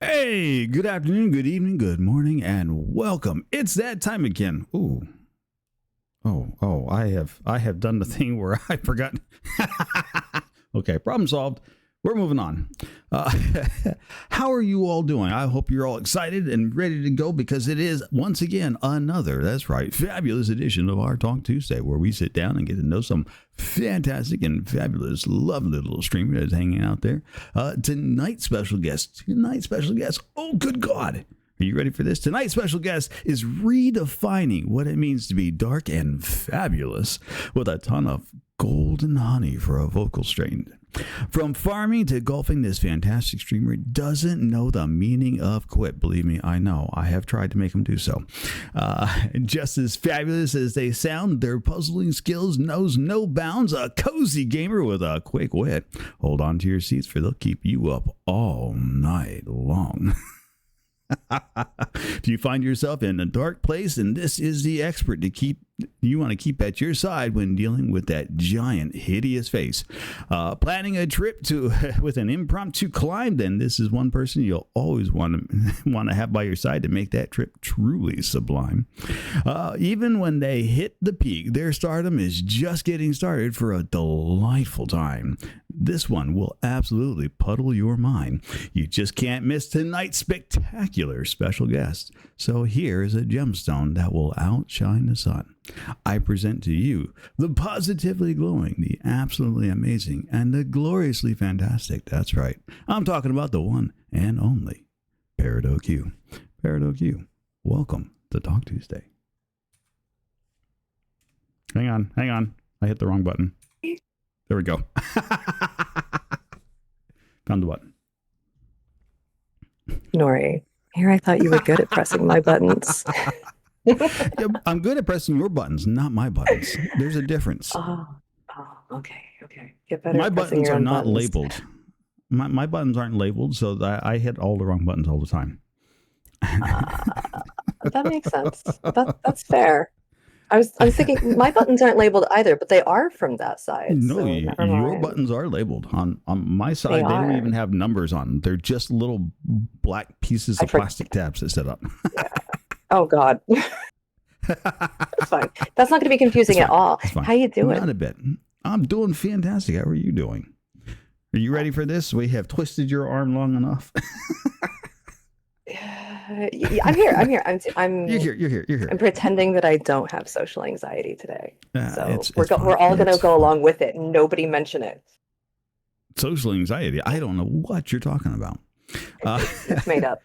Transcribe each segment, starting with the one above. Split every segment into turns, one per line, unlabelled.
Hey, good afternoon, good evening, good morning, and welcome. It's that time again. Ooh. Oh, I have done the thing where I forgot. Okay, problem solved. We're moving on. Uh, how are you all doing? I hope you're all excited and ready to go because it is, once again, that's right, fabulous edition of our Talk Tuesday where we sit down and get to know some fantastic and fabulous, lovely little streamer that's hanging out there. Tonight's special guest. Oh, good God. Are you ready for this? Tonight's special guest is redefining what it means to be dark and fabulous with a ton of golden honey for a vocal strain. From farming to golfing, this fantastic streamer doesn't know the meaning of quit. Believe me, I know. I have tried to make him do so. Just as fabulous as they sound, their puzzling skills knows no bounds. A cozy gamer with a quick wit. Hold on to your seats, for they'll keep you up all night long. Do you find yourself in a dark place? And this is the expert you want to keep at your side when dealing with that giant, hideous face. Planning a trip with an impromptu climb, then this is one person you'll always want to have by your side to make that trip truly sublime. Even when they hit the peak, their stardom is just getting started for a delightful time. This one will absolutely puddle your mind. You just can't miss tonight's spectacular special guest. So here is a gemstone that will outshine the sun. I present to you the positively glowing, the absolutely amazing, and the gloriously fantastic. That's right. I'm talking about the one and only Peridot Q. Peridot Q, welcome to Talk Tuesday. Hang on. I hit the wrong button. There we go. Found the button.
Nori, here I thought you were good at pressing my buttons.
Yeah, I'm good at pressing your buttons, not my buttons. There's a difference.
Okay. Get better.
My
at
buttons are not
buttons.
labeled. My buttons aren't labeled, so I hit all the wrong buttons all the time.
That makes sense. That's fair. I was thinking my buttons aren't labeled either, but they are from that side.
No,
so
your buttons are labeled. On my side, they don't even have numbers on them. They're just little black pieces of plastic tabs that set up.
Yeah. Oh, God. That's fine. That's not going to be confusing at all. How you doing?
Not a bit. I'm doing fantastic. How are you doing? Are you ready for this? We have twisted your arm long enough.
I'm here.
You're here.
I'm pretending that I don't have social anxiety today. So
we're
all going to go along with it. Nobody mention it.
Social anxiety? I don't know what you're talking about.
It's made up.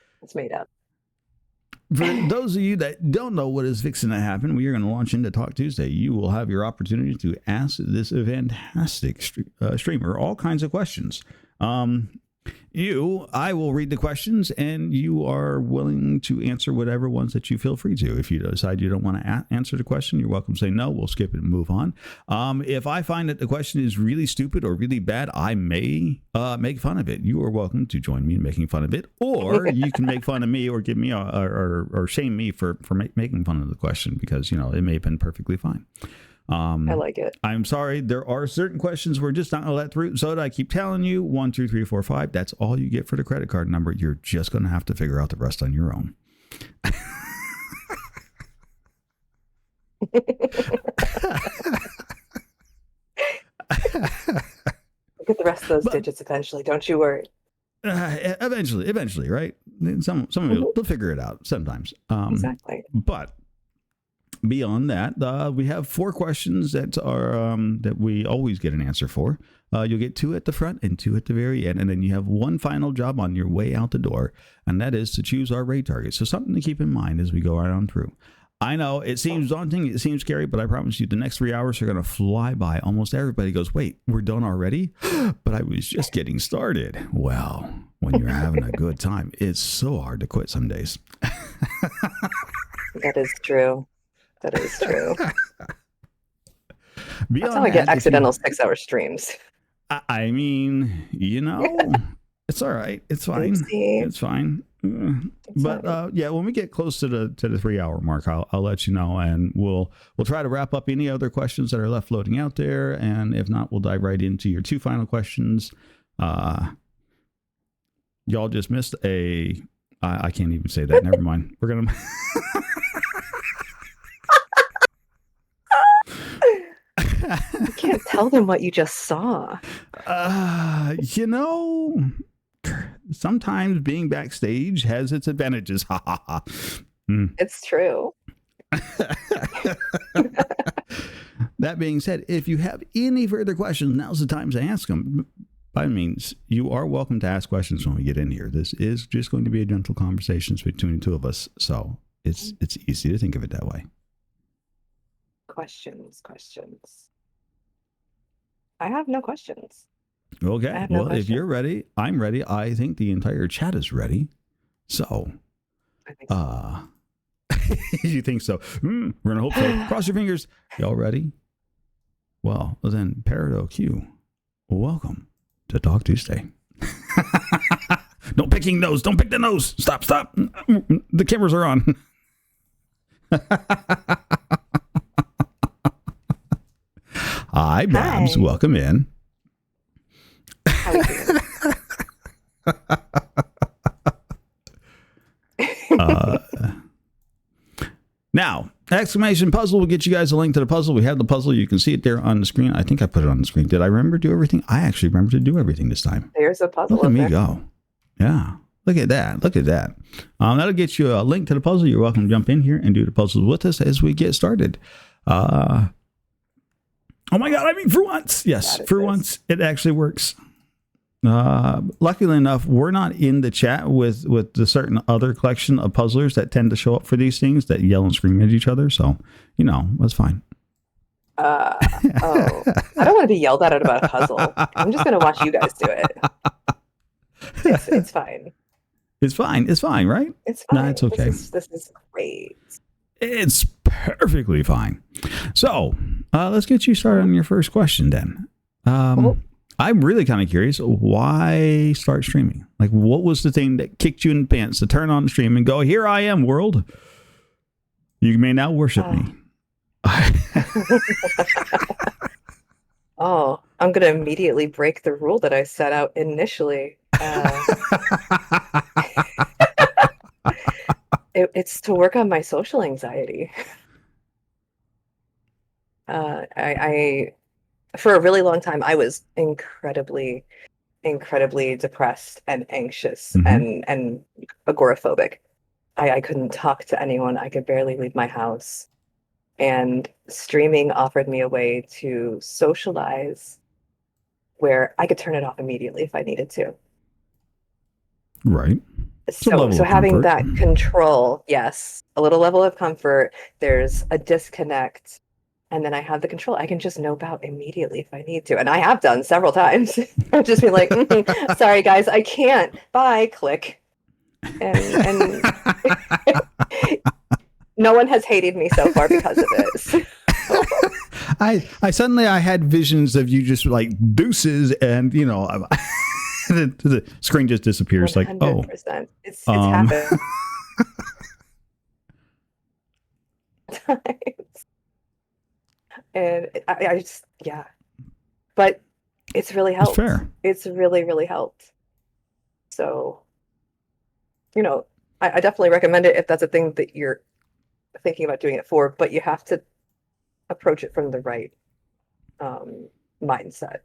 For those of you that don't know what is fixing to happen, we are going to launch into Talk Tuesday. You will have your opportunity to ask this fantastic streamer all kinds of questions. I will read the questions, and you are willing to answer whatever ones that you feel free to. If you decide you don't want to answer the question, you're welcome to say no. We'll skip it and move on. If I find that the question is really stupid or really bad, I may make fun of it. You are welcome to join me in making fun of it, or you can make fun of me or give me or shame me for making fun of the question because it may have been perfectly fine.
I like it.
I'm sorry. There are certain questions we're just not going to let through. So I keep telling you 1, 2, 3, 4, 5. That's all you get for the credit card number. You're just going to have to figure out the rest on your own.
Get the rest of those digits eventually. Don't you worry.
Eventually, right? Some of you, they'll figure it out sometimes.
Exactly.
But beyond that, we have 4 questions that are that we always get an answer for. You'll get 2 at the front and 2 at the very end, and then you have one final job on your way out the door, and that is to choose our raid target. So something to keep in mind as we go right on through. I know it seems daunting, it seems scary, but I promise you the next 3 hours are going to fly by. Almost everybody goes, wait, we're done already? But I was just getting started. Well, when you're having a good time, it's so hard to quit some days.
That is true. That's how I get accidental 6-hour streams.
I mean, it's all right. It's fine.
Oopsie.
It's fine. But when we get close to the 3-hour mark, I'll let you know, and we'll try to wrap up any other questions that are left floating out there. And if not, we'll dive right into your 2 final questions. Y'all just missed a I can't even say that. Never mind. We're gonna.
You can't tell them what you just saw.
You know, sometimes being backstage has its advantages. Ha ha ha.
It's true.
That being said, if you have any further questions, now's the time to ask them. By all means, you are welcome to ask questions when we get in here. This is just going to be a gentle conversation between the two of us, so it's easy to think of it that way.
Questions. I have no questions.
Okay.
I have no
Well, if
questions.
you're ready, I'm ready. I think the entire chat is ready. So,
I think so.
you think so? We're gonna hope so. Cross your fingers. Y'all ready? Well, then, Peridot Q, welcome to Talk Tuesday. No picking nose. Don't pick the nose. Stop. The cameras are on. Hi, Babs.
Hi.
Welcome in.
How are you doing?
Now, exclamation puzzle will get you guys a link to the puzzle. We have the puzzle. You can see it there on the screen. I think I put it on the screen. Did I remember to do everything? I actually remember to do everything this time.
There's a puzzle.
Look at me
there.
go. Yeah. Look at that. That'll get you a link to the puzzle. You're welcome to jump in here and do the puzzles with us as we get started. Oh my God. I mean, for once. Yes, for once, it actually works. Luckily enough, we're not in the chat with the certain other collection of puzzlers that tend to show up for these things that yell and scream at each other. So, that's fine.
I don't want to be yelled at about a puzzle. I'm just going to watch you guys do it. It's fine.
It's fine, right?
It's fine.
No, it's okay.
This is great.
It's perfectly fine. So, let's get you started on your first question then. I'm really kind of curious, why start streaming? Like, what was the thing that kicked you in the pants to turn on the stream and go, here I am, world. You may now worship me.
Oh, I'm going to immediately break the rule that I set out initially. It's to work on my social anxiety. I for a really long time, I was incredibly depressed and anxious and agoraphobic. I couldn't talk to anyone. I could barely leave my house. And streaming offered me a way to socialize where I could turn it off immediately if I needed to.
Right.
So having that control, yes, a little level of comfort, there's a disconnect, and then I have the control. I can just nope out immediately if I need to. And I have done several times. I've just been like, sorry guys, I can't. Bye, click. And no one has hated me so far because of it.
I suddenly had visions of you just like deuces and the screen just disappears
100%.
like,
It's happened. And I just, yeah. But it's really helped.
That's fair.
It's really, really helped. So, I definitely recommend it if that's a thing that you're thinking about doing it for, but you have to approach it from the right mindset.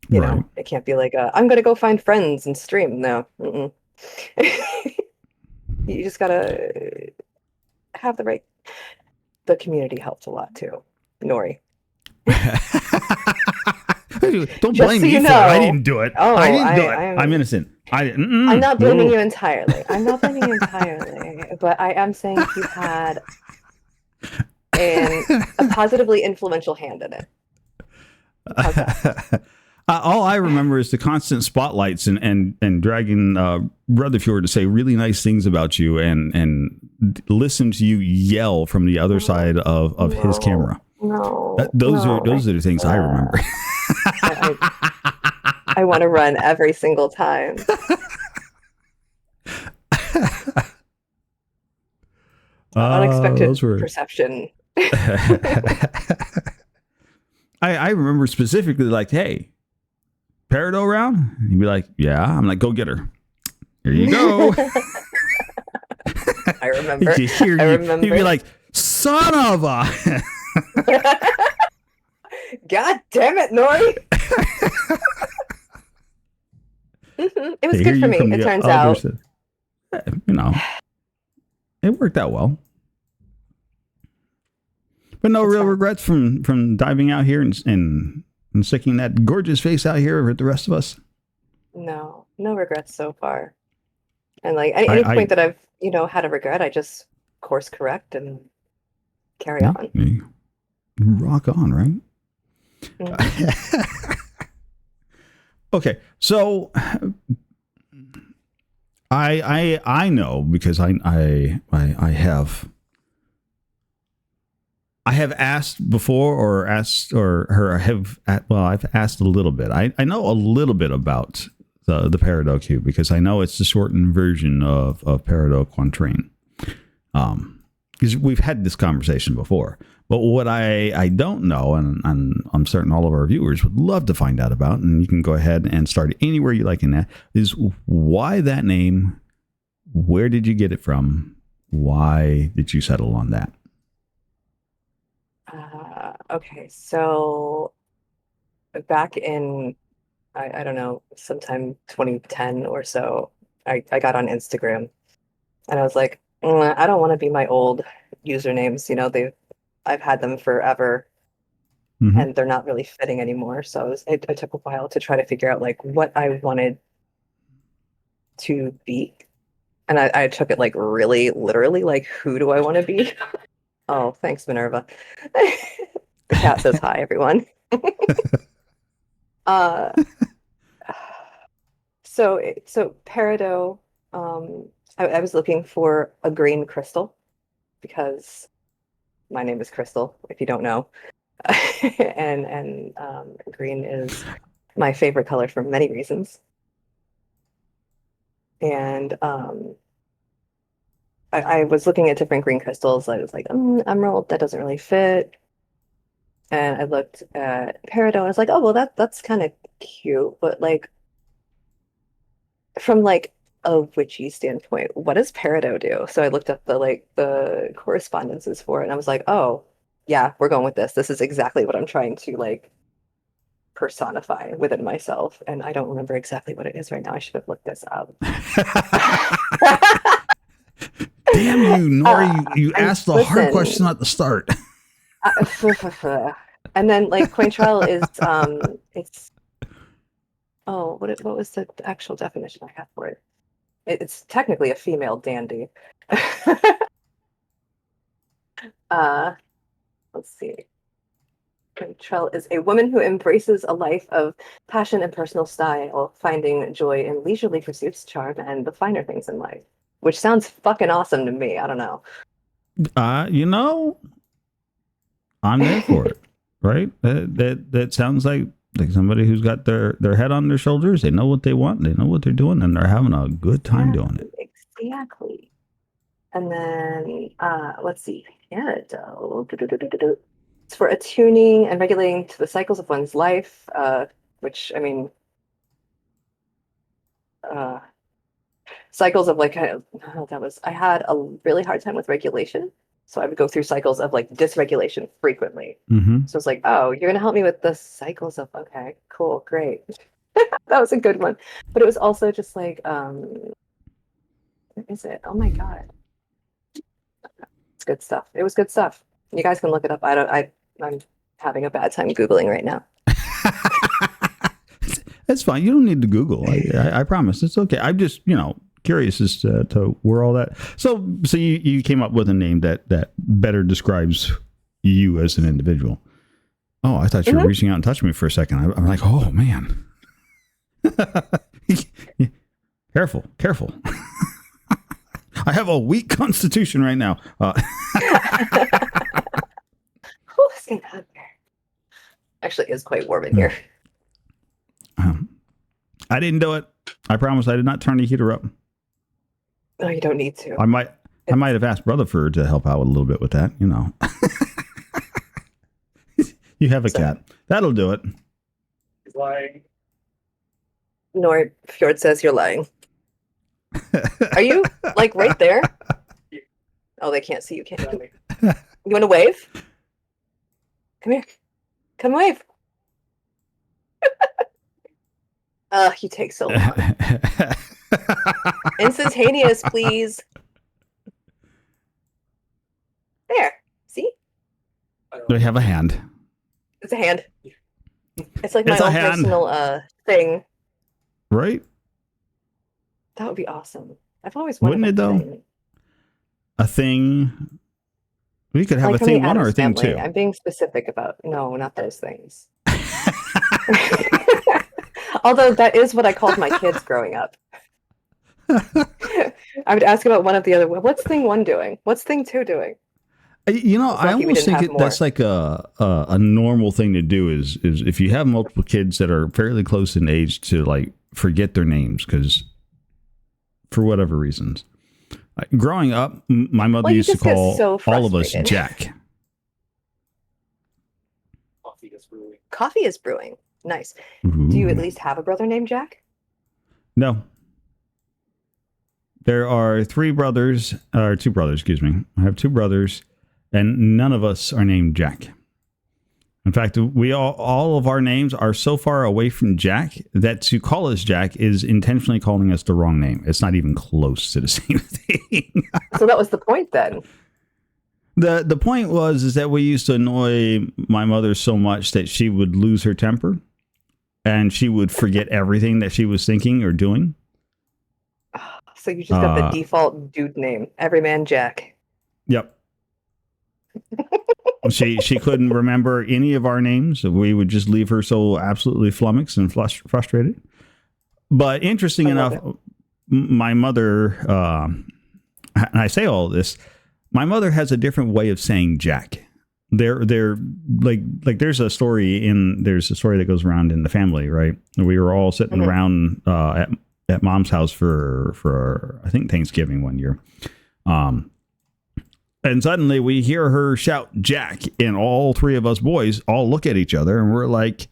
You know, it can't be like, I'm going to go find friends and stream. No. You just got to have the community helped a lot too. Nori.
Don't blame me for it. I didn't do it.
Oh,
I didn't do it. I'm innocent.
I'm not blaming you entirely. But I am saying you had a positively influential hand in it.
All I remember is the constant spotlights and dragging Rutherford to say really nice things about you and listen to you yell from the other side of his camera. Those are the things I remember.
I want to run every single time. Unexpected perception.
I remember specifically like, hey, Peridot around? He'd be like, yeah. I'm like, go get her. Here you go.
I remember.
You hear
I
you,
remember.
you'd be like, son of a.
God damn it, Nori. It was
They hear
good for
you
me,
from
it
the
turns
other
out.
side. You know, it worked out well. But no
It's
real
fine.
regrets from diving out here and sticking that gorgeous face out here with the rest of us.
No regrets so far. And like any
I
point that I've, had a regret, I just course correct and carry
yeah,
on.
you rock on, right?
Mhm.
Okay, so I know because I have asked before or asked or have well I've asked a little bit. I know a little bit about the Peridot cube because I know it's the shortened version of Peridot Quatrain. Because we've had this conversation before. But what I don't know, and I'm certain all of our viewers would love to find out about, and you can go ahead and start anywhere you like in that, is why that name? Where did you get it from? Why did you settle on that?
Okay, so back in, I don't know, sometime 2010 or so, I got on Instagram and I was like, I don't want to be my old usernames. I've had them forever
Mm-hmm.
and they're not really fitting anymore. So it took a while to try to figure out like what I wanted to be. And I took it like really literally, like, who do I want to be? Oh, thanks, Minerva. The cat says hi, everyone. Uh, so peridot, I was looking for a green crystal because my name is Crystal, if you don't know. And green is my favorite color for many reasons. And I was looking at different green crystals. I was like, emerald, that doesn't really fit. And I looked at peridot, and I was like, oh well, that's kind of cute, but like from like a witchy standpoint, what does peridot do? So I looked up the correspondences for it, and I was like, oh yeah, we're going with this. This is exactly what I'm trying to like personify within myself. And I don't remember exactly what it is right now. I should have looked this up.
Damn you, Nori! You
And
asked the hard question
listen,
at the start.
and then like Cointrell is it's oh what was the actual definition I had for it? It's technically a female dandy. uh let's see. Cointrell is a woman who embraces a life of passion and personal style, finding joy in leisurely pursuits, charm, and the finer things in life. Which sounds fucking awesome to me. I don't know.
You know, I'm there for it. Right? That sounds like somebody who's got their head on their shoulders. They know what they want. They know what they're doing, and they're having a good time doing it.
Exactly. And then let's see. Peridot. It's for attuning and regulating to the cycles of one's life, which I mean, uh, cycles of like I had a really hard time with regulation. So I would go through cycles of like dysregulation frequently.
Mm-hmm.
So it's like, oh, you're gonna help me with the cycles of okay, cool, great. That was a good one. But it was also just like, what is it? Oh my God. It's good stuff. It was good stuff. You guys can look it up. I'm having a bad time Googling right now.
That's fine. You don't need to Google. I promise. It's okay. I'm just, curious as to where all that. So you came up with a name that better describes you as an individual. Oh, I thought you were reaching out and touching me for a second. I'm like, oh man. Careful. I have a weak constitution right now.
It's getting hot there. Actually, it is quite warm in here.
I didn't do it. I promise I did not turn the heater up.
No, you don't need to.
I might have asked Rutherford to help out a little bit with that, You have a cat. That'll do it.
He's lying.
Nor Fjord says you're lying. Are you like right there? Oh, they can't see you, can't
Yeah,
you? You want to wave? Come here. Come wave. You take so long. Instantaneous, please. There. See?
Do we have a hand?
It's a hand. It's like my
It's a
own
hand.
personal thing.
Right?
That would be awesome. I've always wanted
Wouldn't it,
a
though?
thing.
A thing. We could have
Like
a
from the
thing one or a
Addams
thing
Family.
two.
I'm being specific about no, not those things. Although that is what I called my kids growing up. I would ask about one of the other. What's thing one doing? What's thing two doing?
You know,
It's
I
lucky we
almost
didn't
think
have
that's like a normal thing to do is if you have multiple kids that are fairly close in age to like forget their names because for whatever reasons. Growing up, my mother
Well, you
used to
just get
call
so
all of us
frustrated.
Jack.
Coffee is brewing.
Coffee is brewing. Nice. Do you at least have a brother named Jack?
No. There are two brothers, excuse me. I have two brothers, and none of us are named Jack. In fact, we all of our names are so far away from Jack that to call us Jack is intentionally calling us the wrong name. It's not even close to the same thing.
So that was the point then.
The point is that we used to annoy my mother so much that she would lose her temper and she would forget everything that she was thinking or doing.
So you just got the default dude name, Everyman Jack.
Yep. She couldn't remember any of our names. We would just leave her so absolutely flummoxed and frustrated. But interesting enough, my mother, and I say all this, my mother has a different way of saying Jack. They're like there's a story that goes around in the family, right? We were all sitting around at mom's house for I think Thanksgiving one year. And suddenly we hear her shout Jack, and all three of us boys all look at each other and we're like,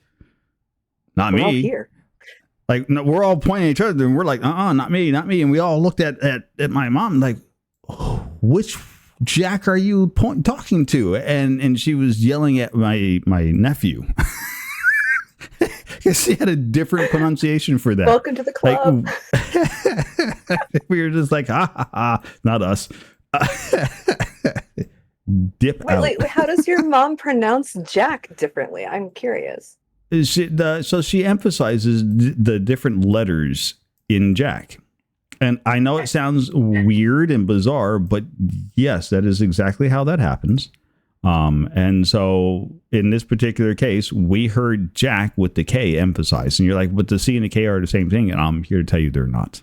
not
We're all
me.
here.
Like, no, we're all pointing at each other and we're like, not me. And we all looked at my mom like, oh, which Jack are you talking to? And she was yelling at my nephew. Because she had a different pronunciation for that.
Welcome to the club.
Like, we were just like, ha, not us. Dip out.
Wait, how does your mom pronounce Jack differently? I'm curious.
So she emphasizes the different letters in Jack. And I know it sounds weird and bizarre, but yes, that is exactly how that happens. And so in this particular case, we heard Jack with the K emphasized. And you're like, but the C and the K are the same thing. And I'm here to tell you they're not.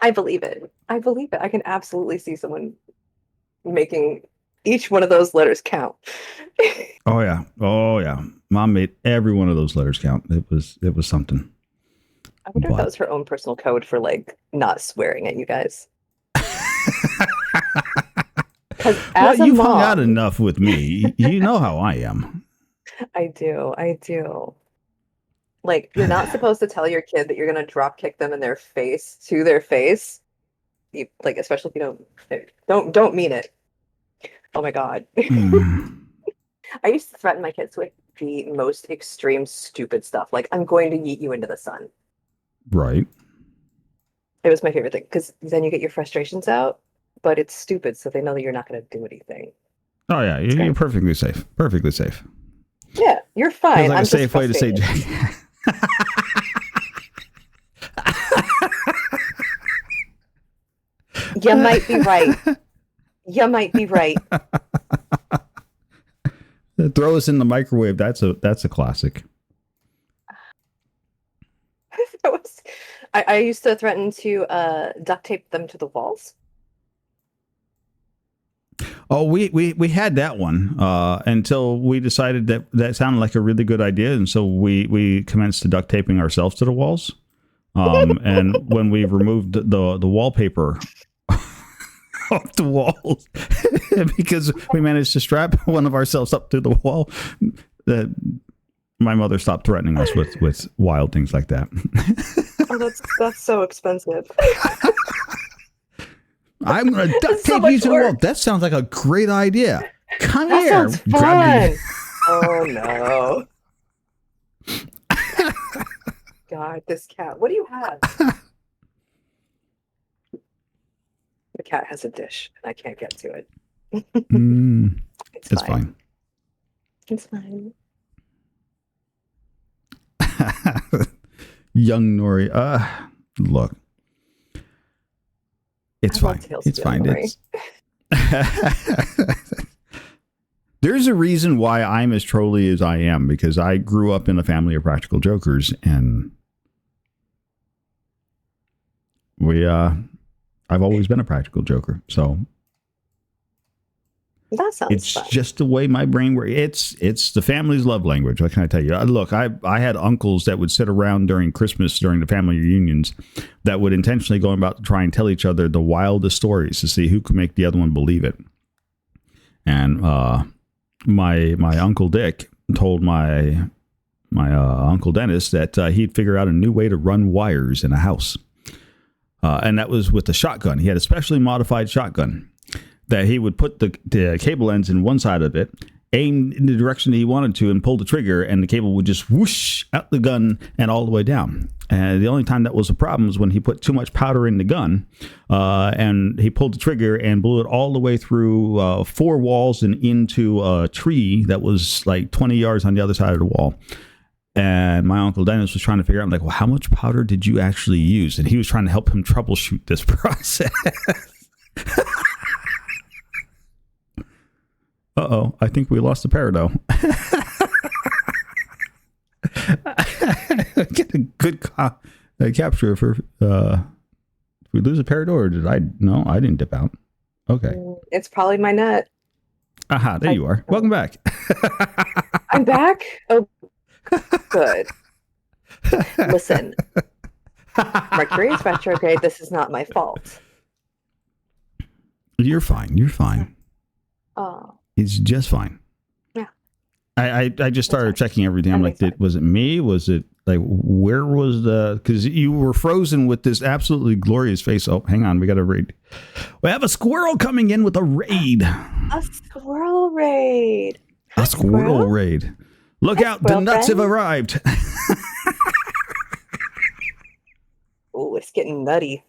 I believe it. I can absolutely see someone making each one of those letters count.
Oh yeah. Mom made every one of those letters count. It was something.
I wonder if that was her own personal code for like not swearing at you guys. Because as a
you've
mom,
hung out enough with me. You know how I am.
I do. Like, you're not supposed to tell your kid that you're gonna drop kick them in their face to their face. Like, especially if you don't mean it. Oh my god. I used to threaten my kids with the most extreme stupid stuff. Like, I'm going to yeet you into the sun.
Right.
It was my favorite thing because then you get your frustrations out, but it's stupid, so they know that you're not going to do anything.
Oh yeah, you're perfectly safe. Perfectly safe.
Yeah, you're fine.
It's like
I'm
a safe
just
way to say
frustrated.
Jack.
You might be right. You might be right.
Throw us in the microwave. That's a classic.
I used to threaten to duct tape them to the walls.
Oh, we had that one until we decided that sounded like a really good idea, and so we commenced to duct taping ourselves to the walls. And when we removed the wallpaper off the walls because we managed to strap one of ourselves up to the wall, that my mother stopped threatening us with wild things like that.
Oh, that's so expensive.
I'm going to duct
That's so
tape
much
you to the wall.
work.
That sounds like a great idea. Come
That
here.
sounds
Grab
fun. Oh no. God, this cat. What do you have? The cat has a dish, and I can't get to it.
It's fine.
It's fine.
Young Nori. Look. It's
I love
fine.
Tales
It's
of
fine.
Young
It's There's a reason why I'm as trolly as I am, because I grew up in a family of practical jokers, and I've always been a practical joker. So
That sounds
it's
fun.
just the way my brain works. It's the family's love language. What can I tell you? Look, I had uncles that would sit around during Christmas, during the family reunions, that would intentionally go about to try and tell each other the wildest stories to see who could make the other one believe it. And my Uncle Dick told my Uncle Dennis that he'd figure out a new way to run wires in a house. And that was with a shotgun. He had a specially modified shotgun that he would put the cable ends in one side of it, aim in the direction that he wanted to, and pull the trigger, and the cable would just whoosh out the gun and all the way down. And the only time that was a problem was when he put too much powder in the gun, and he pulled the trigger and blew it all the way through 4 walls and into a tree that was like 20 yards on the other side of the wall. And my Uncle Dennis was trying to figure out, like, well, how much powder did you actually use? And he was trying to help him troubleshoot this process. Uh-oh, I think we lost the Peridot. Get a good capture for did we lose a Peridot, or did I? No, I didn't dip out. Okay.
It's probably my net.
Aha, there you are. Welcome back.
I'm back? Oh, good. Listen, Mercury is retrograde. This is not my fault.
You're fine. You're fine.
Oh,
It's just fine.
Yeah.
I just started checking everything. I'm like,
That makes
was it me? Was it like, where was because you were frozen with this absolutely glorious face. Oh, hang on. We got a raid. We have a squirrel coming in with a raid.
a squirrel raid.
A squirrel raid. Look
Hi,
out. The
squirrel
nuts have
friend.
arrived.
Oh, it's getting nutty.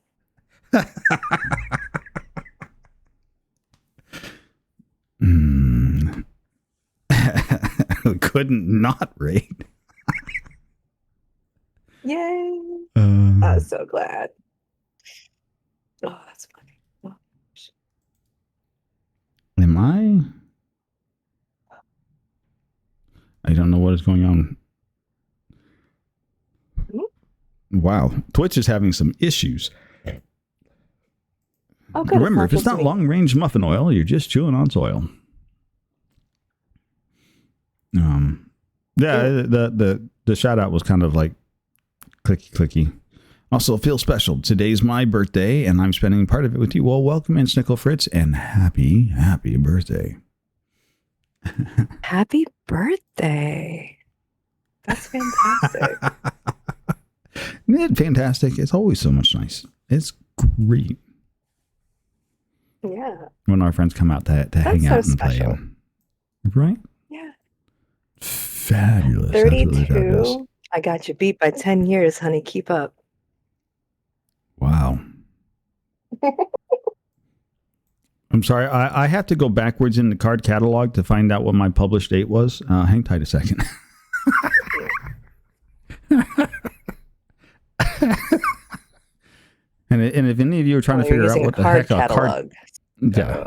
Couldn't not raid.
Yay. I'm so glad. Oh, that's funny. Oh,
Am I don't know what is going on. Wow. Twitch is having some issues.
oh good.
Remember, if it's
just
not
me.
long range muffin oil, you're just chewing on soil. Yeah, the shout out was kind of like clicky. Also, feel special. Today's my birthday, and I'm spending part of it with you. Well, welcome in, Snickle Fritz, and happy birthday.
Happy birthday. That's fantastic.
Isn't it fantastic? It's always so much nice. It's great
Yeah.
when our friends come out to hang
so
out and
special.
play. Right?
Yeah.
Fabulous. Absolutely fabulous.
32. I got you beat by 10 years, honey. Keep up.
Wow. I'm sorry. I have to go backwards in the card catalog to find out what my published date was. Hang tight a second. and if any of you are trying to figure out what the heck a card... Yeah.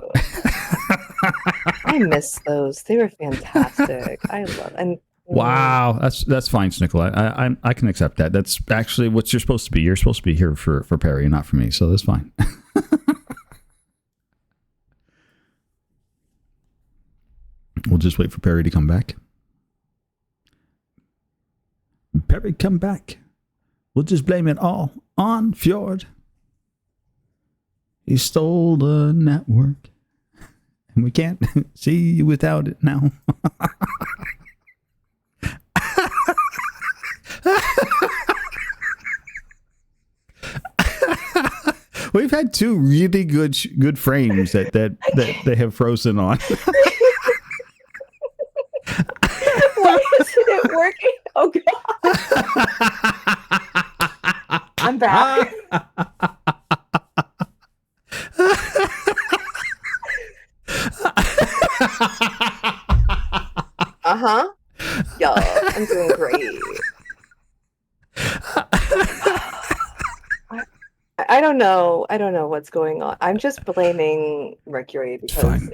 I miss those. They were fantastic. I love and
Wow, that's fine, Snickle. I can accept that. That's actually what you're supposed to be. You're supposed to be here for Perry and not for me, so that's fine. We'll just wait for Perry to come back. Perry, come back. We'll just blame it all on Fjord. He stole the network, and we can't see you without it now. We've had two really good frames that they have frozen on.
Why isn't it working? Oh god, I'm back. Uh-huh. Yo, I'm doing great. I don't know. I don't know what's going on. I'm just blaming Mercury because
fine.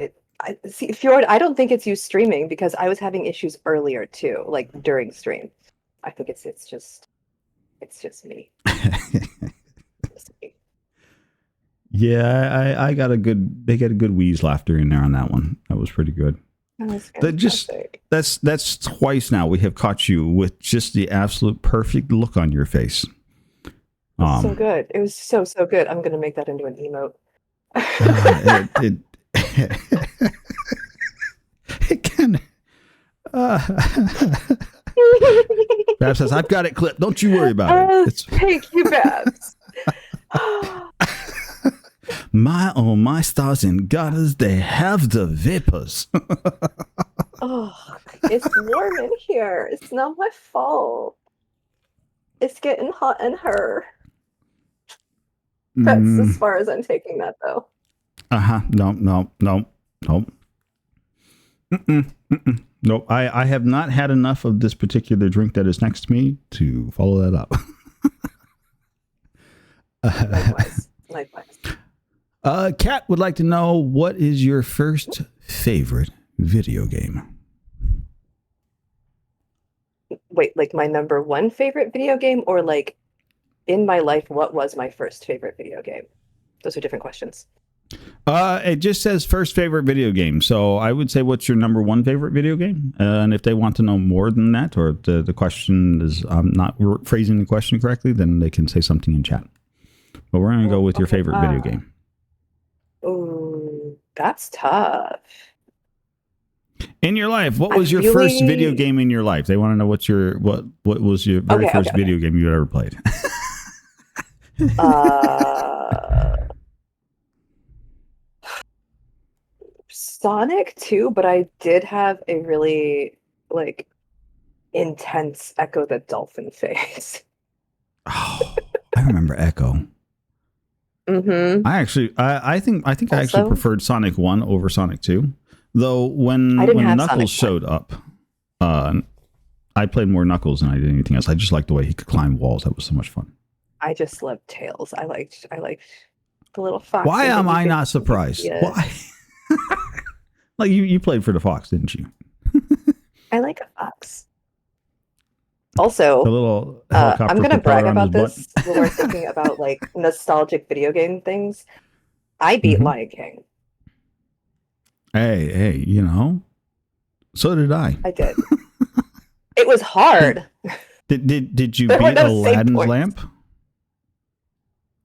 see, Fjord, I don't think it's you streaming because I was having issues earlier too, like during stream. I think it's just me. Just me.
Yeah, I got they got a good wheeze laughter in there on that one. That was pretty good.
That was
That just
fantastic.
that's twice now we have caught you with just the absolute perfect look on your face.
So good. It was so good. I'm gonna make that into an emote.
it it can. Babs says, "I've got it clipped. Don't you worry about it." It's
Thank you, Babs.
my stars and garters, they have the vapors.
Oh, it's warm in here. It's not my fault. It's getting hot in her. That's as far as I'm taking that, though.
No. No, I have not had enough of this particular drink that is next to me to follow that up.
Likewise.
Kat would like to know, what is your first favorite video game?
Wait, like my number one favorite video game, or like in my life, what was my first favorite video game? Those are different questions.
It just says first favorite video game. So I would say, what's your number one favorite video game? And if they want to know more than that, or if the question is not phrasing the question correctly, then they can say something in chat. But we're going to go with your favorite video game.
Ooh, that's tough.
In your life, what was your first video game in your life? They want to know what was your very first video game you ever played.
Sonic 2, but I did have a really like intense Echo the Dolphin phase.
Oh, I remember Echo.
Mm-hmm.
I think I actually preferred Sonic 1 over Sonic 2. Though when Knuckles showed up, I played more Knuckles than I did anything else. I just liked the way he could climb walls. That was so much fun.
I just loved Tails. I liked the little fox.
Why am I not surprised? Why? Like you played for the fox, didn't you?
I like a fox. Also,
the little helicopter.
I'm going to brag about this when we're thinking about like nostalgic video game things. I beat Lion King.
Hey, so did I.
I did. It was hard.
Did you beat Aladdin's Lamp?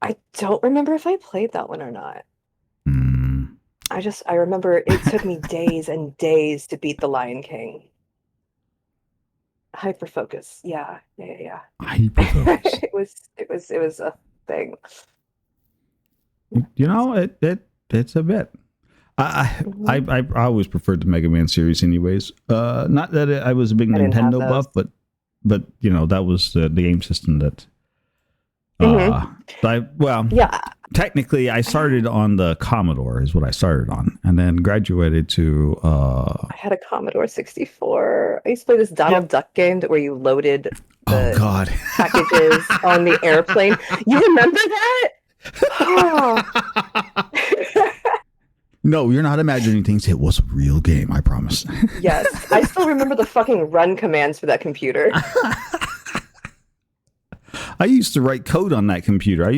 I don't remember if I played that one or not. I remember it took me days and days to beat the Lion King. Hyperfocus. Yeah.
Hyperfocus.
it was a thing.
It's a bit. I always preferred the Mega Man series, anyways. Not that I was a big Nintendo buff, but that was the game system that. Technically, I started on the Commodore, is what I started on, and then graduated to.
I had a Commodore 64. I used to play this Donald Duck game where you loaded the packages on the airplane. You remember that? Oh.
No, you're not imagining things. It was a real game, I promise.
Yes, I still remember the fucking run commands for that computer.
I used to write code on that computer. I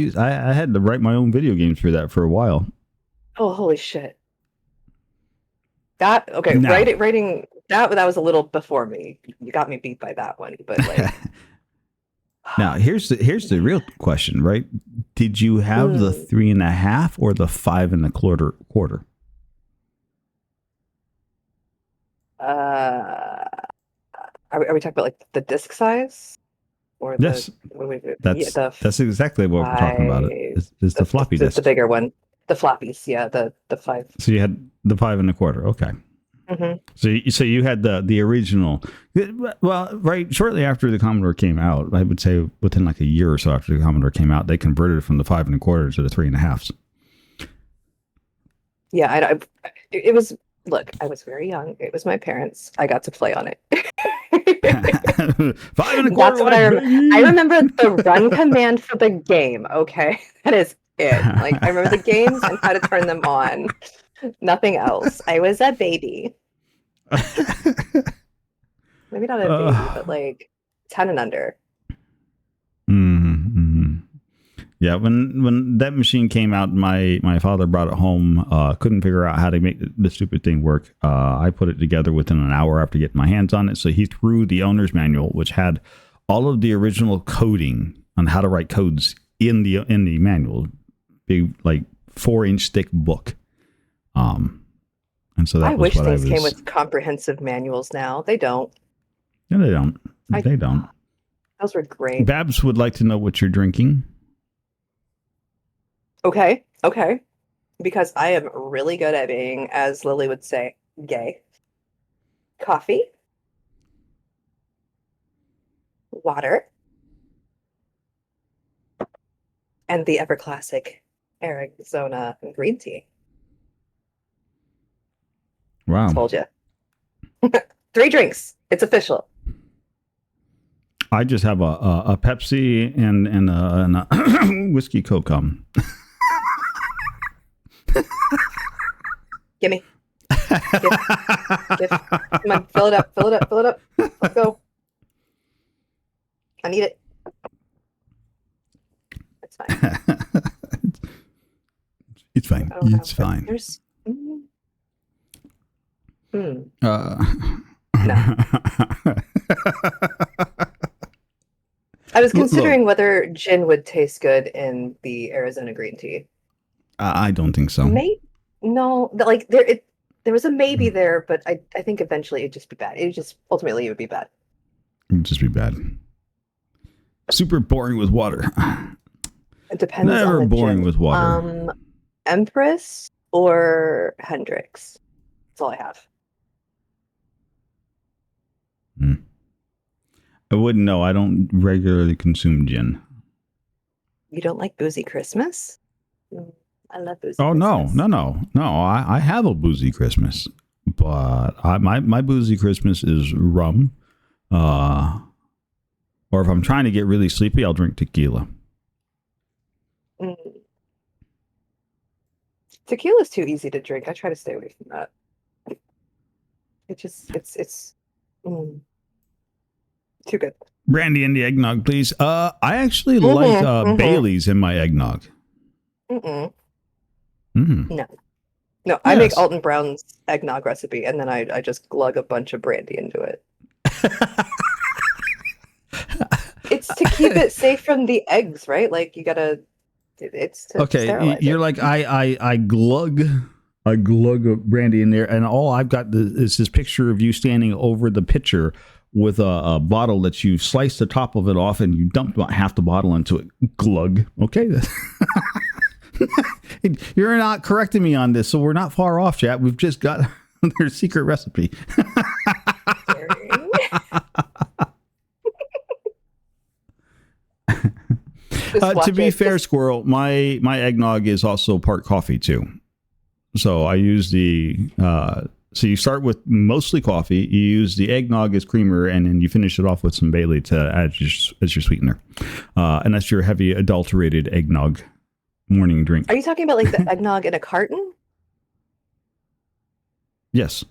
had to write my own video games for that for a while.
Oh, holy shit! Writing that was a little before me. You got me beat by that one, but like.
Now here's the real question, right? Did you have the 3.5 or the 5 1/4?
Are we talking about like the disc size? or
Yes,
the what was it?
that's
the
that's exactly what we're talking about. Is the floppy
the
disk.
bigger one, the floppies. Yeah, the 5.
So you had the 5 1/4. Okay.
Mm-hmm.
So you had the original. Well, right shortly after the Commodore came out, I would say within like a year or so after the Commodore came out, they converted it from the 5 1/4 to the 3 1/2.
Yeah, it was. Look, I was very young. It was my parents. I got to play on it.
5 1/4.
That's what I remember.
baby!
I remember the run command for the game. Okay, that is it. Like I remember the games and how to turn them on. Nothing else. I was a baby. Maybe not a baby, but like 10 and under.
Mm-hmm. Yeah, when that machine came out, my father brought it home. Couldn't figure out how to make the stupid thing work. I put it together within an hour after getting my hands on it. So he threw the owner's manual, which had all of the original coding on how to write codes in the manual, big like 4-inch thick book. And so that
I
was
wish
what
things
I was.
came with comprehensive manuals now. They don't.
No, they don't. They don't.
Those were great.
Babs would like to know what you're drinking.
Okay. Because I am really good at being, as Lily would say, gay. Coffee. Water. And the ever classic Arizona green tea.
Wow.
Told you. 3 drinks. It's official.
I just have a Pepsi and a whiskey Coke.
Gimme. Give. Come on, fill it up. Let's go. I need it. It's fine.
It's fine.
I don't know.
It's fine.
There's.
No.
I was considering whether gin would taste good in the Arizona green tea.
I don't think so.
No, like there was a maybe there, but I think eventually it'd just be bad. Ultimately it would be bad.
It would just be bad. Super boring with water.
It depends.
Never
on the
boring
gin.
with water.
Empress or Hendrix. That's all I have.
I wouldn't know. I don't regularly consume gin.
You don't like boozy Christmas? I love boozy.
Oh
Christmas.
no! I have a boozy Christmas, but my boozy Christmas is rum, or if I'm trying to get really sleepy, I'll drink tequila.
Tequila's too easy to drink. I try to stay away from that. It's too good.
Brandy in the eggnog, please. I actually like Bailey's in my eggnog.
No,
Yes.
I make Alton Brown's eggnog recipe, and then I just glug a bunch of brandy into it. It's to keep it safe from the eggs, right? Like you gotta. It's to sterilize
you're
it.
like I glug a brandy in there, and all I've got is this picture of you standing over the pitcher with a bottle that you slice the top of it off, and you dump about half the bottle into it. Glug. Okay. You're not correcting me on this, so we're not far off, chat. We've just got their secret recipe. To be fair, Squirrel, my eggnog is also part coffee too. So I use so you start with mostly coffee, you use the eggnog as creamer, and then you finish it off with some Bailey to add as your sweetener. And that's your heavy adulterated eggnog morning drink.
Are you talking about like the eggnog in a carton?
Yes.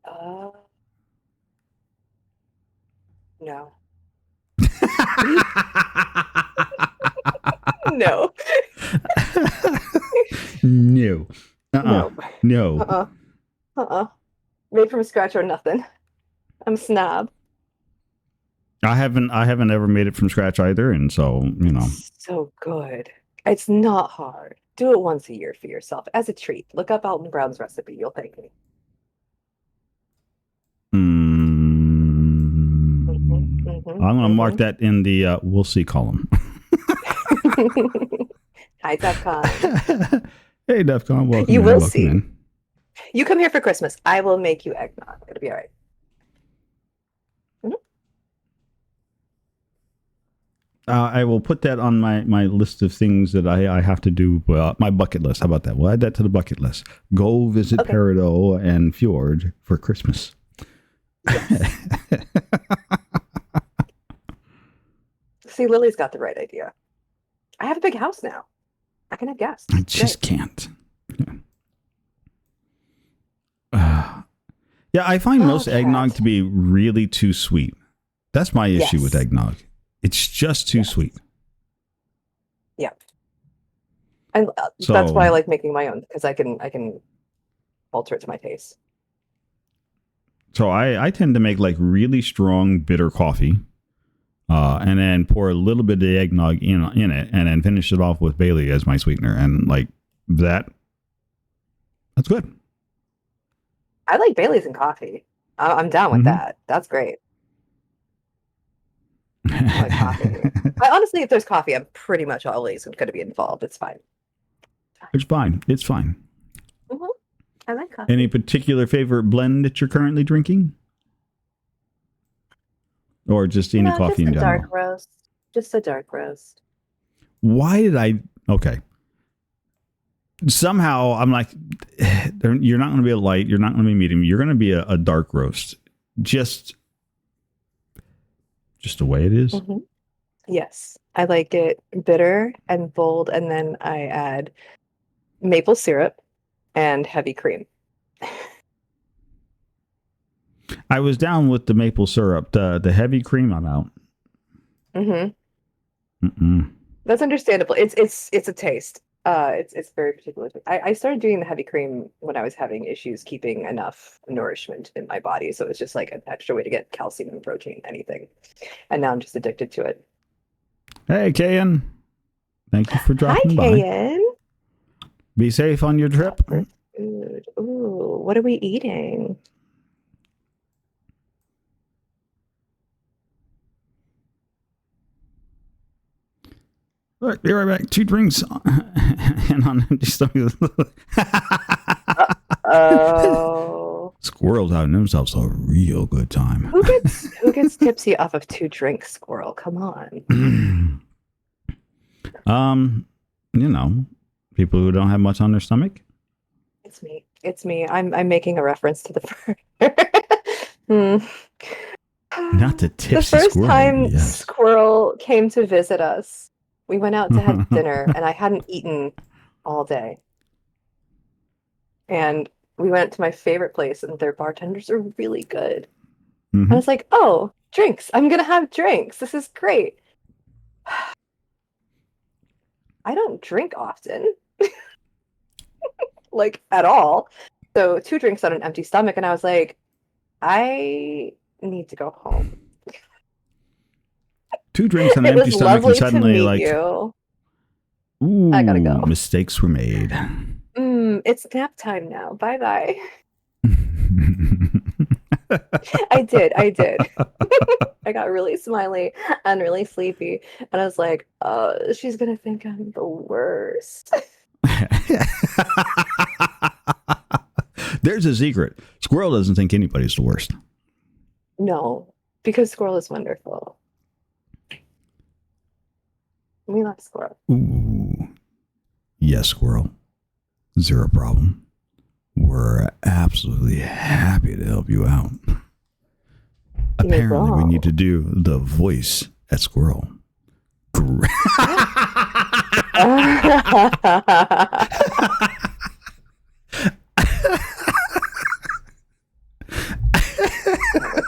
No. No.
No. No.
Made from scratch or nothing. I'm a snob.
I haven't ever made it from scratch either, and so
So good. It's not hard. Do it once a year for yourself as a treat. Look up Alton Brown's recipe. You'll thank me.
I'm going to mark that in the we'll see column.
Hi, DEFCON.
Hey, DEFCON, welcome.
You
in,
will
welcome
see.
in.
You come here for Christmas. I will make you eggnog. It'll be all right.
I will put that on my list of things that I have to do. My bucket list. How about that? We'll add that to the bucket list. Go visit
Okay.
Peridot and Fjord for Christmas.
Yes. See, Lily's got the right idea. I have a big house now. I can have guests.
I just can't. Yeah, I find most eggnog to be really too sweet. That's my issue with eggnog. It's just too sweet.
Yeah. And that's why I like making my own, because I can alter it to my taste.
So I tend to make like really strong bitter coffee, and then pour a little bit of eggnog in it, and then finish it off with Bailey as my sweetener, and like that's good.
I like Bailey's in coffee. I'm down with that. That's great. I like coffee. But honestly, if there's coffee, I'm pretty much always going to be involved. It's fine.
It's fine. It's fine.
I like coffee.
Any particular favorite blend that you're currently drinking? Or just any coffee in general?
Dark roast. Just a dark roast.
Why did I... Okay. Somehow, I'm like, you're not going to be a light. You're not going to be medium. You're going to be a dark roast. Just the way it is.
Yes. I like it bitter and bold, and then I add maple syrup and heavy cream.
I was down with the maple syrup. The heavy cream, I'm out.
That's understandable. It's a taste. It's very particular. I started doing the heavy cream when I was having issues keeping enough nourishment in my body, so it's just like an extra way to get calcium and protein, anything. And now I'm just addicted to it.
Hey, Kayan. Thank you for dropping by.
Hi, Kayan.
Be safe on your trip.
Food. Ooh, what are we eating?
Look, be right back. 2 drinks and on empty stomach.
Oh.
Squirrels having themselves a real good time.
Who gets tipsy off of 2 drinks, Squirrel? Come on.
You know, people who don't have much on their stomach.
It's me. I'm making a reference to the
Not the tipsy
the first
squirrel.
time Squirrel came to visit us, we went out to have dinner, and I hadn't eaten all day. And we went to my favorite place, and their bartenders are really good. I was like, oh, drinks. I'm going to have drinks. This is great. I don't drink often. Like, at all. So 2 drinks on an empty stomach, and I was like, I need to go home.
2 drinks on an empty stomach, and suddenly, like,
you.
Ooh,
I gotta go.
Mistakes were made.
It's nap time now. Bye-bye. I did. I got really smiley and really sleepy. And I was like, she's going to think I'm the worst.
There's a secret. Squirrel doesn't think anybody's the worst.
No, because Squirrel is wonderful. We love Squirrel.
Ooh. Yes, Squirrel. 0 problem. We're absolutely happy to help you out. Apparently, we need to do the voice at Squirrel.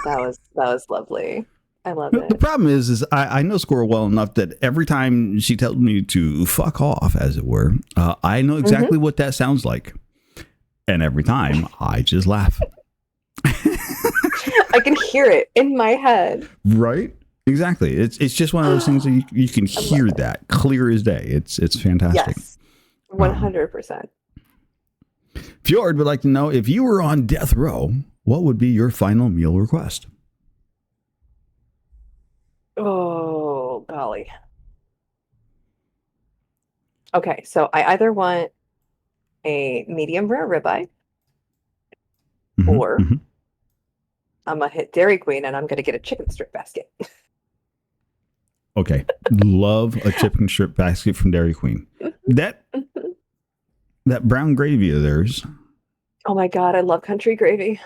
That was lovely. I love it. The problem is I know Squirrel well enough that every time she tells me to fuck off, as it were, I know exactly what that sounds like. And every time I just laugh.
I can hear it in my head.
Right? Exactly. It's just one of those things that you can hear that clear as day. It's fantastic.
Yes. 100%.
Fjord would like to know, if you were on death row, what would be your final meal request?
Oh, golly. Okay, so I either want a medium rare ribeye
Mhm,
or
mhm.
I'm gonna hit Dairy Queen and I'm gonna get a chicken strip basket.
Okay. Love a chicken strip basket from Dairy Queen. That that brown gravy of theirs.
Oh my God, I love country gravy.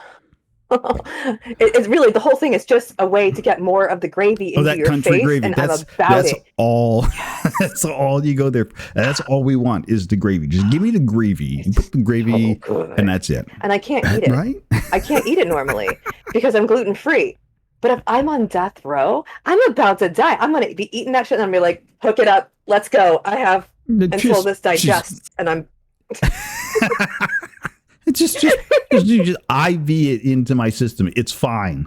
It's really the whole thing is just a way to get more of the gravy
Oh,
into
that
your
country
face,
gravy.
and I'm
That's
about
that's
it.
all.
Yes.
That's all you go there. That's all we want is the gravy. Just give me the gravy. You
It's
put the
so
gravy, and
good.
that's it.
And I can't eat it.
Right?
I can't eat it normally because I'm gluten free. But if I'm on death row, I'm about to die. I'm gonna be eating that shit and I'm gonna be like, hook it up, let's go. I have until this digests, and I'm
it's just you just IV it into my system. It's fine.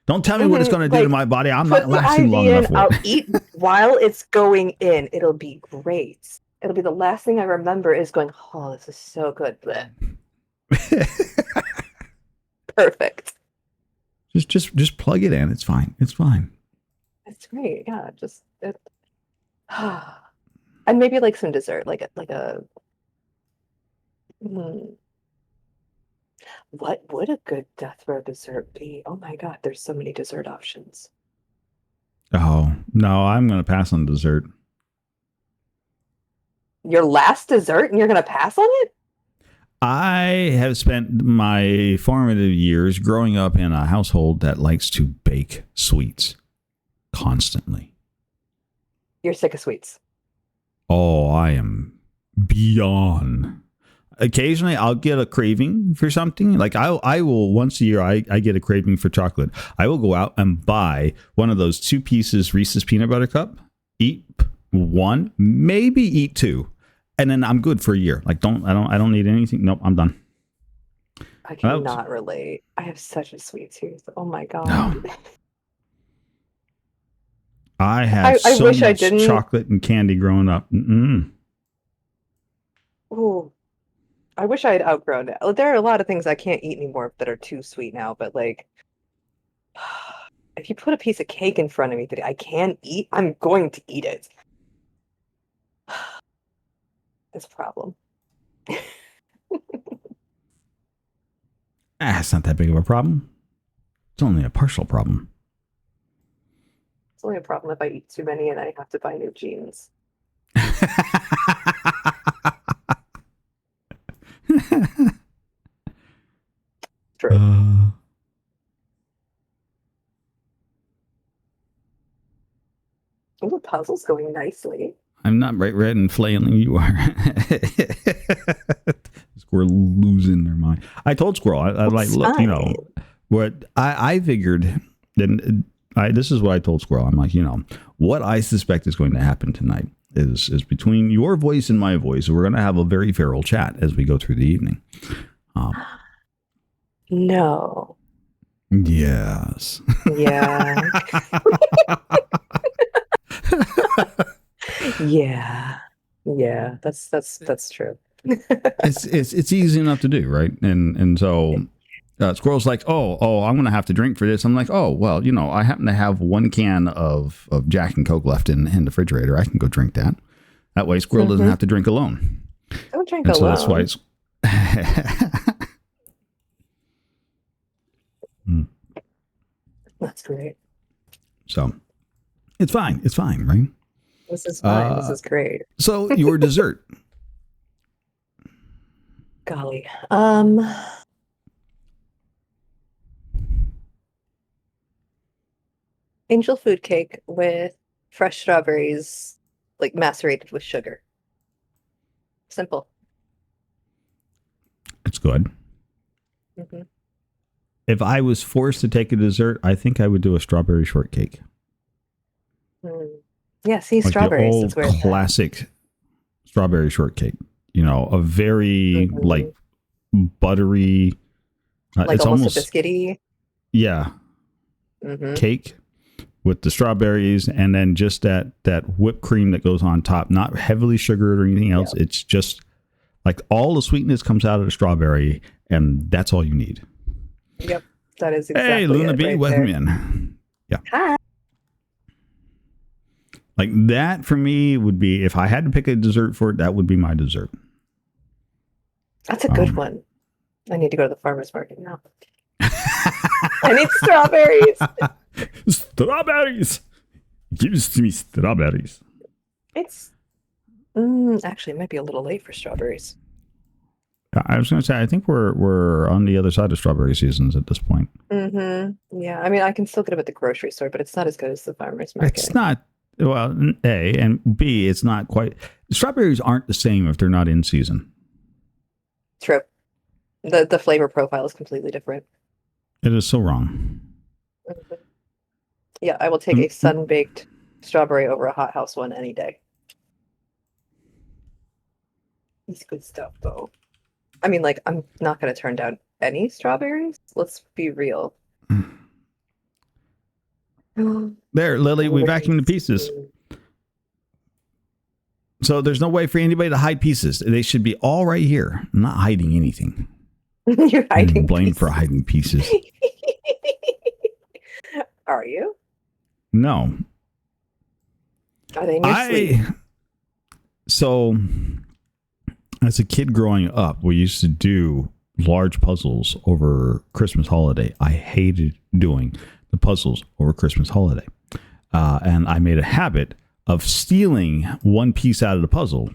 Don't tell me what it's going to do to
like
my body. I'm
put
not
the
lasting
IV
long
in.
enough for
I'll
it.
eat while it's going in. It'll be great. It'll be the last thing I remember is going, oh, this is so good. Bleh. Perfect.
just plug it in. It's fine. It's fine.
It's great. Yeah, just it, and maybe like some dessert, like a hmm, what would a good death row dessert be? Oh my God, there's so many dessert options.
Oh no, I'm going to pass on dessert.
Your last dessert and you're gonna pass on it?
I have spent my formative years growing up in a household that likes to bake sweets constantly.
You're sick of sweets.
Oh, I am beyond. Occasionally, I'll get a craving for something. Like I will once a year, I get a craving for chocolate. I will go out and buy one of those 2 pieces Reese's peanut butter cup. Eat one, maybe eat two, and then I'm good for a year. Like I don't need anything. Nope, I'm done.
I cannot relate. I have such a sweet tooth. Oh my God.
No. I had
I
so
wish I
much
didn't.
chocolate and candy growing up. Mm-mm.
Ooh, I wish I had outgrown it. There are a lot of things I can't eat anymore that are too sweet now, but like if you put a piece of cake in front of me that I can eat, I'm going to eat it. It's a problem.
It's not that big of a problem. It's only a partial problem.
It's only a problem if I eat too many and I have to buy new jeans. True. Oh, the puzzle's going nicely.
I'm not bright red and flailing. You are. Squirrel losing their mind. I told Squirrel, I like, look, you know, what I figured, and this is what I told Squirrel. I'm like, you know, what I suspect is going to happen tonight is between your voice and my voice. We're going to have a very feral chat as we go through the evening.
No.
Yes.
Yeah. Yeah. Yeah. That's true.
it's easy enough to do, right? And so Squirrel's like, oh, I'm gonna have to drink for this. I'm like, oh, well, you know, I happen to have 1 can of Jack and Coke left in the refrigerator. I can go drink that. That way, Squirrel doesn't have to drink alone.
Don't drink
And
alone.
so that's why it's.
That's great.
So it's fine. It's fine, right?
This is fine. This is great.
So your dessert.
Golly. Angel food cake with fresh strawberries, like macerated with sugar. Simple.
It's good.
Mm-hmm.
If I was forced to take a dessert, I think I would do a strawberry shortcake.
Yeah, see,
like
strawberries.
The
That's where
old classic strawberry shortcake. You know, a very like buttery,
like
it's
almost a biscuity.
Yeah, cake with the strawberries and then just that whipped cream that goes on top. Not heavily sugared or anything else. Yep. It's just like all the sweetness comes out of the strawberry, and that's all you need.
Yep, that is exactly.
Hey, Luna B,
right
welcome in. Yeah.
Hi.
Like that for me would be, if I had to pick a dessert for it, that would be my dessert.
That's a good one. I need to go to the farmer's market now. I need strawberries.
Strawberries. Give me strawberries.
It's actually, it might be a little late for strawberries.
I was going to say, I think we're on the other side of strawberry seasons at this point.
Mm-hmm. Yeah, I mean, I can still get them at the grocery store, but it's not as good as the farmer's market.
It's not. Well, A, and B, it's not quite. Strawberries aren't the same if they're not in season.
True. The flavor profile is completely different.
It is so wrong.
Mm-hmm. Yeah, I will take a sun-baked strawberry over a hothouse one any day. It's good stuff, though. I mean, like, I'm not going to turn down any strawberries. Let's be real.
There, Lily, we vacuumed the pieces. So there's no way for anybody to hide pieces. They should be all right here. I'm not hiding anything.
You're hiding
blamed
pieces.
for hiding pieces.
Are you?
No.
Are they in your sleep?
So, as a kid growing up, we used to do large puzzles over Christmas holiday. I hated doing the puzzles over Christmas holiday. And I made a habit of stealing one piece out of the puzzle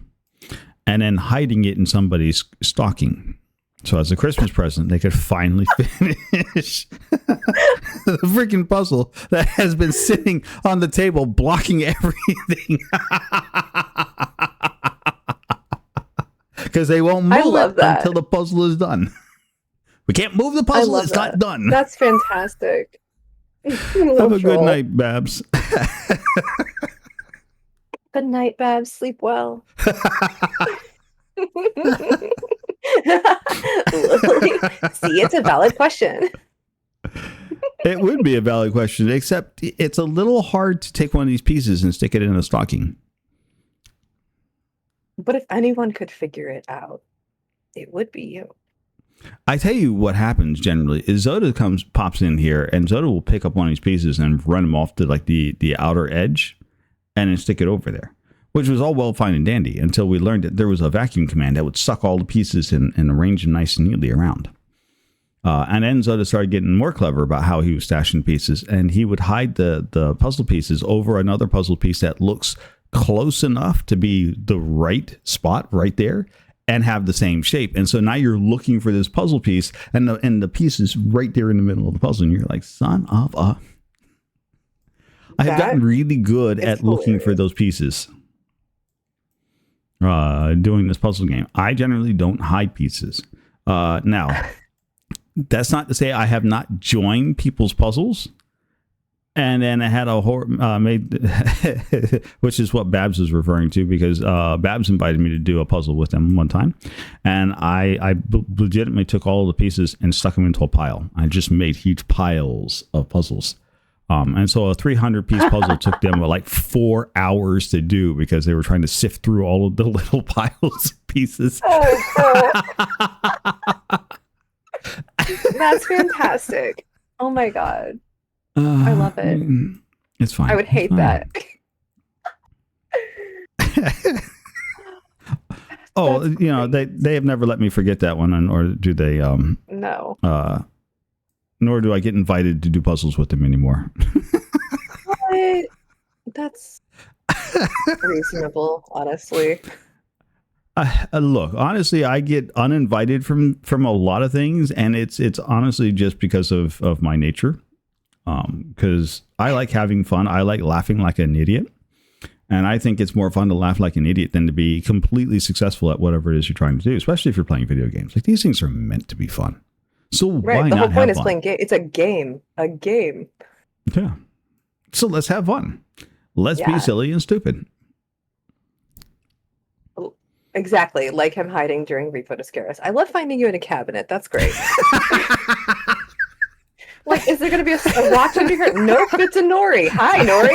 and then hiding it in somebody's stocking. So as a Christmas present, they could finally finish the freaking puzzle that has been sitting on the table blocking everything. Because they won't move it until the puzzle is done. We can't move the puzzle. It's not done.
That's fantastic.
Have a good night, Babs.
Good night, Babs. Sleep well. See, it's a valid question.
It would be a valid question, except it's a little hard to take one of these pieces and stick it in a stocking.
But if anyone could figure it out, it would be you.
I tell you what happens generally is Zoda pops in here, and Zoda will pick up one of these pieces and run them off to like the outer edge and then stick it over there, which was all well, fine and dandy until we learned that there was a vacuum command that would suck all the pieces and arrange them nice and neatly around. And then Zoda started getting more clever about how he was stashing pieces, and he would hide the puzzle pieces over another puzzle piece that looks close enough to be the right spot right there and have the same shape. And so now you're looking for this puzzle piece and the piece is right there in the middle of the puzzle. And you're like, son of a... I have gotten really good at looking for those pieces doing this puzzle game. I generally don't hide pieces. Now, that's not to say I have not joined people's puzzles. And then I had made, which is what Babs is referring to, because Babs invited me to do a puzzle with them one time. And I legitimately took all of the pieces and stuck them into a pile. I just made huge piles of puzzles. And so a 300-piece puzzle took them like 4 hours to do because they were trying to sift through all of the little piles of pieces.
That's fantastic. Oh my God. I love it.
It's fine.
I would hate that.
Oh, you know, they have never let me forget that one, or do they?
No.
Nor do I get invited to do puzzles with them anymore.
What? That's reasonable, honestly.
Look, honestly, I get uninvited from a lot of things, and it's honestly just because of my nature. Because I like having fun. I like laughing like an idiot. And I think it's more fun to laugh like an idiot than to be completely successful at whatever it is you're trying to do, especially if you're playing video games. Like, these things are meant to be fun. So why not have fun?
The whole point is playing game. It's a game. A game.
Yeah. So let's have fun. Let's be silly and stupid.
Exactly. Like him hiding during Repo Discaris. I love finding you in a cabinet. That's great. Like, is there going to be a watch under here? Nope, it's a Nori. Hi, Nori.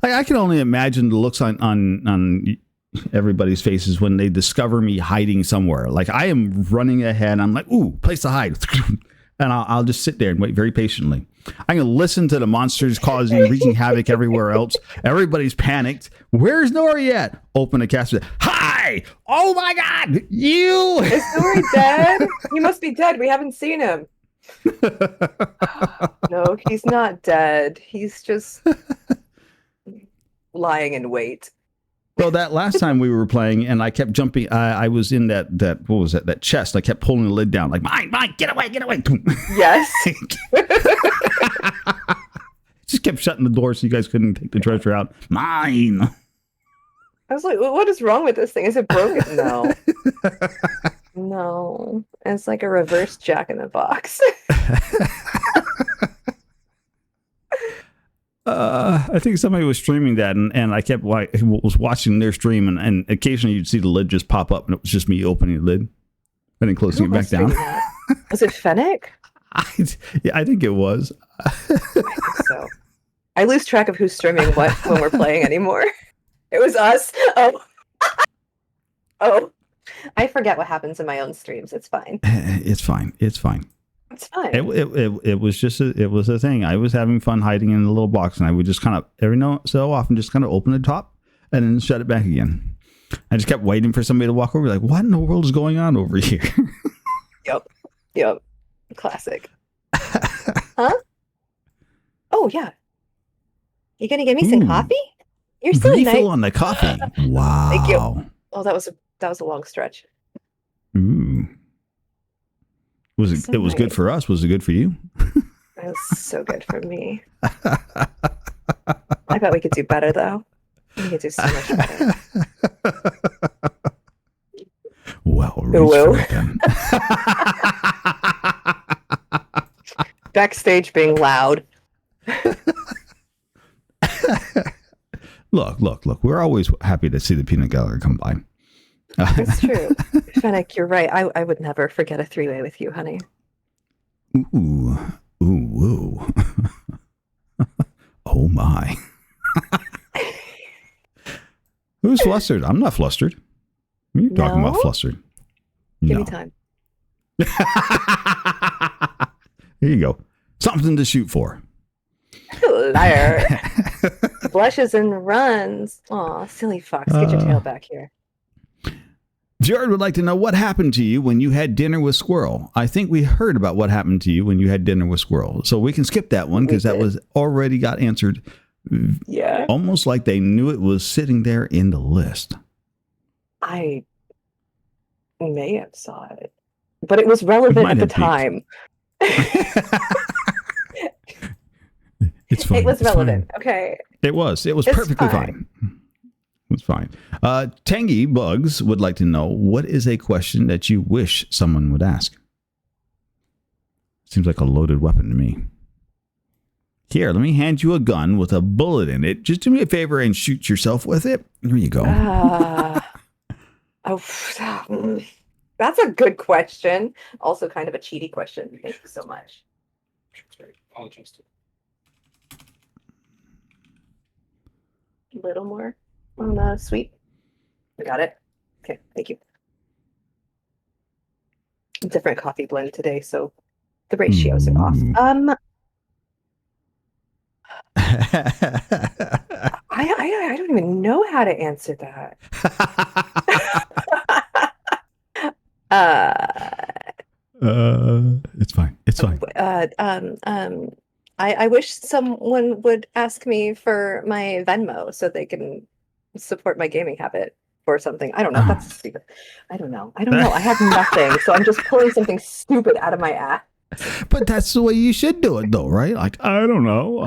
I can only imagine the looks on everybody's faces when they discover me hiding somewhere. Like, I am running ahead. I'm like, ooh, place to hide. and I'll just sit there and wait very patiently. I can listen to the monsters wreaking havoc everywhere else. Everybody's panicked. Where's Nori at? Open the casket. Hi! Oh my God! You!
Is Nori dead? He must be dead. We haven't seen him. No, he's not dead. He's just lying in wait.
Well, that last time we were playing, and I kept jumping. I was in that what was that? That chest. I kept pulling the lid down, like mine, get away.
Yes.
Just kept shutting the door so you guys couldn't take the treasure out. Mine.
I was like, what is wrong with this thing? Is it broken? No. No. It's like a reverse Jack in the Box.
I think somebody was streaming that, and I kept was watching their stream, and occasionally you'd see the lid just pop up, and it was just me opening the lid and then closing it back down.
Was it Fennec?
I think it was.
I think so. I lose track of who's streaming what when we're playing anymore. It was us. Oh, I forget what happens in my own streams. It's fine.
It's fine.
It's fine.
It was just it was a thing. I was having fun hiding in the little box, and I would just kind of every so often just kind of open the top and then shut it back again. I just kept waiting for somebody to walk over, like, what in the world is going on over here?
Yep. Classic. Huh? Oh yeah. You gonna give me some coffee? You're so nice.
Refill on the coffee. Wow.
Thank you. Oh, that was a long stretch.
Ooh. It was good for us. Was it good for you?
It was so good for me. I bet we could do better though. We could do so much better.
Well, reach for it.
Backstage being loud.
Look. We're always happy to see the peanut gallery come by.
It's true. Fennec, you're right. I would never forget a three-way with you, honey.
Ooh. Oh my. Who's flustered? I'm not flustered. What are you talking about flustered?
Give me time.
Here you go. Something to shoot for.
Liar. Blushes and runs. Aw, silly fox. Get your tail back here.
Jared would like to know what happened to you when you had dinner with Squirrel. I think we heard about what happened to you when you had dinner with Squirrel. So we can skip that one because that was already got answered.
Yeah.
Almost like they knew it was sitting there in the list.
I may have saw it, but it was relevant at the time.
It's fine.
It was relevant.
Fine.
Okay.
It was perfectly fine. It's fine. Tangy Bugs would like to know, what is a question that you wish someone would ask? Seems like a loaded weapon to me. Here, let me hand you a gun with a bullet in it. Just do me a favor and shoot yourself with it. Here you go.
That's a good question. Also kind of a cheaty question. Thank you so much.
I'll adjust it.
A little more on the sweet. I got it. Okay, thank you. Different coffee blend today, so the ratios are off. I don't even know how to answer that.
It's fine. It's fine.
I wish someone would ask me for my Venmo so they can support my gaming habit or something. I don't know. That's stupid. I don't know. I have nothing, so I'm just pulling something stupid out of my ass.
But that's the way you should do it, though, right? Like, I don't know.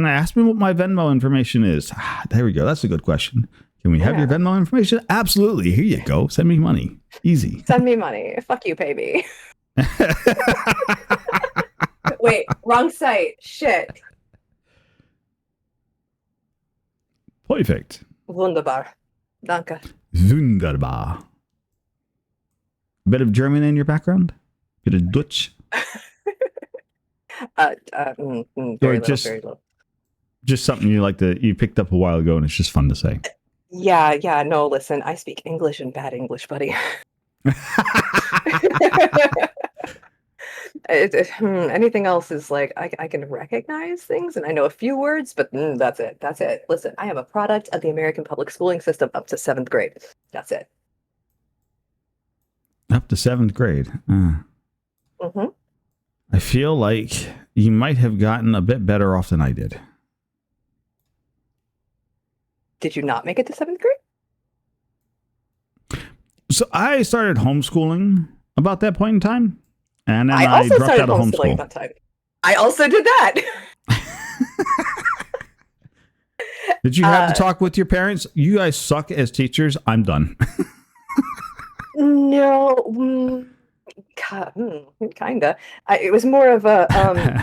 Ask me what my Venmo information is. There we go. That's a good question. Can we have your Venmo information? Absolutely. Here you go. Send me money. Easy.
Send me money. Fuck you, baby. Wait, wrong site. Shit.
Perfect.
Wunderbar. Danke.
Wunderbar. Bit of German in your background? Bit of Dutch?
Very little.
Just something you picked up a while ago and it's just fun to say.
Yeah. No, listen, I speak English and bad English, buddy. Anything else is like I can recognize things and I know a few words, but that's it. That's it. Listen, I am a product of the American public schooling system up to 7th grade. That's it.
Up to 7th grade.
Hmm.
I feel like you might have gotten a bit better off than I did.
Did you not make it to 7th grade?
So I started homeschooling about that point in time. And then
I
I
also
dropped
started
out of
homeschooling
homeschool.
that time. I also did that.
Did you have to talk with your parents? You guys suck as teachers. I'm done.
No, kinda. It was more of a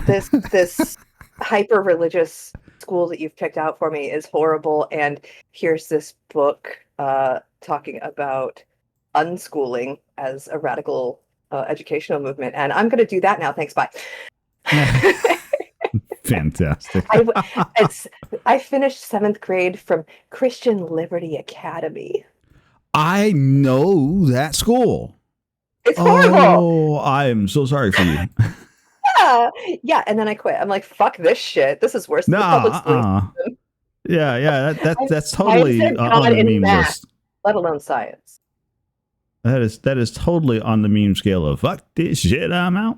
this hyper religious school that you've picked out for me is horrible, and here's this book talking about unschooling as a radical educational movement, and I'm going to do that now. Thanks, bye.
Fantastic.
I finished 7th grade from Christian Liberty Academy.
I know that school.
It's horrible.
Oh, I am so sorry for you.
Yeah, and then I quit. I'm like, fuck this shit. This is worse than the public schooling system.
Yeah. That's totally
on
on the meme
math,
list.
let alone science.
That is totally on the meme scale of fuck this shit. I'm out.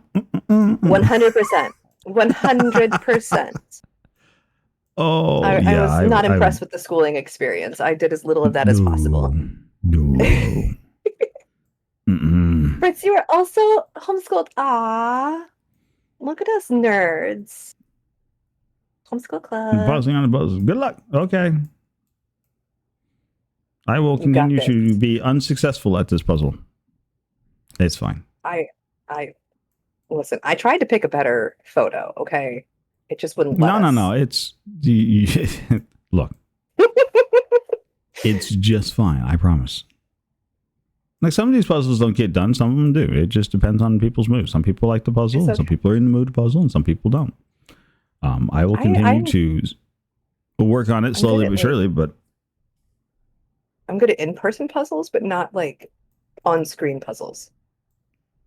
100%. 100%.
Oh,
I was not impressed with the schooling experience. I did as little of that as possible.
No.
Fritz, you were also homeschooled. Ah, look at us nerds. Homeschool club.
Buzzing on the buzz. Good luck. Okay. I will continue to be unsuccessful at this puzzle. It's fine.
I listen. I tried to pick a better photo. Okay, it just wouldn't let us.
No. It's look. It's just fine. I promise. Like some of these puzzles don't get done. Some of them do. It just depends on people's moods. Some people like the puzzle. Okay. Some people are in the mood to puzzle, and some people don't. I will continue to work on it slowly but surely. But
I'm good at in-person puzzles, but not like on-screen puzzles.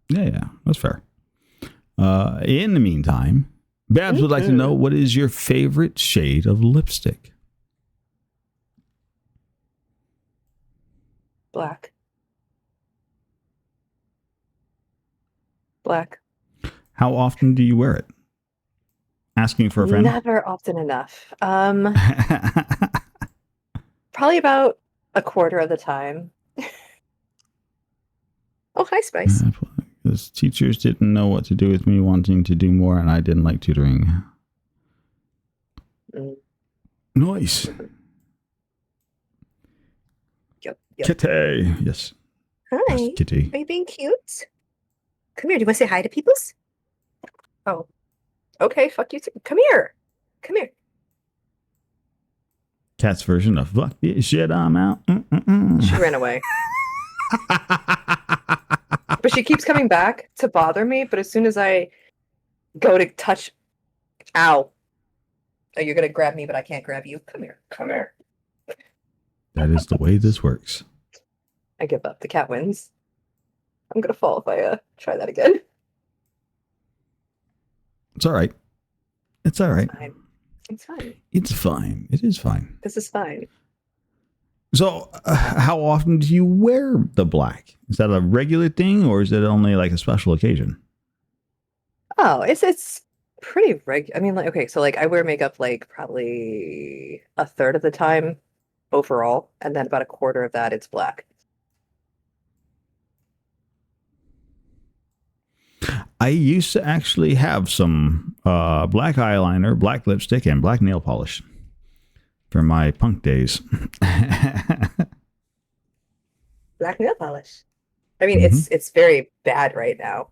Yeah, that's fair. In the meantime, Babs would like to know, what is your favorite shade of lipstick?
Black.
How often do you wear it? Asking for a friend?
Never often enough. Probably about a quarter of the time. Oh, hi, Spice.
Because teachers didn't know what to do with me wanting to do more, and I didn't like tutoring. Nice.
Yep.
Kitty. Yes.
Hi.
Yes, Kitty.
Are you being cute? Come here. Do you want to say hi to peoples? Oh. Okay, fuck you too. Come here.
Cat's version of fuck this shit, I'm out.
She ran away. But she keeps coming back to bother me, but as soon as I go to touch... Ow. Oh, you're going to grab me, but I can't grab you. Come here.
That is the way this works.
I give up. The cat wins. I'm going to fall if I try that again.
It's all right. It's all right.
It's fine.
It's fine. It is fine.
This is fine.
So, how often do you wear the black? Is that a regular thing, or is it only like a special occasion?
Oh, it's pretty regular. I mean, like, okay, so like I wear makeup like probably a third of the time overall, and then about a quarter of that it's black.
I used to actually have some black eyeliner, black lipstick, and black nail polish for my punk days.
Black nail polish. I mean, it's very bad right now,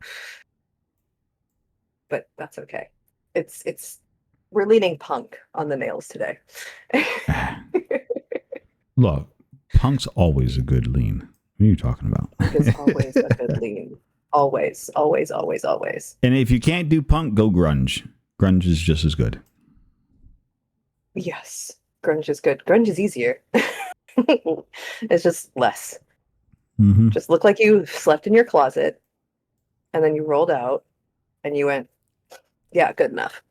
but that's okay. We're leaning punk on the nails today.
Look, punk's always a good lean. What are you talking about?
Punk is always a good lean. Always.
And if you can't do punk, go grunge. Grunge is just as good.
Yes, grunge is good. Grunge is easier. It's just less. Just look like you slept in your closet, and then you rolled out, and you went, yeah, good enough.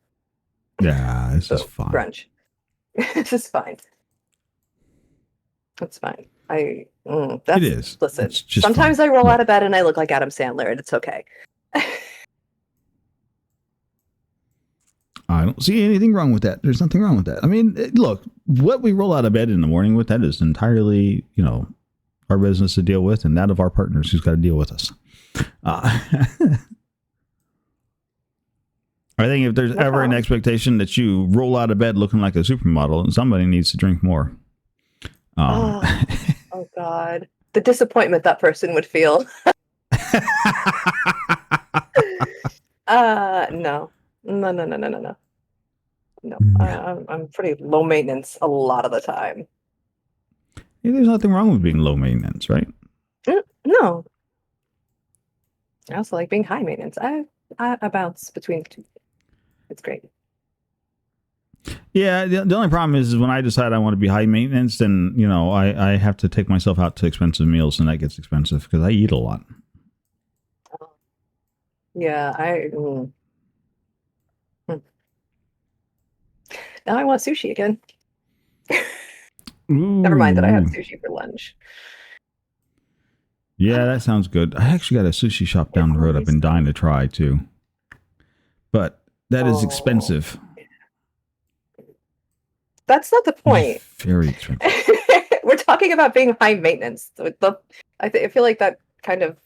Yeah, this is
So
fine.
brunch. This is fine. It's fine. That's,
It is.
Listen,
It's just
sometimes
fine.
I roll
Look,
out of bed and I look like Adam Sandler, and it's okay.
I don't see anything wrong with that. There's nothing wrong with that. I mean, look, what we roll out of bed in the morning with, that is entirely, our business to deal with, and that of our partners who's got to deal with us. I think if there's ever an expectation that you roll out of bed looking like a supermodel, and somebody needs to drink more.
Oh God, the disappointment that person would feel. No. I'm pretty low maintenance a lot of the time.
Hey, there's nothing wrong with being low maintenance, right?
No. I also like being high maintenance. I bounce between the two. It's great.
Yeah, the only problem is when I decide I want to be high maintenance, then, I have to take myself out to expensive meals, and that gets expensive because I eat a lot.
Yeah, Now I want sushi again. Never mind that I had sushi for lunch.
Yeah, that sounds good. I actually got a sushi shop down the road I've been dying to try too. But that is expensive.
That's not the point.
Very expensive.
We're talking about being high maintenance. I feel like that kind of.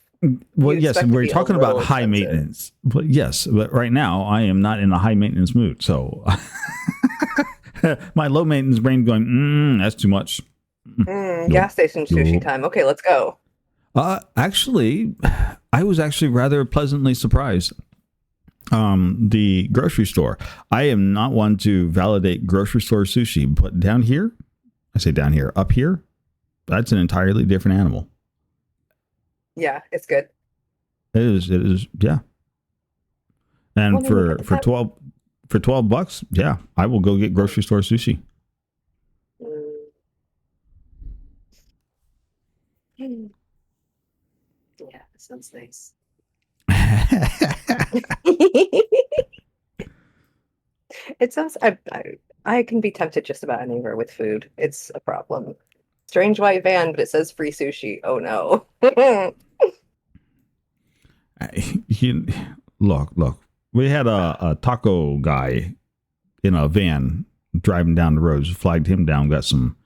Well, yes, we're talking about high maintenance. But yes, but right now I am not in a high maintenance mood. So my low maintenance brain going, that's too much.
Gas station sushi time. Okay, let's go.
Actually, I was actually rather pleasantly surprised. The grocery store. I am not one to validate grocery store sushi, but down here, I say down here, up here, that's an entirely different animal.
Yeah, it's good.
It is, yeah. And for $12, yeah, I will go get grocery store sushi.
Yeah, that sounds nice. It sounds. I can be tempted just about anywhere with food. It's a problem. Strange white van, but it says free sushi. Oh no.
Look. We had a taco guy in a van driving down the road. Just flagged him down. Got some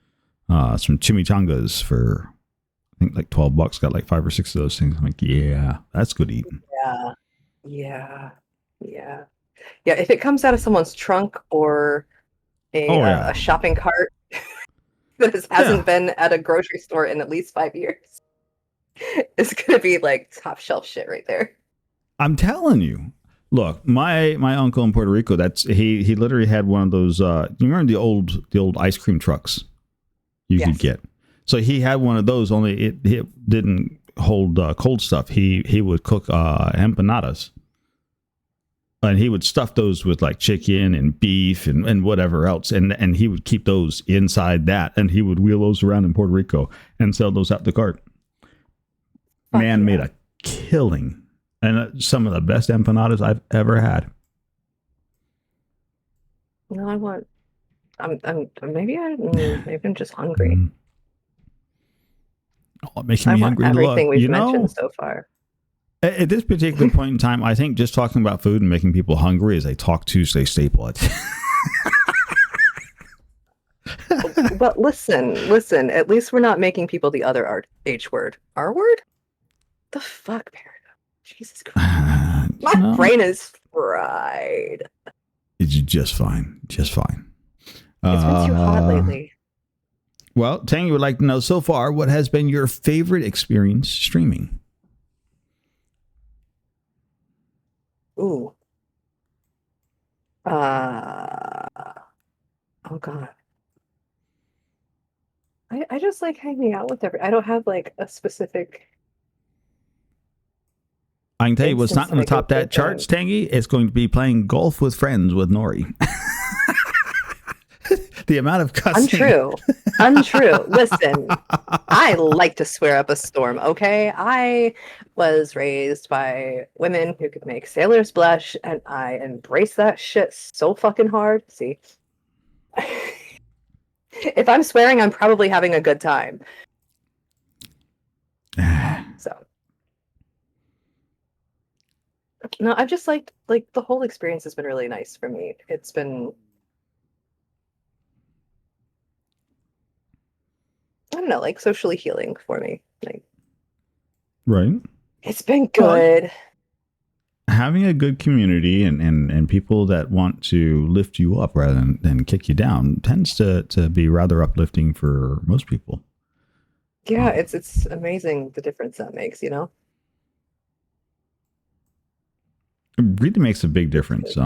chimichangas for, I think, like $12. Got like 5 or 6 of those things. I'm like, yeah, that's good eating.
Yeah. If it comes out of someone's trunk or a shopping cart that hasn't been at a grocery store in at least 5 years, it's gonna be like top shelf shit right there.
I'm telling you. Look, my uncle in Puerto Rico, he literally had one of those. You remember the old ice cream trucks you could get? So he had one of those. Only it didn't hold cold stuff. He would cook empanadas, and he would stuff those with like chicken and beef and whatever else, and he would keep those inside that, and he would wheel those around in Puerto Rico and sell those out the cart. Man made a killing. And some of the best empanadas I've ever had.
No, maybe I'm just hungry.
Oh, it makes me hungry.
Everything we've mentioned so far.
At this particular point in time, I think just talking about food and making people hungry is a Talk Tuesday staple.
But listen. At least we're not making people the other H word. R word? The fuck, Peridot? Jesus Christ. My brain is fried.
It's just fine. Just fine.
It's been too hot lately.
Well, Tangy would like to know, so far, what has been your favorite experience streaming?
Ooh. Oh, God. I just like hanging out with I don't have like a specific...
I can tell you what's not going to top that charts, Tangy. It's going to be playing golf with friends with Nori. The amount of cussing.
Untrue. Untrue. Listen, I like to swear up a storm, okay? I was raised by women who could make sailors blush, and I embrace that shit so fucking hard. See? If I'm swearing, I'm probably having a good time. So. No, I've just liked, like, the whole experience has been really nice for me. It's been, I don't know, like socially healing for me. Like,
Right.
it's been
Well,
good.
having a good community and people that want to lift you up rather than kick you down tends to be rather uplifting for most people.
Yeah, it's amazing the difference that makes, you know?
It really makes a big difference.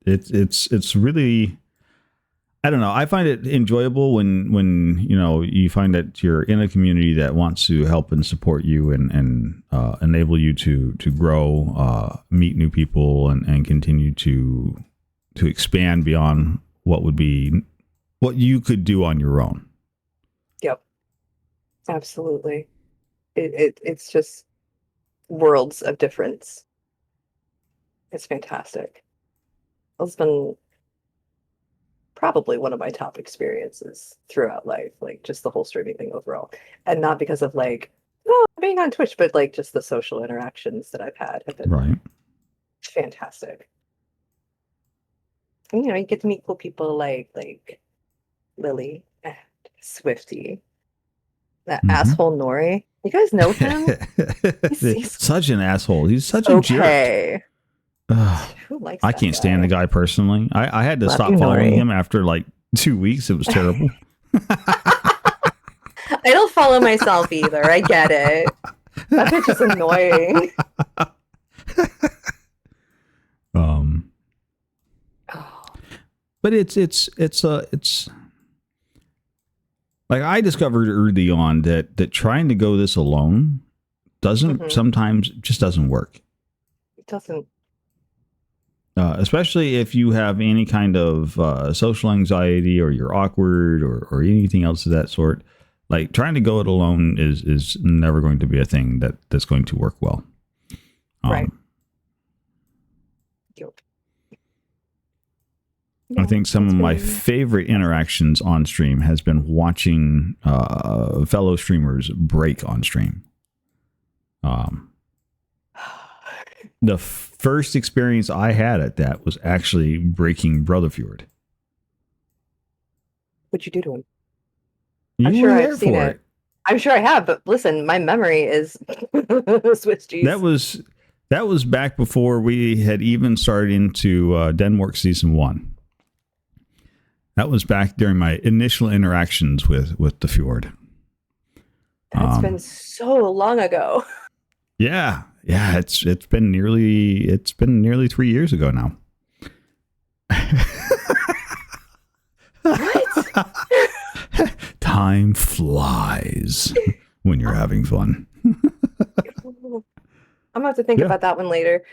It's really, I don't know. I find it enjoyable when you find that you're in a community that wants to help and support you and enable you to grow, meet new people, and continue to expand beyond what you could do on your own.
Yep, absolutely. It's just worlds of difference. It's fantastic. It's been probably one of my top experiences throughout life, like just the whole streaming thing overall. And not because of like, oh, being on Twitch, but like just the social interactions that I've had have been
Right.
fantastic. And, you get to meet cool people like Lily and Swifty, that asshole Nori. You guys know him? He's
such an asshole. He's such a jerk.
okay. Who likes
I
that
can't stand the guy personally. I had to
Love
stop
you,
following
Nori.
him after like 2 weeks. It was terrible.
I don't follow myself either. I get it. That bitch is annoying.
But it's like I discovered early on that trying to go this alone doesn't sometimes just doesn't work.
It doesn't.
Especially if you have any kind of social anxiety or you're awkward or anything else of that sort. Like trying to go it alone is never going to be a thing that's going to work well.
Right.
I think some of my favorite interactions on stream has been watching fellow streamers break on stream. The first experience I had at that was actually breaking Brotherfjord.
What'd you do to him?
You
I'm
were
sure
there
I've seen
for
it. I'm sure I have, but listen, my memory is Swiss cheese.
That was back before we had even started into Denmark Season 1. That was back during my initial interactions with the fjord.
That's been so long ago.
Yeah. It's been nearly 3 years ago now.
What?
Time flies when you're having fun.
I'm gonna have to think about that one later.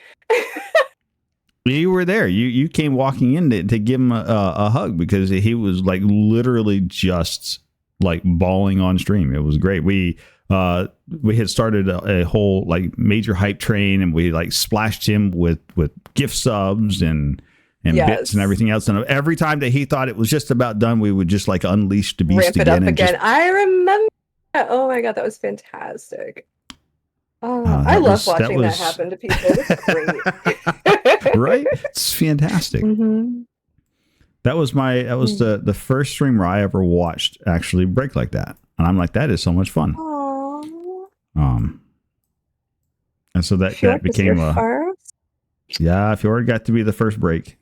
You were there. You came walking in to give him a hug because he was like literally just like bawling on stream. It was great. We had started a whole like major hype train, and we like splashed him with gift subs and bits and everything else. And every time that he thought it was just about done, we would just like unleash the beast
Ramp it up again.
Just,
I remember. Oh my god, that was fantastic. I love watching that happen to people. It's great.
Right? It's fantastic.
Mm-hmm.
That was the first streamer I ever watched actually break like that. And I'm like, that is so much fun.
Aww.
And so that became a first? Yeah, Fjord got to be the first break.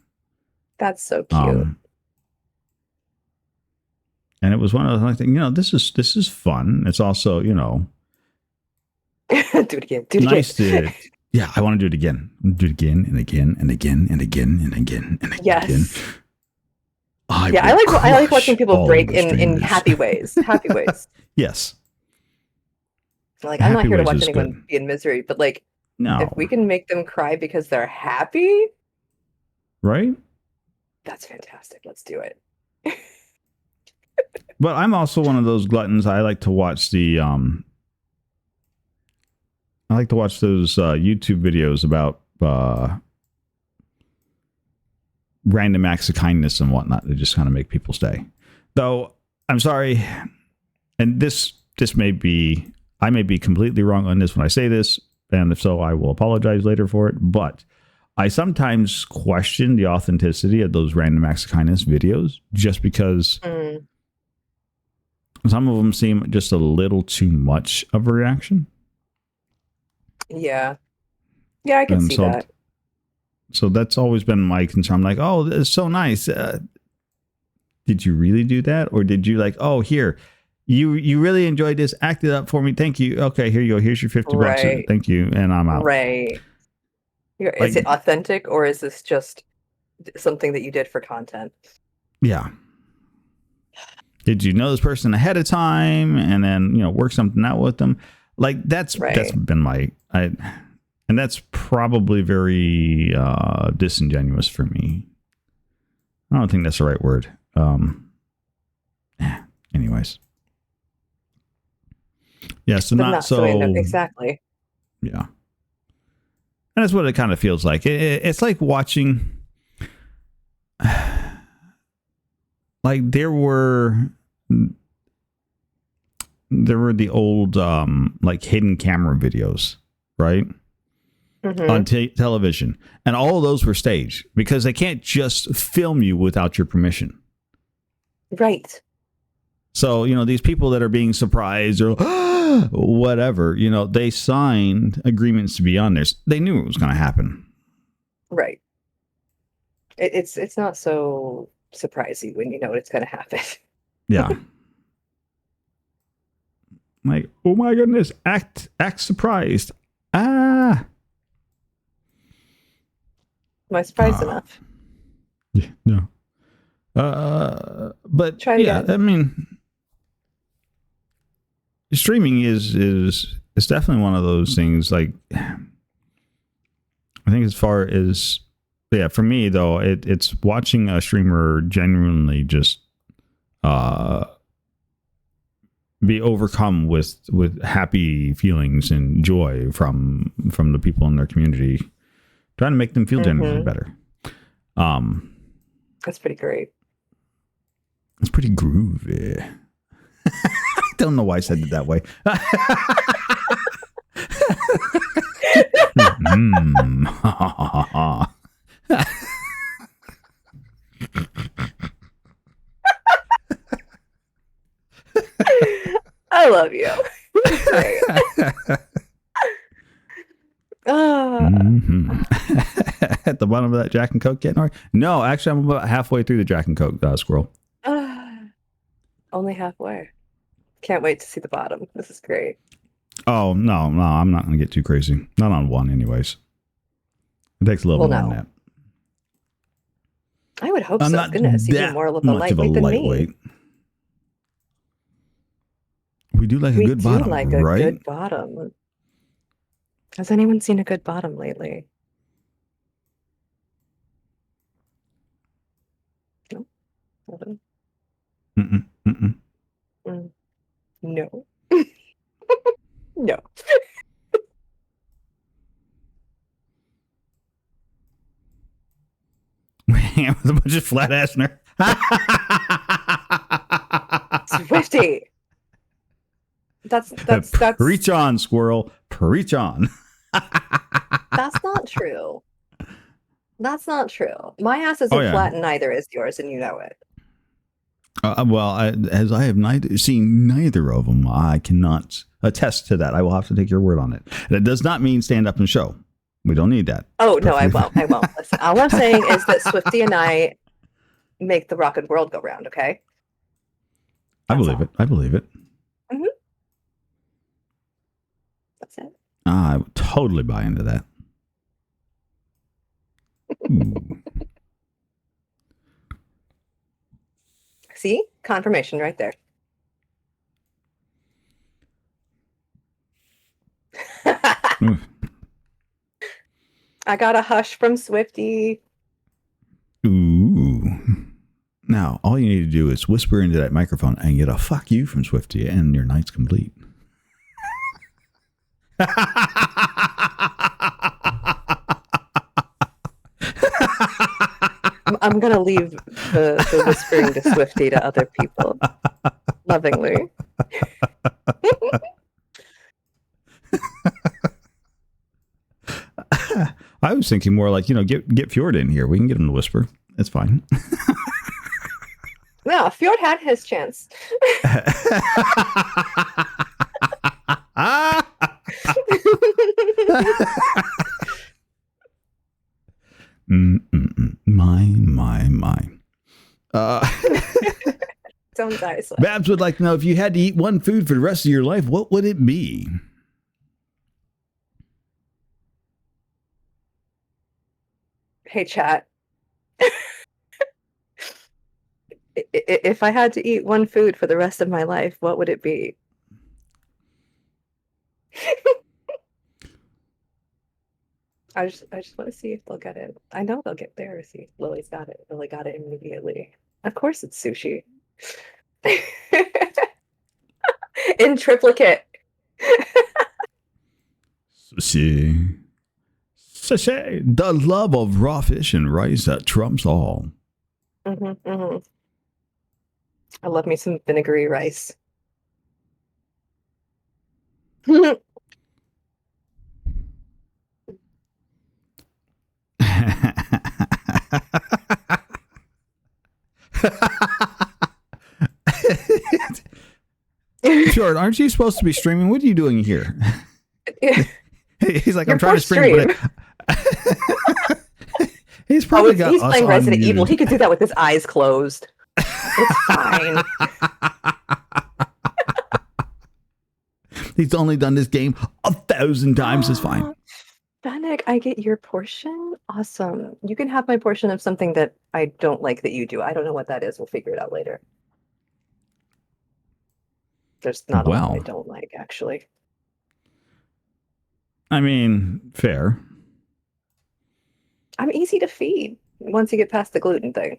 That's so cute.
And it was one of those things, this is fun. It's also,
do it again. Do it
nice
again.
Yeah, I want to do it again. Do it again and again and again and again and again and again.
Yes. I like watching people break in happy ways. Happy ways.
Yes.
Like I'm not here to watch anyone be in misery, but like,
no,
if we can make them cry because they're happy,
right?
That's fantastic. Let's do it.
But I'm also one of those gluttons. I like to watch the I like to watch those YouTube videos about random acts of kindness and whatnot that just kind of make people stay. Though I'm sorry, and this may be, I may be completely wrong on this when I say this, and if so, I will apologize later for it. But I sometimes question the authenticity of those random acts of kindness videos just because some of them seem just a little too much of a reaction.
Yeah. Yeah, I can see that.
So that's always been my concern. I'm like, oh, that's so nice. Did you really do that? Or did you like, oh, here, you really enjoyed this. Act it up for me. Thank you. Okay, here you go. Here's your $50.
Right.
Thank you. And I'm out.
Right. Is it authentic, or is this just something that you did for content?
Yeah. Did you know this person ahead of time and then, work something out with them? Like that's been my, and that's probably very disingenuous for me. I don't think that's the right word. Anyways. Yeah, so not so
exactly.
Yeah. And that's what it kind of feels like. It's like watching, like there were the old like hidden camera videos, right? On television, and all of those were staged because they can't just film you without your permission,
right?
So these people that are being surprised or whatever, they signed agreements to be on there. They knew it was going to happen,
right? It's not so surprising when you know it's going to happen.
Yeah. Like, oh my goodness, act surprised. Am
I surprised enough?
Yeah, no. But
try again.
I mean, streaming is definitely one of those things. Like, I think as far as for me though, it's watching a streamer genuinely just be overcome with happy feelings and joy from the people in their community, trying to make them feel genuinely better.
That's pretty great.
It's pretty groovy. I don't know why I said it that way.
I love you.
At the bottom of that Jack and Coke getting? No, actually, I'm about halfway through the Jack and Coke, Squirrel.
Only halfway. Can't wait to see the bottom. This is great.
Oh, no, I'm not going to get too crazy. Not on one, anyways. It takes a little more than that.
I would hope so. Goodness, you'd be more of a lightweight than me.
We do like a good bottom, right? We do like a
good bottom. Has anyone seen a good bottom lately? No? No. No.
With a bunch of flat ass nerds.
Swifty. That's
preach on, Squirrel. Preach on.
That's not true. That's not true. My ass isn't flat, and neither is yours, and you know it.
Well, as I have seen neither of them, I cannot attest to that. I will have to take your word on it. And it does not mean stand up and show. We don't need that.
Oh, no, I won't. Listen, all I'm saying is that Swifty and I make the rockin' world go round, okay?
I believe it.
Mm-hmm. That's it.
I would totally buy into that.
See? Confirmation right there. I got a hush from Swifty.
Ooh. now, all you need to do is whisper into that microphone and get a fuck you from Swifty, and your night's complete.
I'm gonna leave the whispering to Swifty to other people, lovingly.
I was thinking more like, get Fjord in here. We can get him to whisper. It's fine.
No, Fjord had his chance.
My.
Don't die, Swift.
Babs would like to know, if you had to eat one food for the rest of your life, what would it be?
Hey, chat. If I had to eat one food for the rest of my life, what would it be? I just want to see if they'll get it. I know they'll get there. See, Lily's got it. Lily got it immediately. Of course, it's sushi. In triplicate.
Sushi. The love of raw fish and rice that trumps all.
I love me some vinegary rice.
Fjord, aren't you supposed to be streaming? What are you doing here? He's like, I'm
Your
trying to
first
stream. But he's probably got
he's
us
playing Resident
unmuted.
Evil. He could do that with his eyes closed. It's fine.
He's only done this game 1,000 times. It's fine.
Fennec, I get your portion. Awesome. You can have my portion of something that I don't like that you do. I don't know what that is. We'll figure it out later. There's not a lot I don't like, actually.
I mean, fair.
I'm easy to feed once you get past the gluten thing.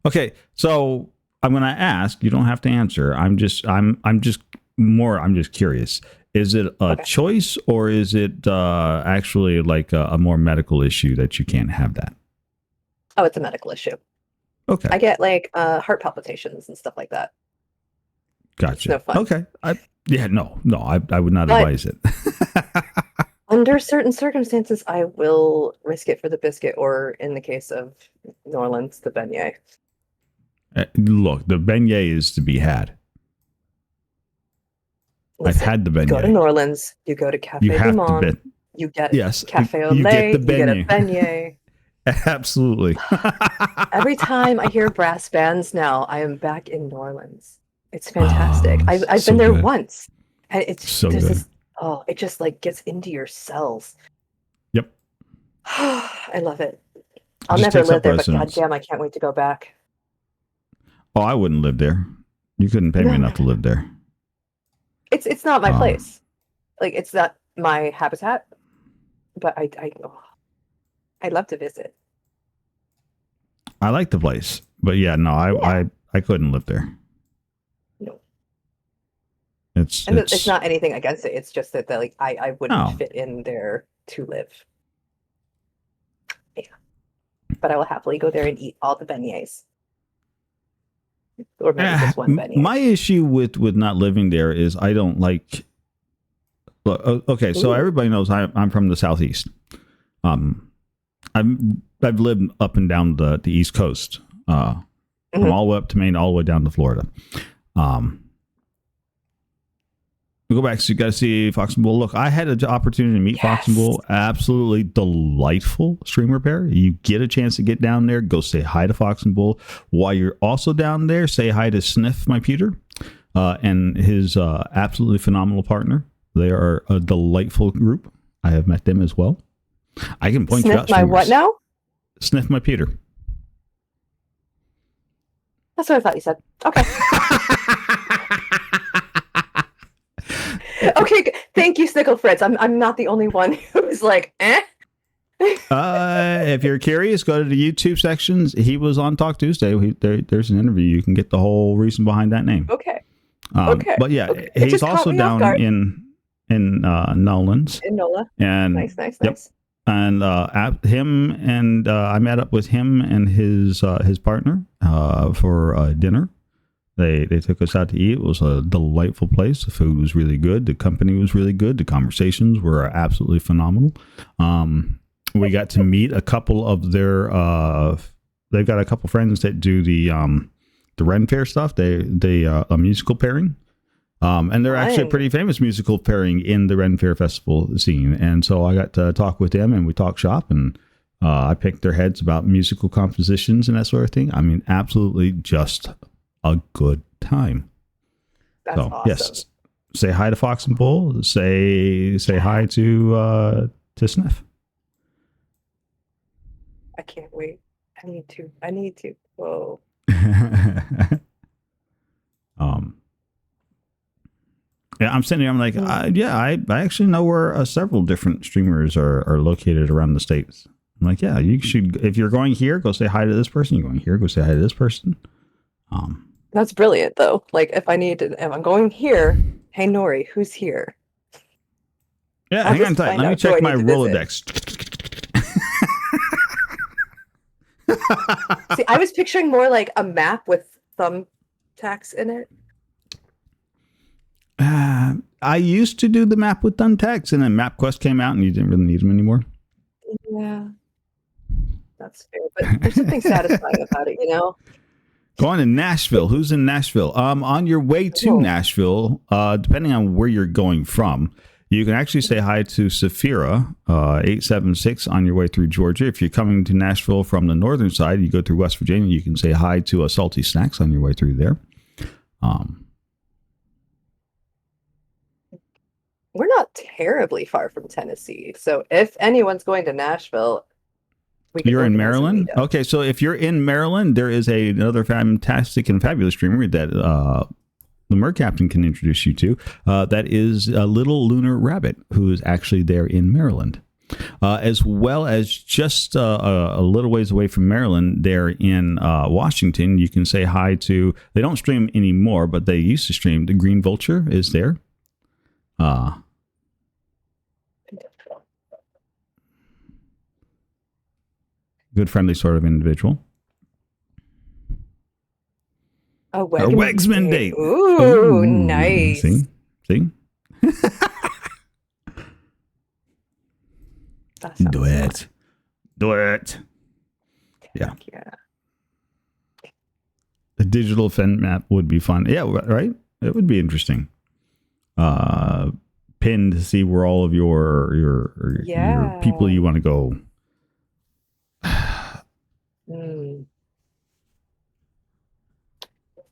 Okay, so I'm going to ask. You don't have to answer. I'm just curious. Is it a choice, or is it actually like a more medical issue that you can't have that?
Oh, it's a medical issue.
Okay,
I get like heart palpitations and stuff like that.
gotcha.
No fun.
Okay, I would not advise it.
Under certain circumstances, I will risk it for the biscuit, or in the case of New Orleans, the beignet.
Look, the beignet is to be had.
Listen,
I've had the beignet.
Go to New Orleans, you go to Cafe
You
du
have
Monde,
to
you get
yes,
cafe au
you
lait,
get the
you get a
beignet.
beignet.
Absolutely.
Every time I hear brass bands now, I am back in New Orleans. It's fantastic.
Oh,
I've
so
been there
good.
once, and it's
So
there's
good.
this, it just like gets into your cells.
Yep.
I love it. I'll
Just
never
takes
live
up
there, but
residence.
goddamn, I can't wait to go back.
Oh, I wouldn't live there. You couldn't pay me
No.
enough to live there.
It's not my
Oh.
place. Like, it's not my habitat, but I'd love to visit.
I like the place, but yeah, no, I couldn't live there.
No.
It's
And it's not anything against it. It's just that like I wouldn't
No.
fit in there to live. Yeah. But I will happily go there and eat all the beignets. Or maybe just one beignet.
My issue with not living there is I don't like. Look, okay, so
Ooh.
everybody knows I'm from the southeast. I've lived up and down the East Coast, from
Mhm.
all the way up to Maine, all the way down to Florida. We go back, so you got to see Fox and Bull. Look, I had an opportunity to meet Fox and
Yes.
Bull. Absolutely delightful streamer pair. You get a chance to get down there, go say hi to Fox and Bull. While you're also down there, say hi to Sniff, my Peter, and his absolutely phenomenal partner. They are a delightful group. I have met them as well. I can point you
Sniff
out.
my what
streamers.
now?
Sniff, my Peter.
That's what I thought you said. Okay. Okay, thank you, Snickle Fritz. I'm not the only one who's like, eh.
If you're curious, go to the YouTube sections. He was on Talk Tuesday. There's an interview. You can get the whole reason behind that name.
Okay. Okay.
But yeah,
Okay.
he's also down in Nolans.
In NOLA.
And
Nice.
Yep. And him and I met up with him and his partner for dinner. They took us out to eat. It was a delightful place. The food was really good. The company was really good. The conversations were absolutely phenomenal. We got to meet a couple of their. They've got a couple friends that do the Ren Fair stuff. They a musical pairing. And they're actually a pretty famous musical pairing in the Ren Fair Festival scene. And so I got to talk with them and we talked shop and I picked their heads about musical compositions and that sort of thing. I mean, absolutely just a good time.
That's awesome.
Yes, say hi to Fox and Bull. Say hi to Sniff.
I can't wait. I need to. Whoa.
Yeah, I'm sitting here. I'm like, I actually know where several different streamers are located around the states. I'm like, yeah, you should. If you're going here, go say hi to this person. You're going here, go say hi to this person.
That's brilliant, though. Like, if I'm going here, hey Nori, who's here?
Yeah, hang on tight. Let me check my Rolodex.
See, I was picturing more like a map with thumbtacks in it.
I used to do the map with thumbtacks, and then MapQuest came out, and you didn't really need them anymore.
Yeah, that's fair. But there's something satisfying about it, you know.
Going to Nashville. Who's in Nashville? On your way to Nashville, depending on where you're going from, you can actually say hi to Saphira 876 on your way through Georgia. If you're coming to Nashville from the northern side, you go through West Virginia, you can say hi to Salty Snacks on your way through there.
We're not terribly far from Tennessee. So if anyone's going to Nashville,
you're in Maryland? Okay, so if you're in Maryland, there is another fantastic and fabulous streamer that the Mer Captain can introduce you to. That is a Little Lunar Rabbit, who is actually there in Maryland. As well as just a little ways away from Maryland, there in Washington, you can say hi to, they don't stream anymore, but they used to stream. The Green Vulture is there. Good, friendly sort of individual.
A Wegsman
date.
Ooh, nice.
See? Do it. Yeah. A digital fan map would be fun. Yeah, right? It would be interesting. Pin to see where all of your people you want to go.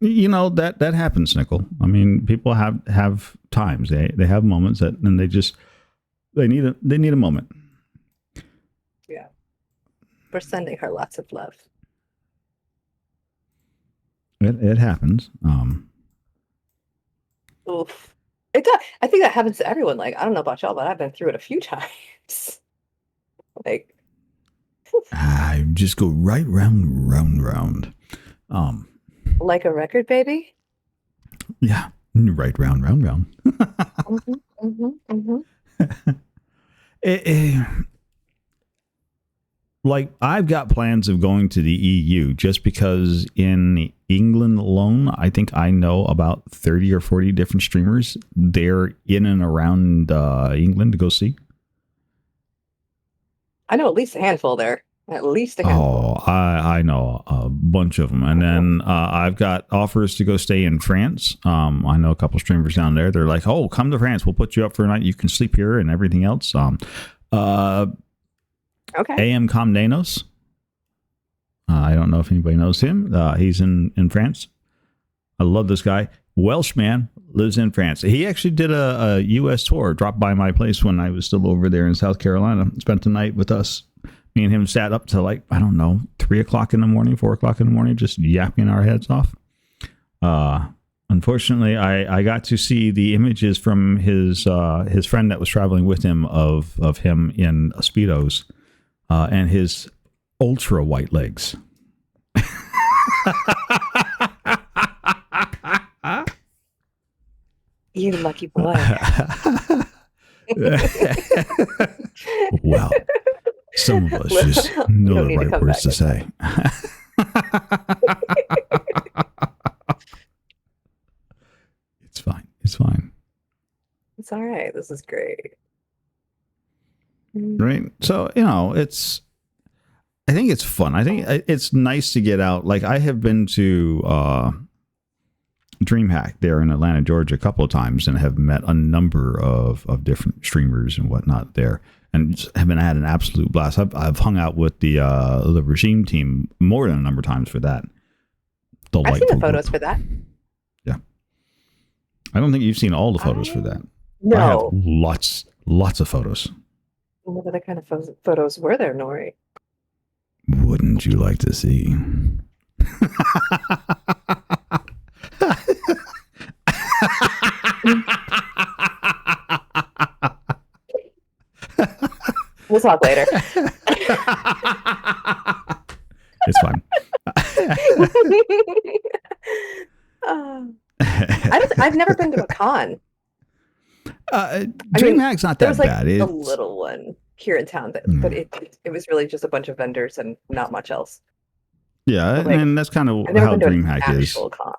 You know, that happens, Nickel. I mean, people have times, they have moments that, and they need a moment.
Yeah, we're sending her lots of love.
It happens.
Oof. It does. I think that happens to everyone. Like, I don't know about y'all, but I've been through it a few times. Like,
I just go right round.
Like a record, baby?
Yeah. Right round. Like, I've got plans of going to the EU just because in England alone, I think I know about 30 or 40 different streamers there in and around England to go see.
I know at least a handful there. At least a handful.
Oh, I know a bunch of them. And then I've got offers to go stay in France. I know a couple streamers down there. They're like, oh, come to France. We'll put you up for a night. You can sleep here and everything else.
Okay.
AM Comnenos. I don't know if anybody knows him. He's in France. I love this guy. Welsh man, lives in France. He actually did a U.S. tour, dropped by my place when I was still over there in South Carolina. Spent the night with us. Me and him sat up to, like, I don't know, 3 o'clock in the morning, 4 o'clock in the morning, just yapping our heads off. Unfortunately, I got to see the images from his friend that was traveling with him of him in Speedos and his ultra white legs.
You lucky boy.
Well, some of us just know
don't
the
need to
right
come
words to
back
say. It's fine. It's fine.
It's all right. This is great.
Right. So, you know, I think it's fun. I think it's nice to get out. Like, I have been to DreamHack there in Atlanta, Georgia, a couple of times and have met a number of different streamers and whatnot there, and have had an absolute blast. I've hung out with the Regime team more than a number of times for that.
I've seen the photos for that.
Yeah. I don't think you've seen all the photos for that.
No.
I have lots of photos.
What other kind of photos were there, Nori?
Wouldn't you like to see?
We'll talk later.
It's fine.
I've never been to a con.
DreamHack's not
There
that
was
bad.
a little one here in town, but it was really just a bunch of vendors and not much else.
Yeah,
Like,
and that's kind of
I've never
how
been to an
DreamHack is.
actual con.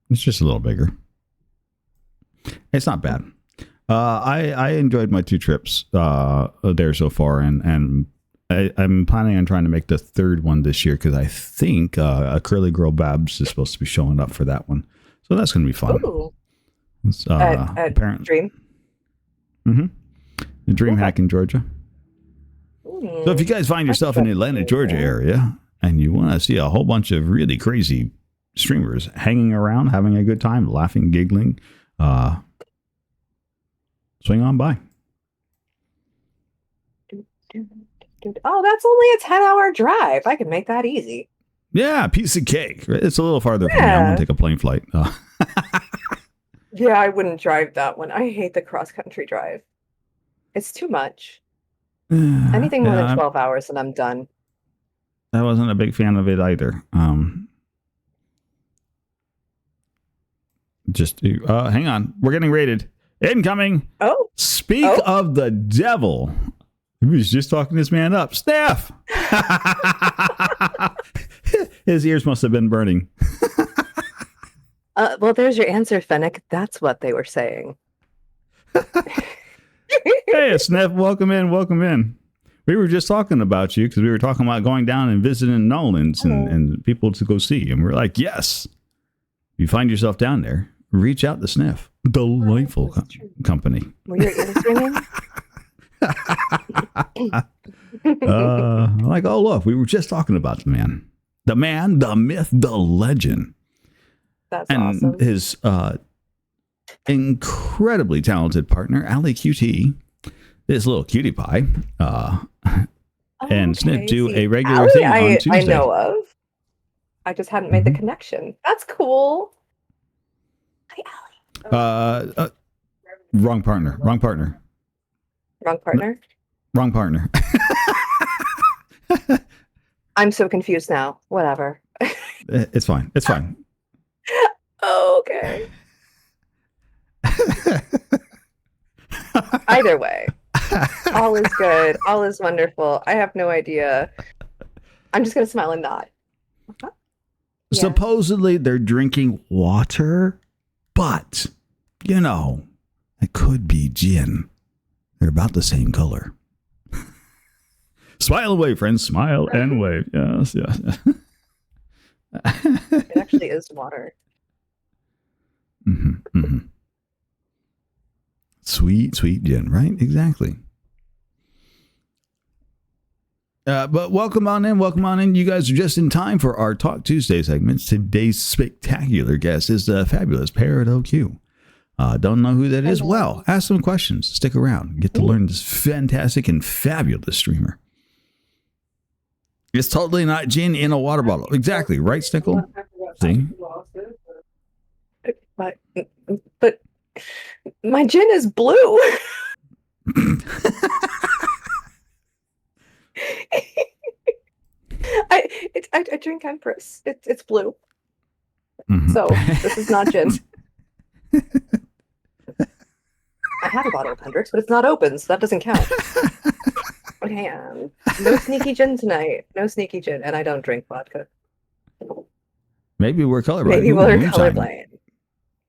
It's just a little bigger. It's not bad. I enjoyed my 2 trips there so far, and I'm planning on trying to make the 3rd one this year because I think a Curly Girl Babs is supposed to be showing up for that one, so that's going to be fun.
Ooh.
It's,
At Dream?
Mm-hmm. The DreamHack in Georgia. So if you guys find yourself in the Atlanta, Georgia area, and you want to see a whole bunch of really crazy streamers hanging around, having a good time, laughing, giggling, swing on by.
Oh, that's only a 10-hour drive. I can make that easy.
Yeah, piece of cake. It's a little farther from me. I'm going to take a plane flight.
Yeah, I wouldn't drive that one. I hate the cross-country drive. It's too much. Anything more than 12 hours and I'm done.
I wasn't a big fan of it either. Hang on. We're getting raided. Incoming.
Oh.
Speak of the devil. He was just talking this man up. Steph! His ears must have been burning.
Well, there's your answer, Fennec. That's what they were saying.
Hey, Sniff, welcome in. Welcome in. We were just talking about you because we were talking about going down and visiting Nolan's and people to go see. And we're like, yes. If you find yourself down there, reach out to Sniff. Delightful company.
Were you streaming?
Like, oh, look, we were just talking about the man. The man, the myth, the legend.
That's
and
awesome.
His incredibly talented partner, Ali QT, this little cutie pie, and Sniff do a regular
Ali,
thing on Tuesday.
I know of. I just hadn't made the connection. That's cool. Hi, Ali.
Wrong partner.
Wrong partner?
Wrong partner.
I'm so confused now. Whatever.
It's fine. It's fine.
Oh, okay. Either way, all is good. All is wonderful. I have no idea. I'm just going to smile and nod. Yeah.
Supposedly they're drinking water, but, you know, it could be gin. They're about the same color. Smile and wave, friends. Smile and wave. Yes, yes.
It actually is water.
Mm-hmm, mm-hmm. Sweet, sweet gin, right? Exactly. But welcome on in. Welcome on in. You guys are just in time for our Talk Tuesday segments. Today's spectacular guest is the fabulous Parrot OQ. Don't know who that is? Well, ask some questions. Stick around. Get to learn this fantastic and fabulous streamer. It's totally not gin in a water bottle. Exactly. Right, Stickle? See?
But my gin is blue. I drink Empress. It's blue.
Mhm.
So this is not gin. I have a bottle of Hendrix, but it's not open, so that doesn't count. Okay, no sneaky gin tonight. No sneaky gin, and I don't drink vodka.
Maybe we're colorblind.
Maybe
Ooh,
we're
moonshine.
colorblind.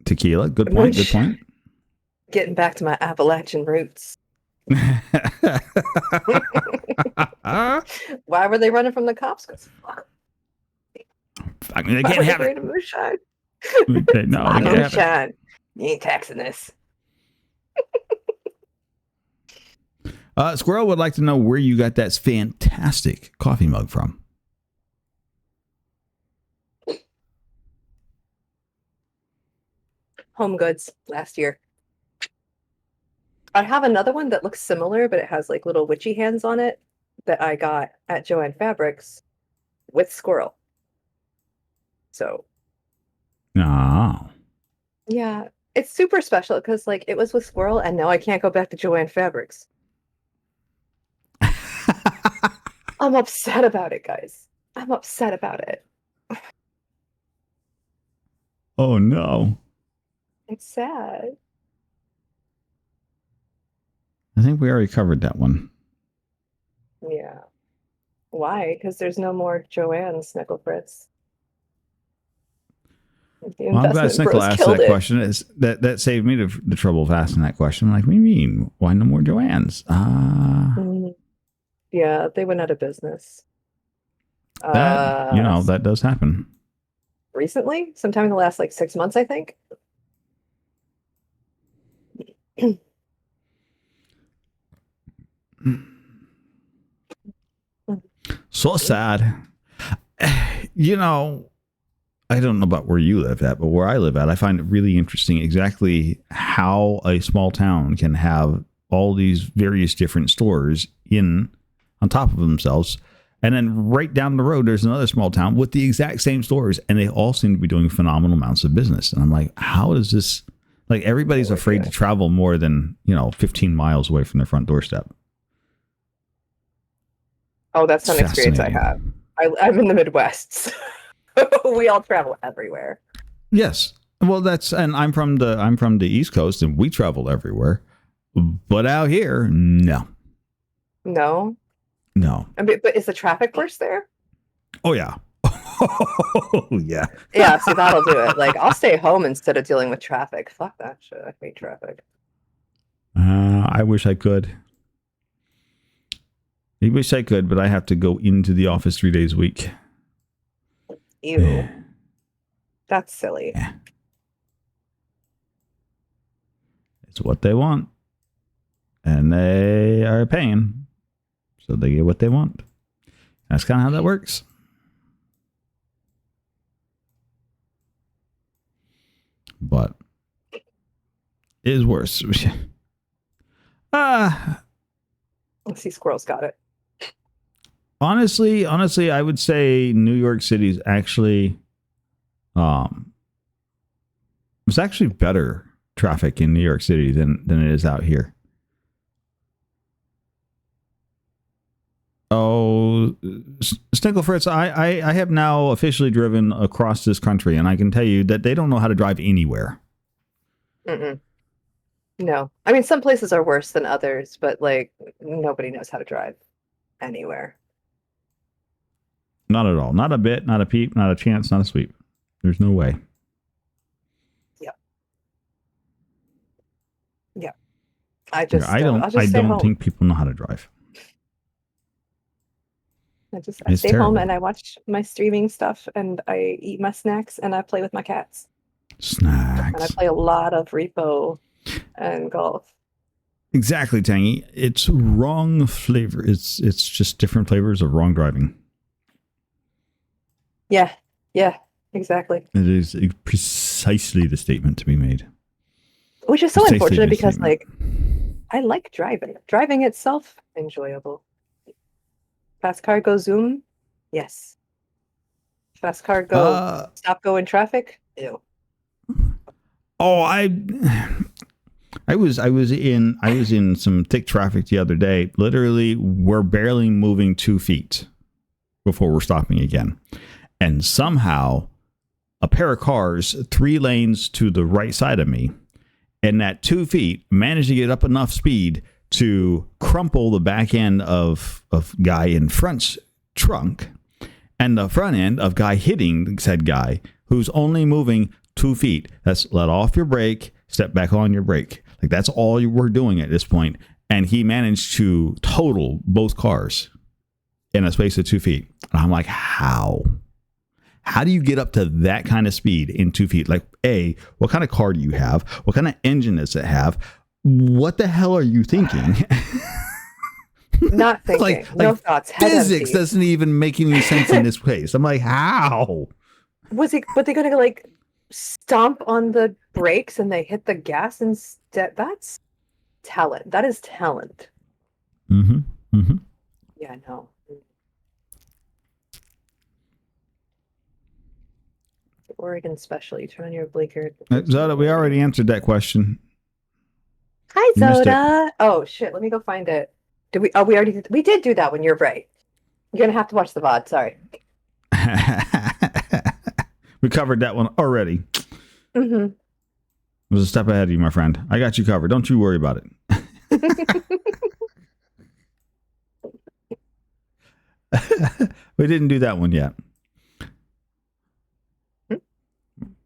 Tequila. Good point. Good point.
Getting back to my Appalachian roots. Why were they running from the cops? Because fuck.
I mean, they
Why
can't
were they
have it.
bringing moonshine?
No,
My
they can't have it.
moonshine. You ain't taxing this.
Squirrel would like to know where you got that fantastic coffee mug from.
Home Goods last year. I have another one that looks similar, but it has like little witchy hands on it that I got at Joann Fabrics with Squirrel. So
Oh.
yeah, it's super special because like it was with Squirrel, and now I can't go back to Joann Fabrics. I'm upset about it, guys. I'm upset about it.
Oh, no.
It's sad.
I think we already covered that one.
Yeah. Why? Because there's no more Joanne Snickle Fritz. The
Well, I'm glad
investment
Snickle
bros
asked
killed
that
it.
question. That saved me the trouble of asking that question. I'm like, what do you mean? Why no more Joanne's?
Yeah, they went out of business.
That does happen.
Recently, sometime in the last like 6 months, I think.
So sad. I don't know about where you live at, but where I live at, I find it really interesting exactly how a small town can have all these various different stores on top of themselves. And then right down the road, there's another small town with the exact same stores, and they all seem to be doing phenomenal amounts of business. And I'm like, how does this, like, everybody's afraid to travel more than, 15 miles away from their front doorstep.
Oh, that's
It's
an experience I
fascinating.
have. I'm in the Midwest, so we all travel everywhere.
Yes. Well, and I'm from the East Coast, and we travel everywhere. But out here, no.
No,
I
mean, but is the traffic worse there?
Oh, yeah. Oh, yeah.
Yeah, see, that'll do it. Like, I'll stay home instead of dealing with traffic. Fuck that shit. I hate traffic.
I wish I could. I wish I could, but I have to go into the office 3 days a week.
Ew. That's silly.
Yeah. It's what they want. And they are paying. So they get what they want. That's kind of how that works. But it is worse.
Let's see, Squirrel's got it.
Honestly, I would say New York City is actually, it's actually better traffic in New York City than it is out here. Oh, Snickle Fritz, I have now officially driven across this country, and I can tell you that they don't know how to drive anywhere.
Mm-mm. No. I mean, some places are worse than others, but like nobody knows how to drive anywhere.
Not at all. Not a bit, not a peep, not a chance, not a sweep. There's no way.
Yep. Yeah. I just
I
I'll just stay
don't
home.
think people know how to drive.
I
It's
stay home
terrible.
and I watch my streaming stuff and I eat my snacks and I play with my cats. And I
Snacks.
play a lot of repo and golf.
Exactly, Tangy. It's wrong flavor. It's just different flavors of wrong driving.
Yeah, exactly.
It is precisely the statement to be made.
Which is so
Precisely
unfortunate
the
because
statement.
like I like driving. Driving itself, enjoyable. Fast car go zoom? Yes. Fast car go stop go in traffic. Ew.
Oh, I was in some thick traffic the other day. Literally, we're barely moving 2 feet before we're stopping again. And somehow a pair of cars 3 lanes to the right side of me, and that 2 feet managed to get up enough speed to crumple the back end of guy in front's trunk and the front end of guy hitting said guy who's only moving 2 feet. That's let off your brake, step back on your brake. Like that's all you were doing at this point. And he managed to total both cars in a space of 2 feet. And I'm like, how? How do you get up to that kind of speed in 2 feet? Like, A, what kind of car do you have? What kind of engine does it have? What the hell are you thinking?
Not thinking. No thoughts. Head
Physics
empty.
doesn't even make any sense in this place. I'm like, how?
Was they gonna like stomp on the brakes and they hit the gas instead? That's talent. That is talent.
Mm-hmm. Mm-hmm.
Yeah, no. Oregon special. You turn on your blinker.
Zoda, we already answered that question.
Hi,
You missed it.
Zoda. Oh shit, let me go find it. Did we? Oh, we did do that when you're right. You're gonna have to watch the VOD. Sorry.
We covered that one already.
Mm-hmm.
It was a step ahead of you, my friend. I got you covered. Don't you worry about it. We didn't do that one yet.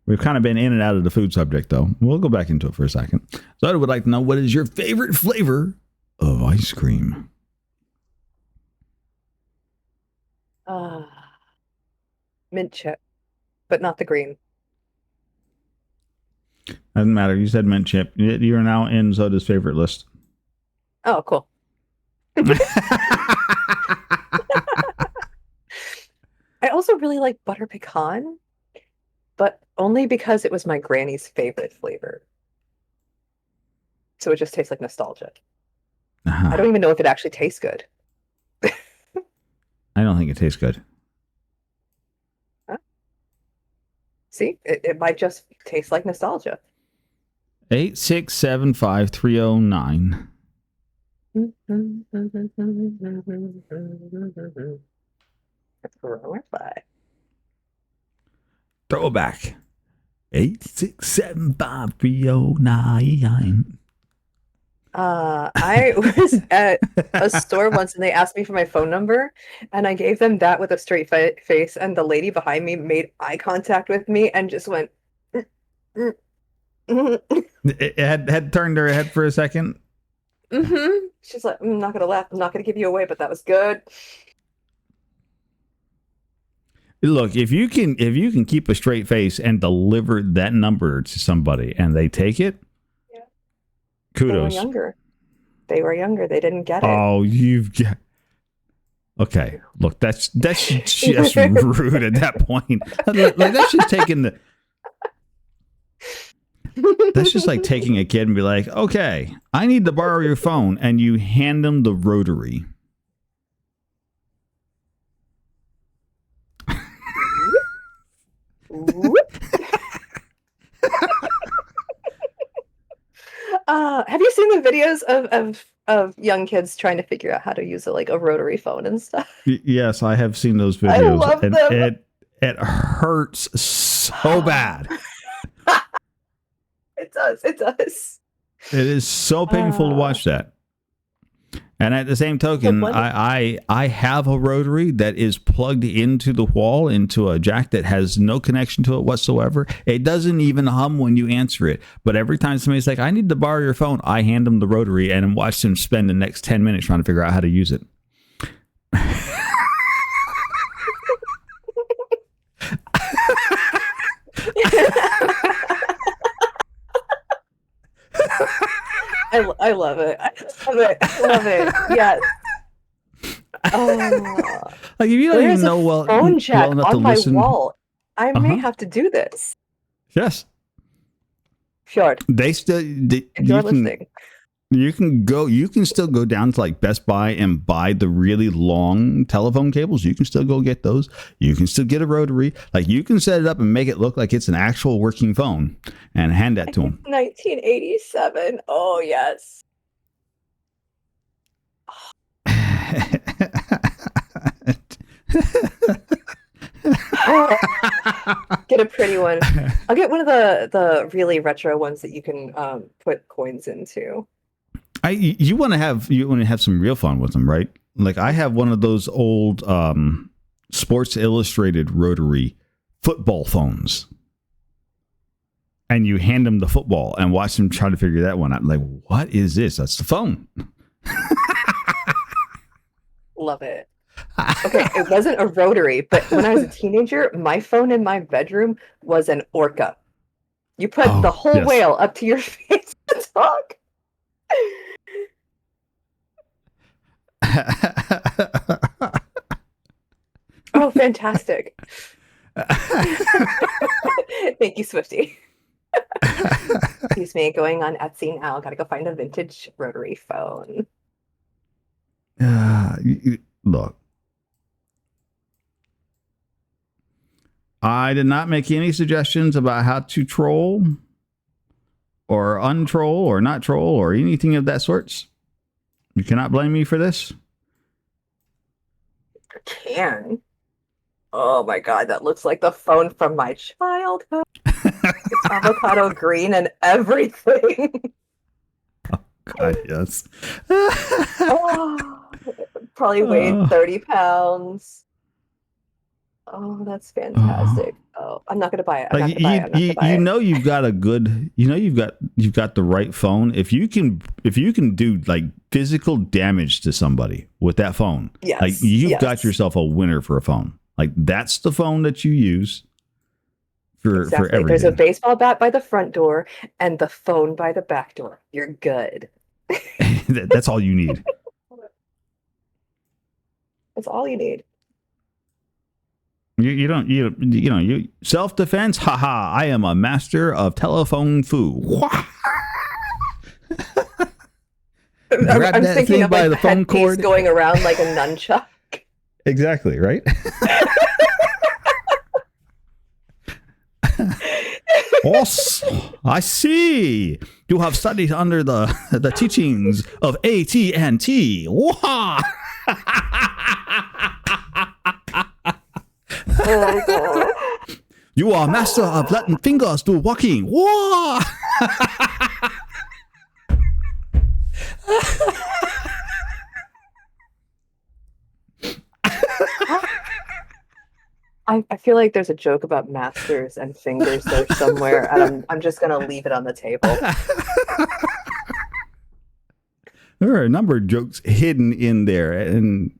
We've kind of been in and out of the food subject, though. We'll go back into it for a second. So I would like to know, what is your favorite flavor of ice cream?
Mint chip, but not the green.
Doesn't matter. You said mint chip. You are now in Zoda's favorite list.
Oh, cool. I also really like butter pecan, but only because it was my granny's favorite flavor. So it just tastes like nostalgia.
Uh-huh.
I don't even know if it actually tastes good.
I don't think it tastes good.
Huh? See, it might just taste like nostalgia.
8675309. Throwback. 8675309.
I was at a store once and they asked me for my phone number and I gave them that with a straight face, and the lady behind me made eye contact with me and just went
It had turned her head for a second.
mm-hmm. She's like, I'm not gonna laugh, I'm not gonna give you away, but that was good.
Look, if you can keep a straight face and deliver that number to somebody and they take it,
yeah.
Kudos.
They were younger. They didn't get it.
Oh, you've got. Okay, look, that's just rude at that point. Like that's just taking the. That's just like taking a kid and be like, okay, I need to borrow your phone, and you hand them the rotary.
Have you seen the videos of young kids trying to figure out how to use a rotary phone and stuff?
Yes, I have seen those videos.
I love
and
them.
It hurts so bad.
It does. It does.
It is so painful to watch that. And at the same token, I have a rotary that is plugged into the wall, into a jack that has no connection to it whatsoever. It doesn't even hum when you answer it. But every time somebody's like, I need to borrow your phone, I hand them the rotary and watch them spend the next 10 minutes trying to figure out how to use it.
I love it. I love it. I love it. Yes. Oh,
Like if you don't even know
phone jack
enough to
on my
listen.
wall. I may have to do this.
Yes.
Fjord,
They still.
if you're listening.
You can still go down to like Best Buy and buy the really long telephone cables. You can still go get those. You can still get a rotary. Like you can set it up and make it look like it's an actual working phone and hand that to them.
1987. Oh, yes. Get a pretty one. I'll get one of the really retro ones that you can put coins into.
You want to have some real fun with them, right? Like I have one of those old Sports Illustrated rotary football phones, and you hand them the football and watch them try to figure that one out. Like, what is this? That's the phone.
Love it. Okay, it wasn't a rotary, but when I was a teenager, my phone in my bedroom was an Orca. You put the whole whale up to your face to talk. Oh, fantastic. Thank you, Swifty. Excuse me, going on Etsy now. Gotta go find a vintage rotary phone.
Look, I did not make any suggestions about how to troll or untroll or not troll or anything of that sorts. You cannot blame me for this.
I can. Oh my God, that looks like the phone from my childhood. It's avocado green and everything.
Oh God, yes.
Oh, probably weighed 30 pounds. Oh, that's fantastic. Oh, I'm not gonna buy it. I'm not gonna buy it. I'm not gonna buy it.
You know you've got a good. You know you've got the right phone. If you can do like physical damage to somebody with that phone,
Yes,
like you've
yes.
got yourself a winner for a phone. Like that's the phone that you use for
Exactly.
everything.
There's a baseball bat by the front door and the phone by the back door. You're good.
That's all you need.
That's all you need.
You self-defense. Haha! I am a master of telephone foo. Grab
I'm
that
thinking
thing
of
by
like
the phone
headpiece
cord.
going around like a nunchuck.
Exactly, right? Oh, I see. You have studied under the teachings of AT&T. Wah!
Oh, God.
You are master of letting fingers do walking. Wah!
I feel like there's a joke about masters and fingers there somewhere, and I'm just gonna leave it on the table.
There are a number of jokes hidden in there, and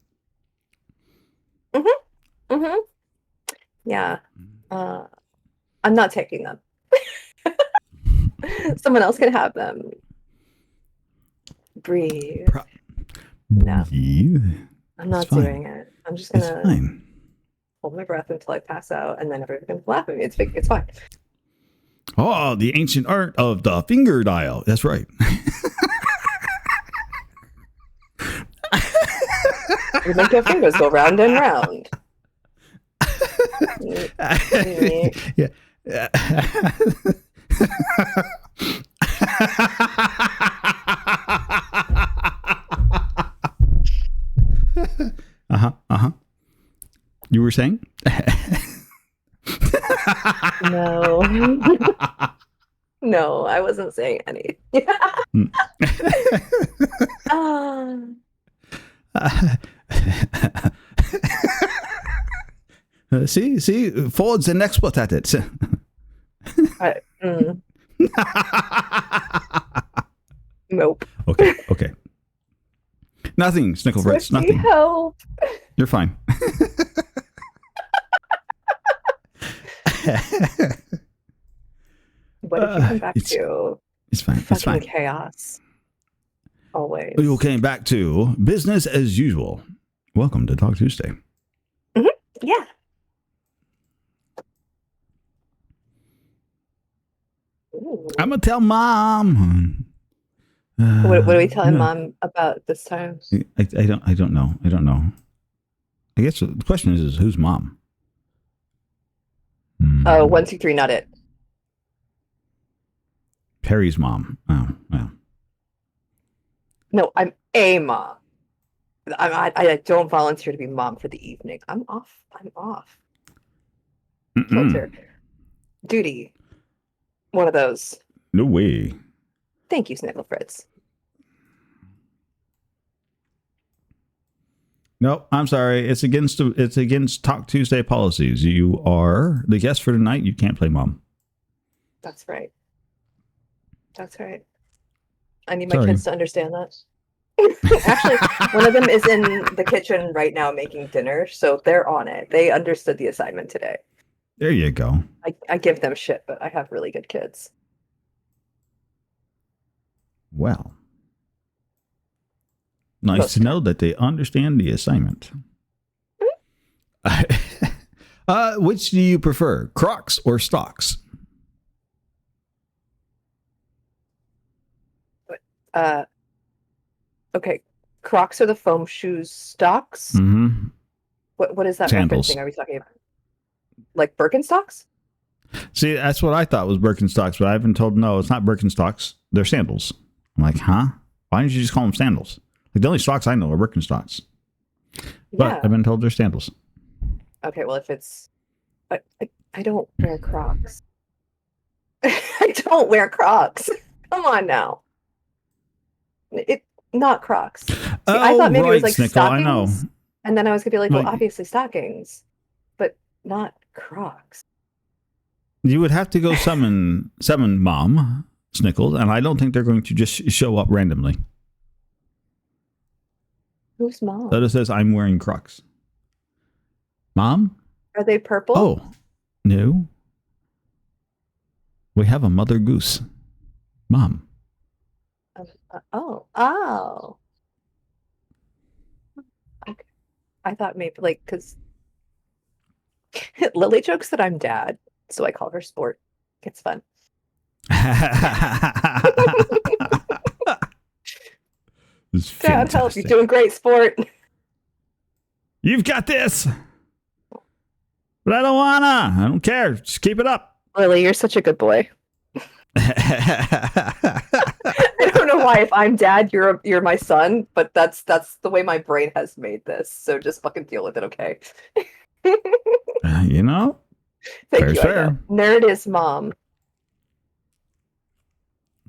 Yeah. I'm not taking them. Someone else can have them. Breathe. No.
breathe.
I'm not
It's fine.
doing it. I'm just
It's
gonna
fine.
hold my breath until I pass out, and then everyone can laugh at me. It's fine.
Oh, the ancient art of the finger dial. That's right.
You make your fingers go round and round.
Yeah. Uh-huh. You were saying?
No. No, I wasn't saying anything.
See, Ford's an expert at it.
Nope.
Okay. Nothing, Snickle Fritz.
Swifty,
Nothing.
help.
You're fine.
What did you come back to?
It's fine. It's
Fucking
fine.
chaos. Always.
You came back to business as usual. Welcome to Talk Tuesday.
Yeah. Ooh.
I'm gonna tell Mom.
What are we telling
no,
mom about this time?
I don't know. I don't know. I guess the question is who's mom?
Oh, 1, 2, 3, not it.
Perry's mom. Oh, well.
No, I'm a mom. I don't volunteer to be mom for the evening. I'm off. I'm off. Filter. Duty. One of those.
No way.
Thank you, Snickle Fritz.
No, I'm sorry. It's against Talk Tuesday policies. You are the guest for tonight. You can't play mom.
That's right. That's right. I need my
Sorry.
kids to understand that. Actually, one of them is in the kitchen right now making dinner, so they're on it. They understood the assignment today.
There you go.
I give them shit, but I have really good kids.
Well, nice to know that they understand the assignment. Which do you prefer, Crocs or stocks?
Okay. Crocs are the foam shoes. Stocks?
Mm-hmm.
What is that
Sandals.
referencing? Are we talking about like Birkenstocks?
See, that's what I thought was Birkenstocks, but I've been told no, it's not Birkenstocks. They're sandals. I'm like, huh? Why didn't you just call them sandals? Like the only stocks I know are Birkenstocks. But
Yeah.
I've been told they're sandals.
Okay, well, if it's... I don't wear Crocs. I don't wear Crocs. Come on now. Not Crocs. See, I thought maybe it was like
Snickle,
stockings.
I know.
And then I was going to be like, well,
Like-
obviously stockings. But not Crocs.
You would have to go summon Mom, Snickles, and I don't think they're going to just show up randomly.
Who's mom?
That it says I'm wearing Crocs. Mom?
Are they purple?
Oh, no. We have a mother goose. Mom.
Oh. Okay. I thought maybe like because Lily jokes that I'm dad, so I call her Sport. It's fun. Dad, help! You're doing great, Sport.
You've got this. But I don't wanna. I don't care. Just keep it up.
Lily, you're such a good boy. I don't know why if I'm dad, you're my son, but that's the way my brain has made this. So just fucking deal with it, okay?
You know,
Thank
fair's
you.
fair.
I know. Nerd is mom.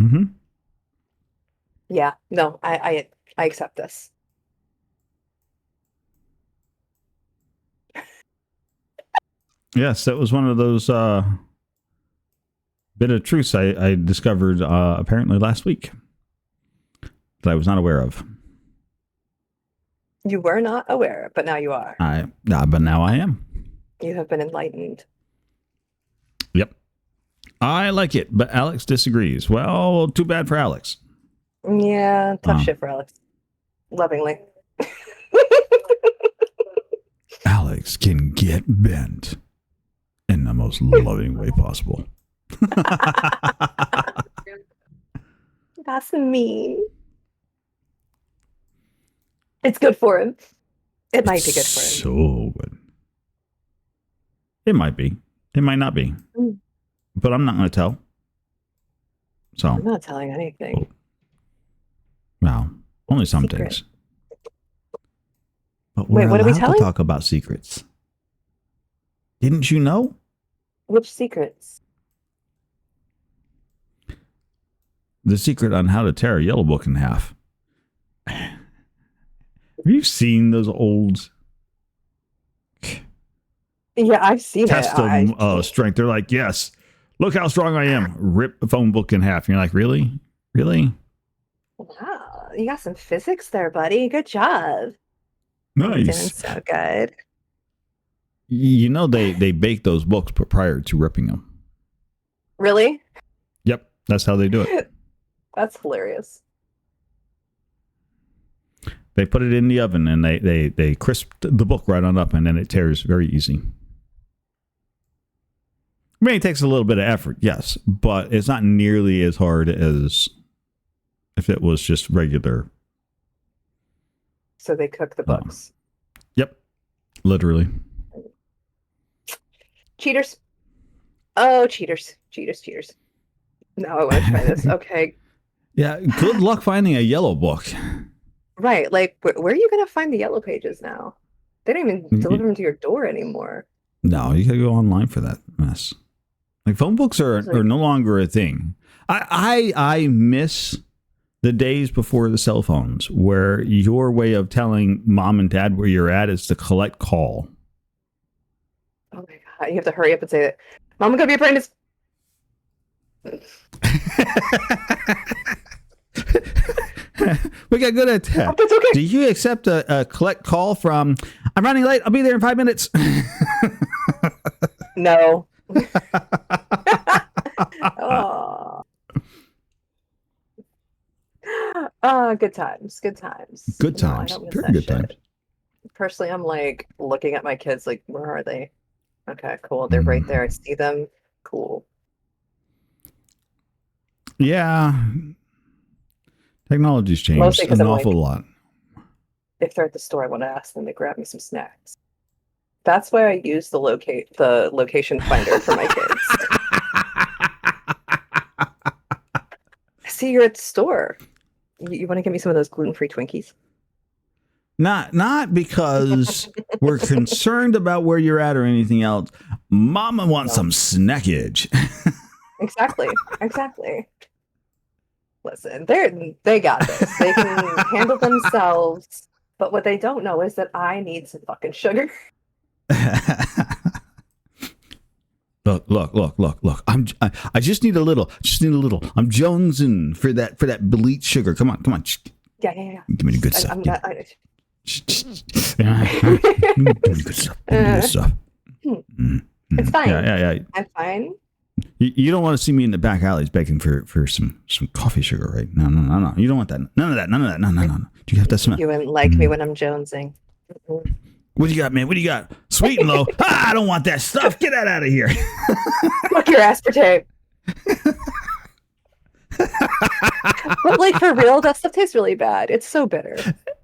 Mm-hmm.
Yeah, no, I accept this.
Yes, that was one of those bit of truths I discovered apparently last week that I was not aware of.
You were not aware, but now you are.
But now I am.
You have been enlightened.
Yep. I like it, but Alex disagrees. Well, too bad for Alex.
Yeah, tough shit for Alex. Lovingly.
Alex can get bent in the most loving way possible.
That's mean. It's good for him. It might be good for him.
So good. It might be. It might not be.
Mm.
But I'm not going to tell. So,
I'm not telling anything.
well, only some
Secret.
things. But we're
Wait, what are we
allowed to
telling?
talk about secrets. Didn't you know?
Which secrets?
The secret on how to tear a yellow book in half. Have you seen those old
Yeah, I've seen
test
it.
of strength? They're like, yes, look how strong I am. Rip a phone book in half. And you're like, really? Really?
Wow, you got some physics there, buddy. Good job. You're doing
Nice.
so good.
You know, they bake those books prior to ripping them.
Really?
Yep. That's how they do it.
That's hilarious.
They put it in the oven and they crisp the book right on up, and then it tears very easy. I mean, it takes a little bit of effort, yes, but it's not nearly as hard as if it was just regular.
So they cook the books.
Yep. Literally.
Cheaters. Oh, cheaters. Cheaters. No, I want to try this. Okay.
Yeah. Good luck finding a yellow book.
Right. Like, where are you going to find the yellow pages now? They don't even deliver them to your door anymore.
No, you gotta go online for that mess. Like phone books are no longer a thing. I miss the days before the cell phones where your way of telling mom and dad where you're at is to collect call.
Oh my God. You have to hurry up and say that. Mom, I'm going to be apprentice.
We got good at that.
Oh, that's okay.
Do you accept a collect call from, I'm running late, I'll be there in 5 minutes?
No. Oh. Good times.
Good
No, I
times.
don't miss
Very
that
good
shit.
times.
Personally, I'm like looking at my kids like, where are they? Okay, cool. They're right there. I see them. Cool.
Yeah. Technology's changed
Mostly 'cause
an
I'm
awful
like-
lot.
If they're at the store, I want to ask them to grab me some snacks. That's why I use the location finder for my kids. I see you're at the store. You want to give me some of those gluten-free Twinkies?
Not because we're concerned about where you're at or anything else. Mama wants some snackage.
Exactly. Listen, they got this. They can handle themselves. But what they don't know is that I need some fucking sugar.
Look. I just need a little. I'm jonesing for that bleach sugar. Come on.
Yeah.
Give me the good stuff.
I'm
Give me the good stuff.
It's fine.
Yeah.
I'm fine.
You don't want to see me in the back alleys begging for some coffee sugar, right? No. You don't want that. None of that. No. Do you have that smell?
You wouldn't like me when I'm jonesing. Mm-mm.
What do you got, man? What do you got? Sweet and low. I don't want that stuff. Get that out of here.
Fuck your aspartame. But like for real, that stuff tastes really bad. It's so bitter.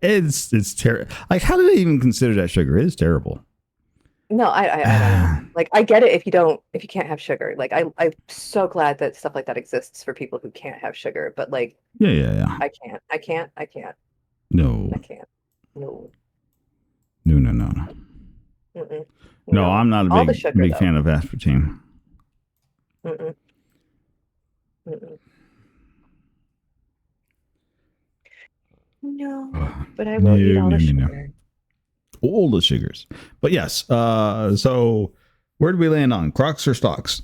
It's terrible. Like, how do they even consider that sugar? It is terrible.
No, I don't know. Like I get it if you can't have sugar. Like I'm so glad that stuff like that exists for people who can't have sugar. But like
Yeah.
I can't.
No.
I can't. No.
No.
Mm-mm.
No, I'm not
All
a
the
big
sugar, though.
fan of aspartame.
Mm-mm. Mm-mm. No, but I will eat all the sugar.
All the sugars. But yes, so where do we land on? Crocs or stocks?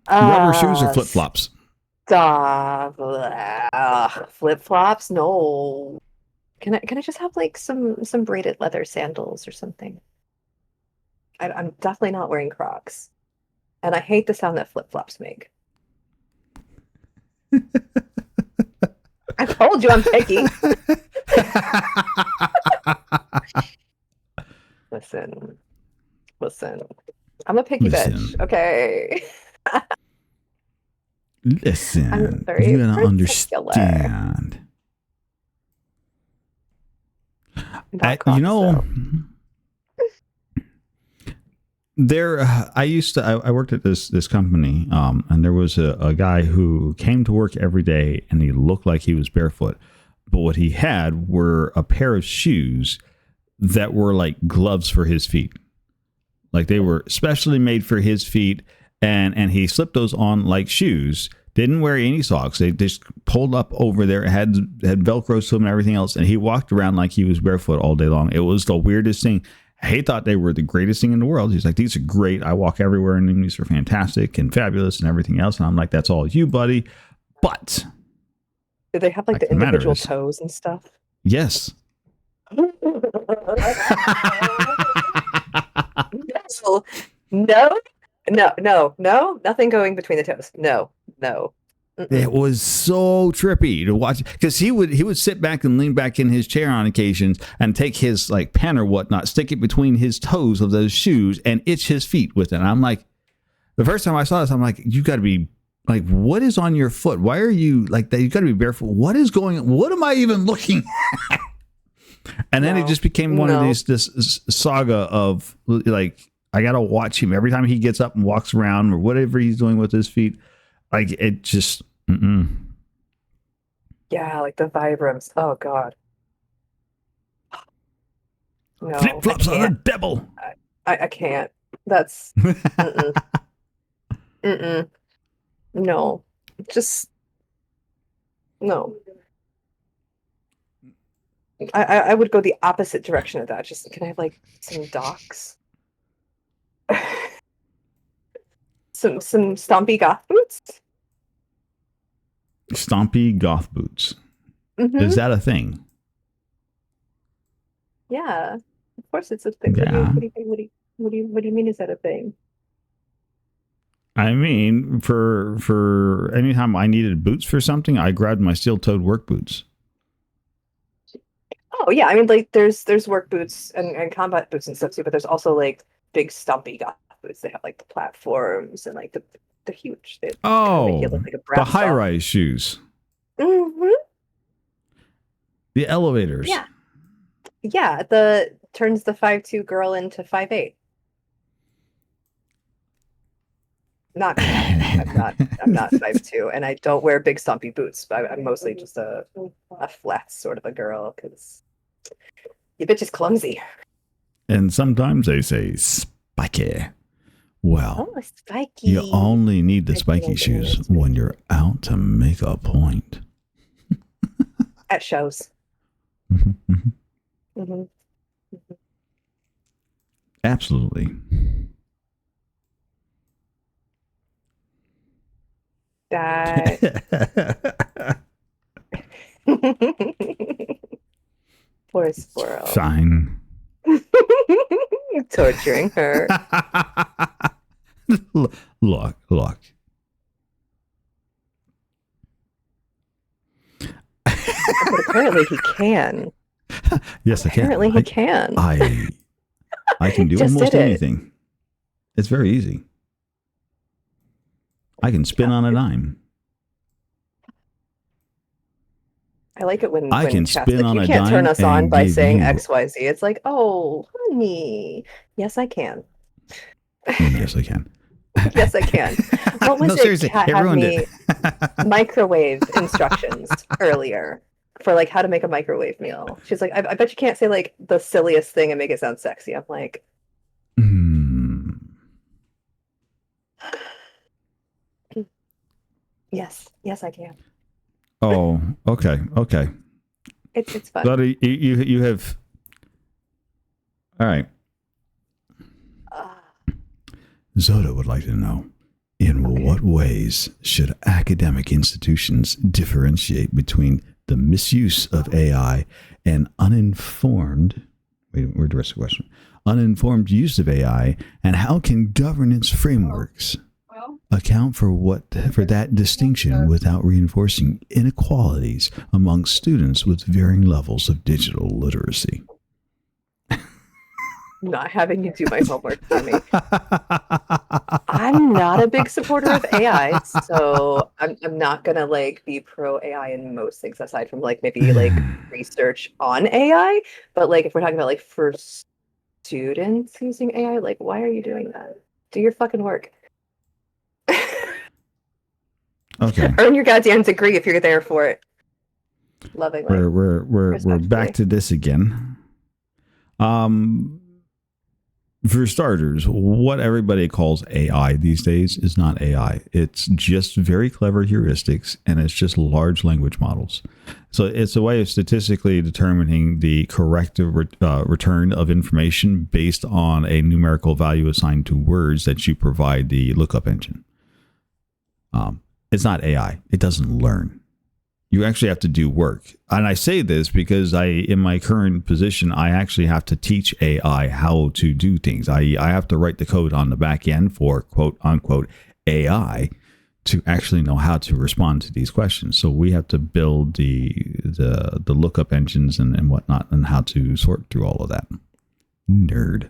Rubber shoes or flip-flops?
Stop. Flip-flops? No. Can I just have like some braided leather sandals or something? I'm definitely not wearing Crocs. And I hate the sound that flip-flops make. I told you I'm picky. Listen. I'm a picky bitch. Okay.
Listen.
I'm very
You gotta
particular.
understand.
Not Crocs,
You know,
though.
I worked at this company, and there was a guy who came to work every day and he looked like he was barefoot, but what he had were a pair of shoes that were like gloves for his feet. Like they were specially made for his feet, and he slipped those on like shoes. Didn't wear any socks. They just pulled up over there, had Velcro to them and everything else, and he walked around like he was barefoot all day long. It was the weirdest thing. He thought they were the greatest thing in the world. He's like, these are great. I walk everywhere in them. These are fantastic and fabulous and everything else. And I'm like, that's all you, buddy. But
Do they have like the
fact of the matter
individual
is-
toes and stuff?
yes.
No, nothing going between the toes. No. Mm-mm.
It was so trippy to watch because he would sit back and lean back in his chair on occasions and take his like pen or whatnot, stick it between his toes of those shoes and itch his feet with it. And I'm like, the first time I saw this, I'm like, you got to be Like, what is on your foot? Why are you like that? You got to be barefoot. What is going on? What am I even looking at? And then it just became one of these, this saga of like, I got to watch him every time he gets up and walks around or whatever he's doing with his feet. Like, it just,
Yeah, like the Vibrams. Oh, God. No,
flip flops on the devil.
I can't. That's no. Just no. I would go the opposite direction of that. Just can I have like some docks? some stompy goth boots?
Stompy goth boots.
Mm-hmm.
Is that a thing?
Yeah. Of course it's a thing.
Yeah.
What do you mean is that a thing?
I mean, for anytime I needed boots for something, I grabbed my steel-toed work boots.
Oh yeah, I mean like there's work boots and combat boots and stuff too, but there's also like big stumpy goth boots. They have like the platforms and like they're huge. They make you look like a
the
brass doll.
high-rise shoes.
Mm-hmm.
The elevators.
Yeah. Yeah, the turns the 5'2" girl into 5'8". Not me. I'm not 5'2", and I don't wear big stumpy boots. I'm mostly just a flat sort of a girl because you bitch is clumsy.
And sometimes they say spiky. Well,
Oh, spiky.
you only need the spiky shoes when you're out to make a point.
At shows.
Mm-hmm.
Mm-hmm.
Absolutely.
That poor squirrel.
Fine.
Torturing her.
Look.
But apparently he can.
Yes, I can.
Apparently he can.
I can do
Just
almost
did it.
anything. It's very easy. I can spin on a dime.
I like it when
I can
Chad's
spin
like,
on
you
a
can't turn
dime
us on
and
by
give
saying
you-
XYZ. It's like, oh, honey. Yes, I can.
Yes, I can.
Yes, I can. What was
No,
it?
seriously,
Kat
it
had
ruined
me
it.
microwave instructions earlier for like how to make a microwave meal. She's like, I bet you can't say like the silliest thing and make it sound sexy. I'm like, yes, I can.
Oh, okay.
It's fun.
But you have. All right. Zoda would like to know, in what ways should academic institutions differentiate between the misuse of AI and uninformed use of AI, and how can governance frameworks account for that distinction without reinforcing inequalities among students with varying levels of digital literacy?
Not having you do my homework for me. I'm not a big supporter of AI, so I'm not gonna like be pro AI in most things aside from like maybe like research on AI. But like if we're talking about like for students using AI, like why are you doing that? Do your fucking work.
Okay.
Earn your goddamn degree if you're there for it. Lovingly.
We're back to this again. For starters, what everybody calls AI these days is not AI. It's just very clever heuristics, and it's just large language models. So it's a way of statistically determining the correct return of information based on a numerical value assigned to words that you provide the lookup engine. It's not AI. It doesn't learn. You actually have to do work. And I say this because in my current position, I actually have to teach AI how to do things. I have to write the code on the back end for quote unquote AI to actually know how to respond to these questions. So we have to build the lookup engines and whatnot and how to sort through all of that. Nerd.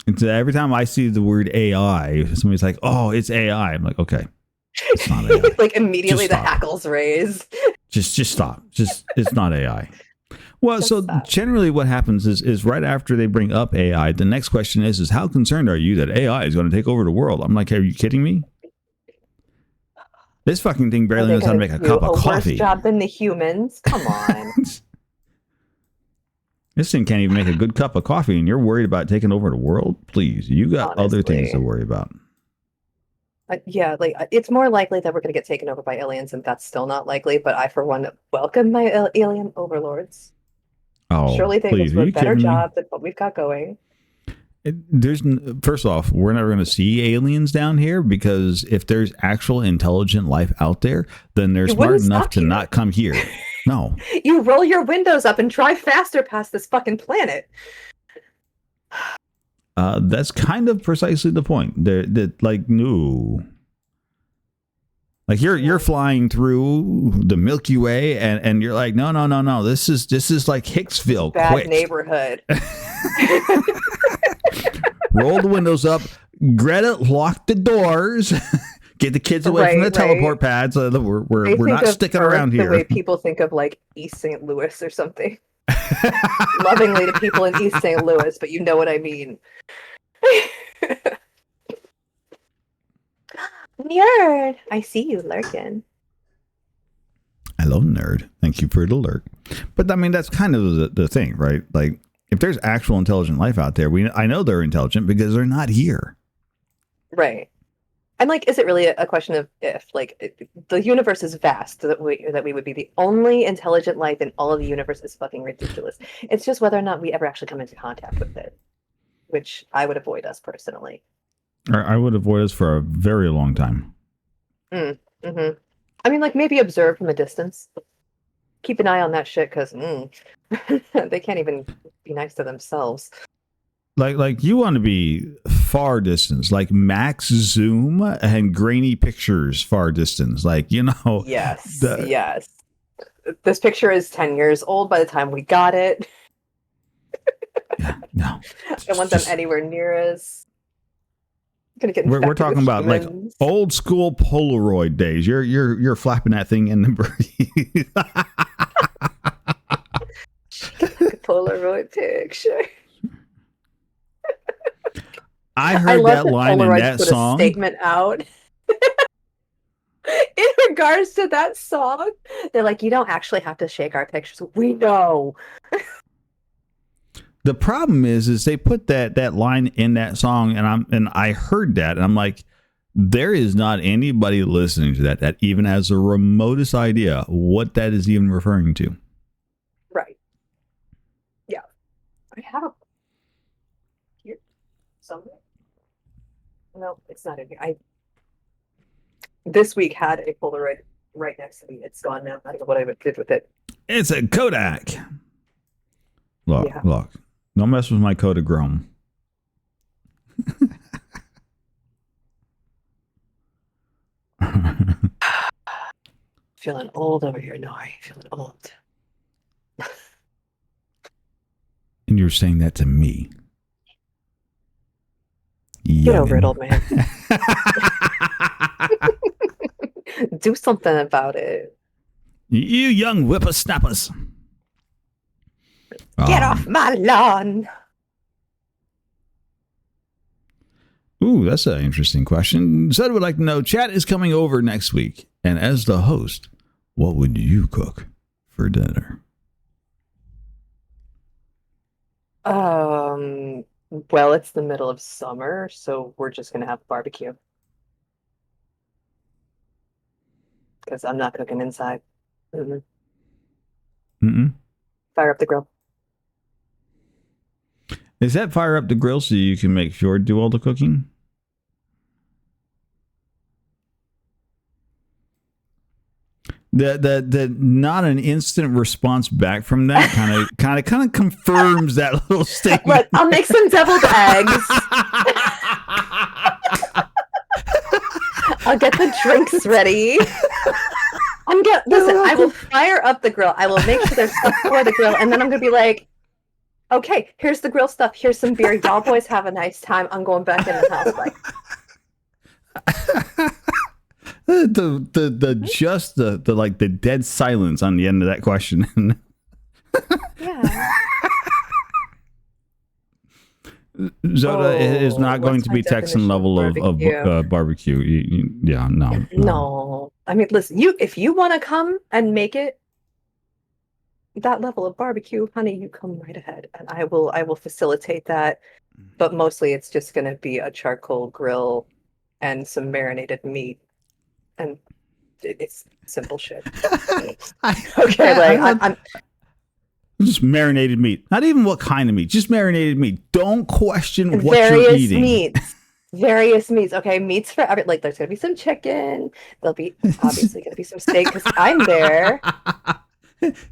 And so every time I see the word AI, somebody's like, "Oh, it's AI." I'm like, "Okay, it's not AI.
Like immediately
Just
the
stop.
hackles raise.
Just stop. Just it's not AI." Well,
Just
so
stop.
generally what happens is right after they bring up AI, the next question is how concerned are you that AI is going to take over the world? I'm like, are you kidding me? This fucking thing
Are
barely
they
knows how to
gonna
make a
do
cup of
worse
coffee.
job than the humans? Come on.
This thing can't even make a good cup of coffee, and you're worried about taking over the world? Please, you got other things to
Honestly.
worry about.
Yeah, like it's more likely that we're going to get taken over by aliens, and that's still not likely. But I, for one, welcome my alien overlords.
Oh,
Surely they will
please, are
do a
you
better
kidding me?
job than what we've got going.
First off, we're never going to see aliens down here because if there's actual intelligent life out there, then they're
You
smart
wouldn't
enough
stop
to
here.
not come here. No.
You roll your windows up and drive faster past this fucking planet.
That's kind of precisely the point. That like no, like you're flying through the Milky Way, and you're like, no. This is like Hicksville.
Bad
Quick,
neighborhood.
roll the windows up. Greta, lock the doors. Get the kids away from the
Right,
teleport pads. We're
They
not
think of
sticking
Earth
around
the
here.
way people think of like East St. Louis or something. Lovingly to people in East St. Louis, but you know what I mean. Nerd, I see you lurking.
Hello, nerd. Thank you for the alert. But I mean, that's kind of the thing, right? Like, if there's actual intelligent life out there, I know they're intelligent because they're not here.
Right. And like, is it really a question of if? Like, the universe is vast, that we would be the only intelligent life in all of the universe is fucking ridiculous. It's just whether or not we ever actually come into contact with it, which I would avoid us personally.
I would avoid us for a very long time.
Mm-hmm. I mean, like maybe observe from a distance. Keep an eye on that shit because they can't even be nice to themselves.
Like you want to be far distance, like max zoom and grainy pictures far distance. Like, you know.
Yes, yes. This picture is 10 years old by the time we got it.
Yeah, no.
I don't want them anywhere near us. Gonna get
We're
infected
talking
with
about like
humans.
old school Polaroid days. You're flapping that thing in the breeze.
Polaroid picture.
I heard that
love
line in
Polaroid
that
put
song.
a statement out. In regards to that song, they're like, you don't actually have to shake our pictures. We know.
The problem is they put that line in that song, and I heard that, and I'm like, there is not anybody listening to that even has the remotest idea what that is even referring to.
Right. Yeah. I have a here somewhere. No, it's not in here. This week had a Polaroid right next to me. It's gone now. I don't know what I did with it.
It's a Kodak. Look,
Yeah.
look. Don't mess with my Kodachrome.
Feeling old over here, Nori. Feeling old.
And you're saying that to me.
Get over it, old man. Do something about it.
You young whippersnappers.
Get off my lawn.
Ooh, that's an interesting question. Said would like to know, chat is coming over next week. And as the host, what would you cook for dinner?
Well, it's the middle of summer, so we're just gonna have barbecue. Because I'm not cooking inside.
Mm-mm.
Fire up the grill.
Is that fire up the grill so you can make Fjord do all the cooking? The not an instant response back from that kind of confirms that little statement.
Look, I'll make some deviled eggs. I'll get the drinks ready. Listen, I will fire up the grill. I will make sure there's stuff for the grill, and then I'm gonna be like, Okay, here's the grill stuff. Here's some beer. Y'all boys have a nice time. I'm going back in the house. Like,
the dead silence on the end of that question.
yeah.
Zoda is not going
what's
to
my
be Texan
definition of
level of
barbecue?
barbecue. Yeah, no.
No. I mean, listen, if you want to come and make it that level of barbecue, honey, you come right ahead and I will facilitate that. But mostly it's just gonna be a charcoal grill and some marinated meat. And it's simple shit. Okay, like I'm
just marinated meat. Not even what kind of meat. Just marinated meat. Don't question what you're
various
eating.
meats. Various meats. Okay, meats for every like there's gonna be some chicken. There'll be obviously gonna be some steak because I'm there.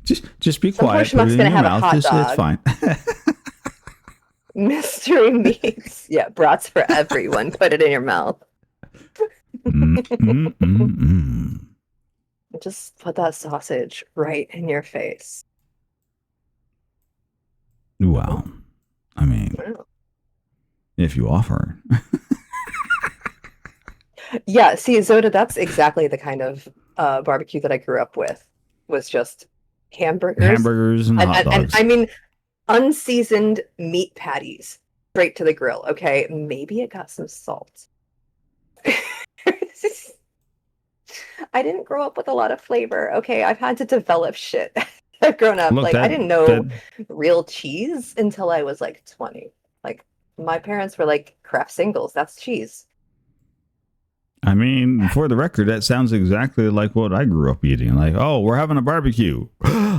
Just be
Some poor
quiet. Put
schmuck's
it in
gonna
your
have a
mouth.
hot
It's
dog.
fine.
Mystery meats. Yeah, brats for everyone. Put it in your mouth. Just put that sausage right in your face.
Well, I mean,
Wow.
if you offer.
Yeah, see, Zoda, that's exactly the kind of barbecue that I grew up with. Was just
Hamburgers and hot
and
dogs.
I mean unseasoned meat patties straight to the grill. Okay, maybe it got some salt. I didn't grow up with a lot of flavor. Okay, I've had to develop shit. I've grown up.
Look,
Like, I
that-
didn't know
that-
real cheese until I was like 20. Like, my parents were like, Kraft singles, that's cheese.
I mean, for the record, that sounds exactly like what I grew up eating. Like, oh, we're having a barbecue.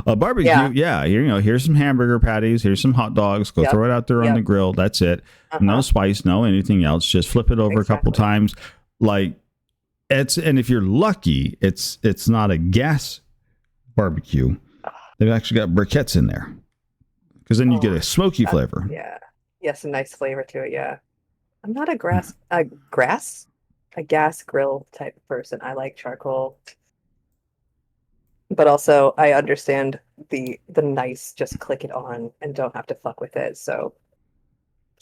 A barbecue? Yeah. Here, here's some hamburger patties. Here's some hot dogs. Go
Yep.
throw it out there on
Yep.
the grill. That's it. No
Uh-huh.
spice, no anything else. Just flip it over a couple
Exactly.
times. Like, and if you're lucky, it's not a gas barbecue. They've actually got briquettes in there, because then you get a smoky flavor.
Yeah. Yeah, some nice flavor to it, yeah. I'm not a gas grill type of person. I like charcoal. But also I understand the nice just click it on and don't have to fuck with it. So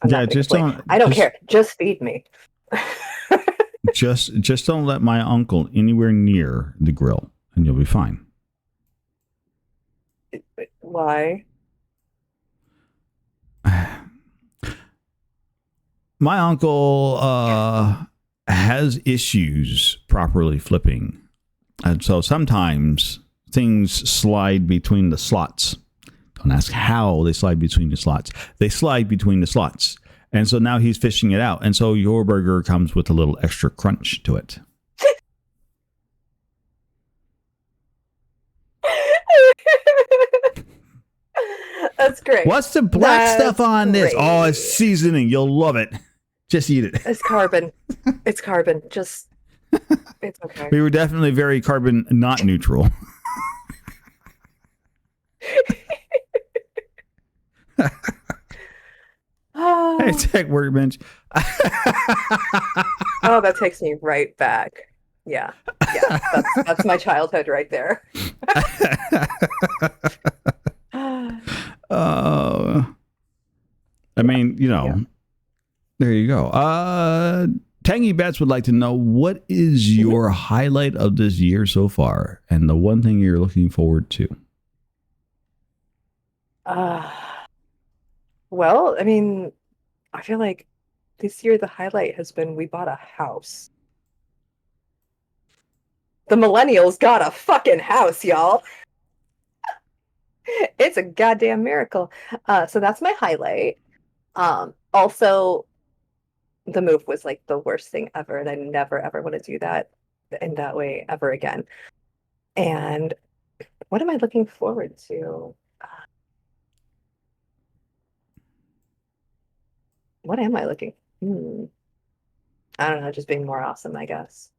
I'm
Yeah,
not gonna
just
complain.
don't.
I don't care. Just feed me.
Just don't let my uncle anywhere near the grill, and you'll be fine.
Why?
My uncle has issues properly flipping, and so sometimes things slide between the slots. Don't ask how they slide between the slots. They slide between the slots, and so now he's fishing it out, and so your burger comes with a little extra crunch to it.
That's great.
What's the black
That's
stuff on this?
great.
Oh, it's seasoning. You'll love it. Just eat it.
It's carbon. It's carbon. Just it's okay.
We were definitely very carbon not neutral. Hey, Tech Workbench.
Oh, that takes me right back. Yeah. Yeah. That's my childhood right there.
I mean, there you go. Tangy Bats would like to know, what is your highlight of this year so far, and the one thing you're looking forward to?
Well, I mean, I feel like this year the highlight has been we bought a house. The millennials got a fucking house, y'all. It's a goddamn miracle. So that's my highlight. Also, the move was like the worst thing ever, and I never ever want to do that in that way ever again. And what am I looking forward to? What am I looking? I don't know, just being more awesome, I guess.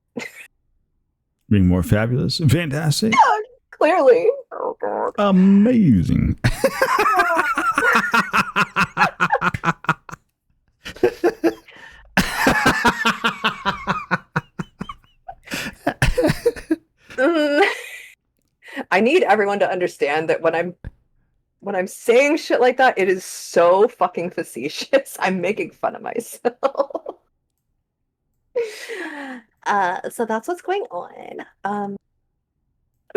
Being more fabulous, fantastic,
Clearly. Oh god.
amazing.
I need everyone to understand that when when I'm saying shit like that, it is so fucking facetious. I'm making fun of myself. So that's what's going on.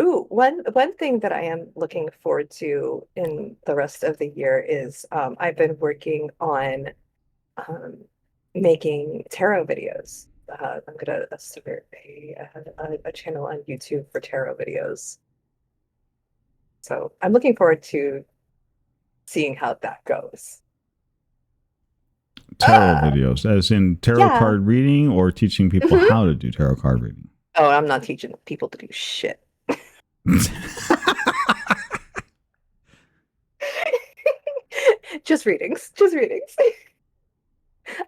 Ooh, one thing that I am looking forward to in the rest of the year is I've been working on um, making tarot videos. I'm gonna start a channel on YouTube for tarot videos. So I'm looking forward to seeing how that goes.
Tarot videos, as in tarot
Yeah.
card reading, or teaching people
Mhm.
how to do tarot card reading.
Oh, I'm not teaching people to do shit. Just readings. Just readings.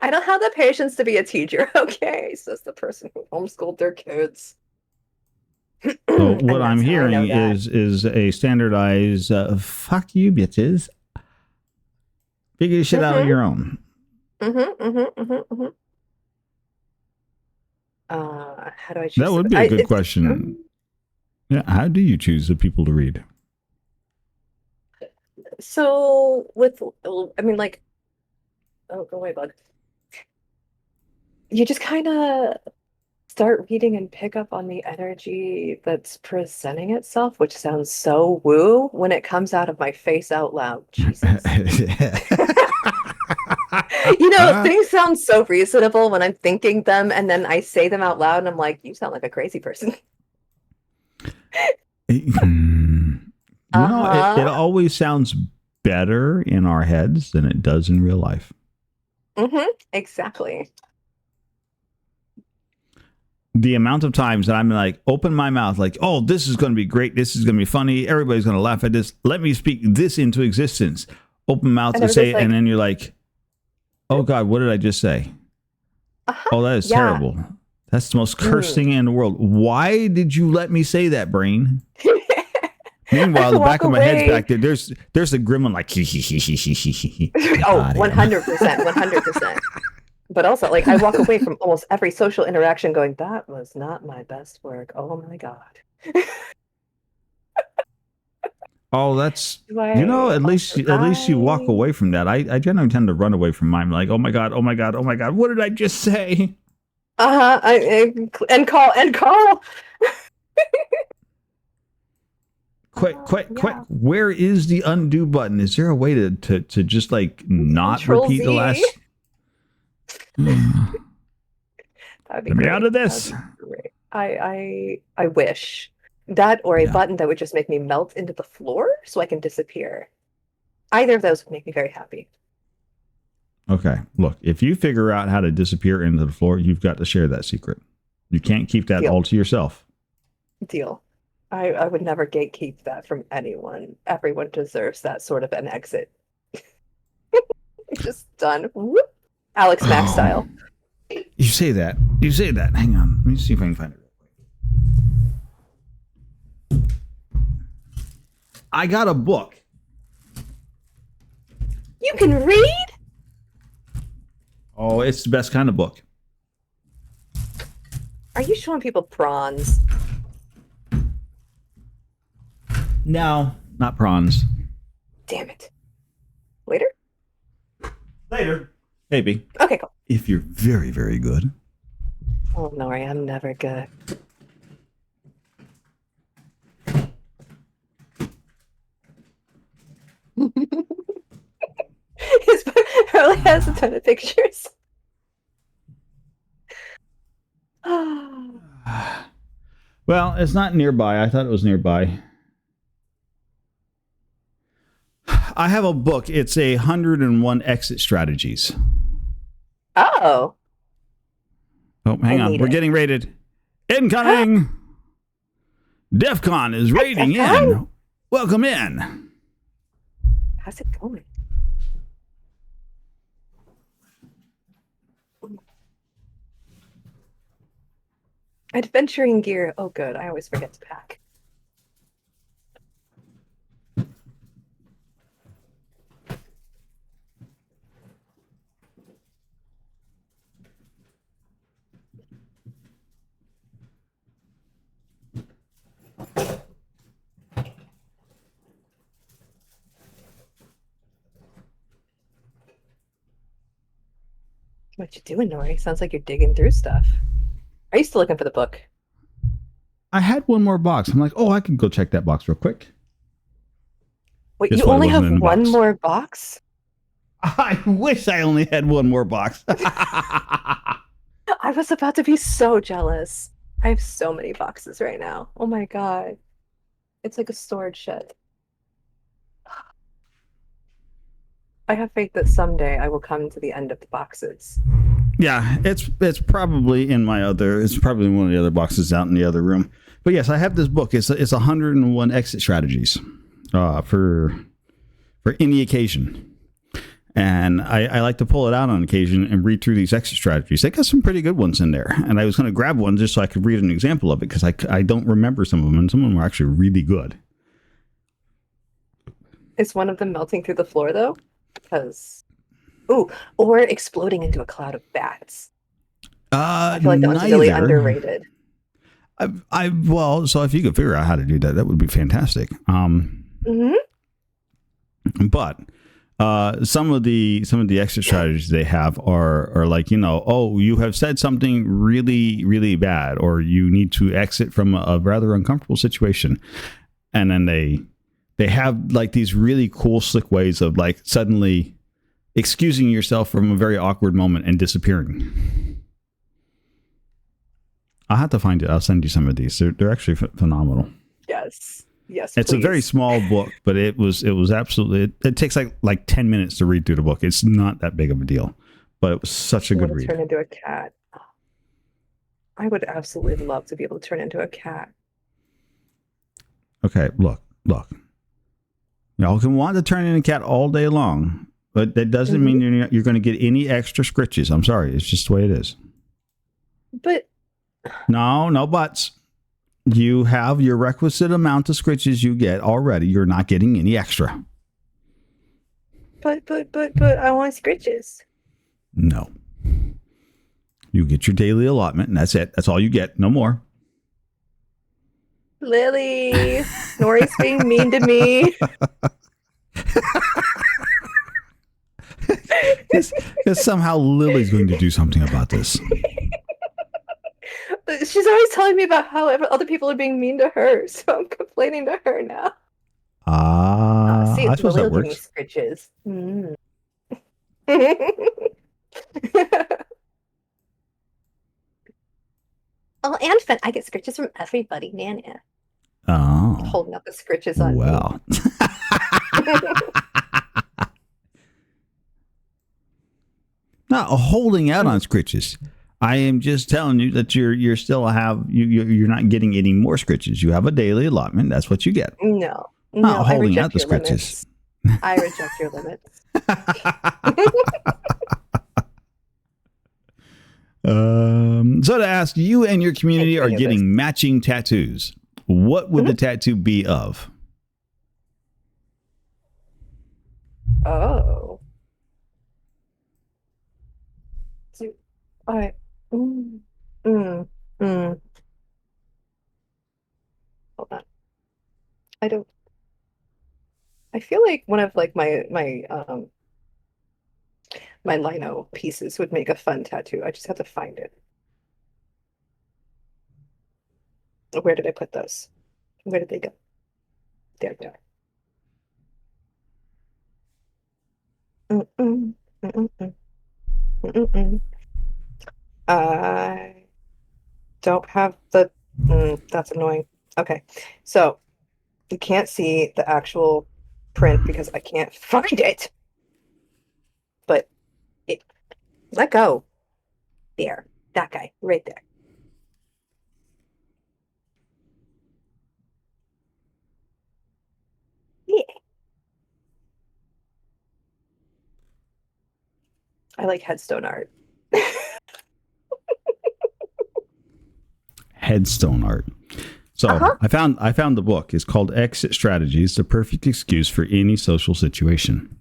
I don't have the patience to be a teacher, okay? Says the person who homeschooled their kids.
So
And
what I'm
that's how I know
hearing
that.
is a standardized fuck you bitches. Figure your shit out on your own.
How do I choose?
That would be a good question. Yeah, how do you choose the people to read?
So with, I mean, like, oh, go away, bug. You just kind of start reading and pick up on the energy that's presenting itself, which sounds so woo when it comes out of my face out loud. Jesus. You know, things sound so reasonable when I'm thinking them, and then I say them out loud, and I'm like, you sound like a crazy person.
It always sounds better in our heads than it does in real life.
Exactly.
The amount of times that I'm like, open my mouth, like, oh, this is going to be great. This is going to be funny. Everybody's going to laugh at this. Let me speak this into existence. Open mouth to say it, and then you're like, oh, God, what did I just say? Oh, that is terrible. That's the most cursed thing in the world. Why did you let me say that, brain? Meanwhile, the back of my head's back there. There's a gremlin like,
oh, 100%, 100%. But also, like, I walk away from almost every social interaction going, that was not my best work. Oh my God.
Oh, that's, at least you walk away from that. I generally tend to run away from mine. Like, oh my God, oh my God, oh my God. What did I just say?
And call.
Quick. Where is the undo button? Is there a way to just like not
Control
repeat
Z.
the last?
That'd be
Get me
great.
out of this.
I wish that, or a button that would just make me melt into the floor so I can disappear. Either of those would make me very happy.
Okay, look, if you figure out how to disappear into the floor, you've got to share that secret. You can't keep that all to yourself.
Deal. I would never gatekeep that from anyone. Everyone deserves that sort of an exit. Just done. Whoop. Alex Mack style.
You say that. Hang on. Let me see if I can find it. I got a book.
You can read?
Oh, it's the best kind of book.
Are you showing people prawns?
No, not prawns.
Damn it. Later?
Maybe.
Okay, cool.
If you're very, very good.
Oh, no, I am never good. His book really has a ton of pictures.
Well, it's not nearby. I thought it was nearby. I have a book. It's 101 exit strategies.
Oh.
Oh, hang on. We're getting rated. Incoming. DEF CON is rating in. Welcome in.
How's it going? Adventuring gear. Oh, good. I always forget to pack. What you doing, Nori? Sounds like you're digging through stuff. Are you still looking for the book?
I had one more box. I'm like, oh, I can go check that box real quick.
Wait,
Guess
you
what? It
only
wasn't
have
in the
one
box.
more box?
I wish I only had one more box.
I was about to be so jealous. I have so many boxes right now. Oh my God. It's like a storage shed. I have faith that someday I will come to the end of the boxes.
Yeah, it's probably in my other. It's probably in one of the other boxes out in the other room. But yes, I have this book. It's 101 exit strategies for any occasion. And I like to pull it out on occasion and read through these exit strategies. They got some pretty good ones in there. And I was going to grab one just so I could read an example of it because I don't remember some of them. And some of them are actually really good.
Is one of them melting through the floor though? Because, ooh, or exploding into a cloud of bats. I feel like that one's really underrated.
Well, so if you could figure out how to do that, that would be fantastic.
Mm-hmm.
But some of the exit strategies they have are like, oh, you have said something really, really bad, or you need to exit from a rather uncomfortable situation, and then they have like these really cool, slick ways of like suddenly excusing yourself from a very awkward moment and disappearing. I'll have to find it. I'll send you some of these. They're actually phenomenal.
Yes. Yes.
It's
please.
a very small book, but it was absolutely. It takes like 10 minutes to read through the book. It's not that big of a deal, but it was such a good read.
Turn into a cat. I would absolutely love to be able to turn into a cat.
Okay, look. Y'all can want to turn into a cat all day long, but that doesn't mean you're going to get any extra scritches. I'm sorry, it's just the way it is.
But
no buts. You have your requisite amount of scritches you get already. You're not getting any extra.
But I want scritches.
No. You get your daily allotment, and that's it. That's all you get. No more.
Lily, Nori's being mean to me.
Because somehow Lily's going to do something about this.
She's always telling me about how other people are being mean to her, so I'm complaining to her now. See,
I suppose
Lily
that
will give me
works.
scritches. Mm. Oh, and Finn, I get scritches from everybody. Nana.
Oh.
Holding up the scritches on
well. Not holding out on scritches. I am just telling you that you're still you're not getting any more scritches. You have a daily allotment. That's what you get.
No,
not holding
I
out the
reject your
scritches.
limits. I reject your limits.
So to ask, you and your community are getting matching tattoos. What would the tattoo be of?
Oh. All right. Hold on. I feel like one of like my lino pieces would make a fun tattoo. I just have to find it. Where did I put those? Where did they go? There they are. I don't have the. That's annoying. Okay, so you can't see the actual print because I can't find it. But let go. There, that guy right there. Yeah. I like headstone art.
Headstone art. So I found the book. It's called Exit Strategies: The Perfect Excuse for Any Social Situation.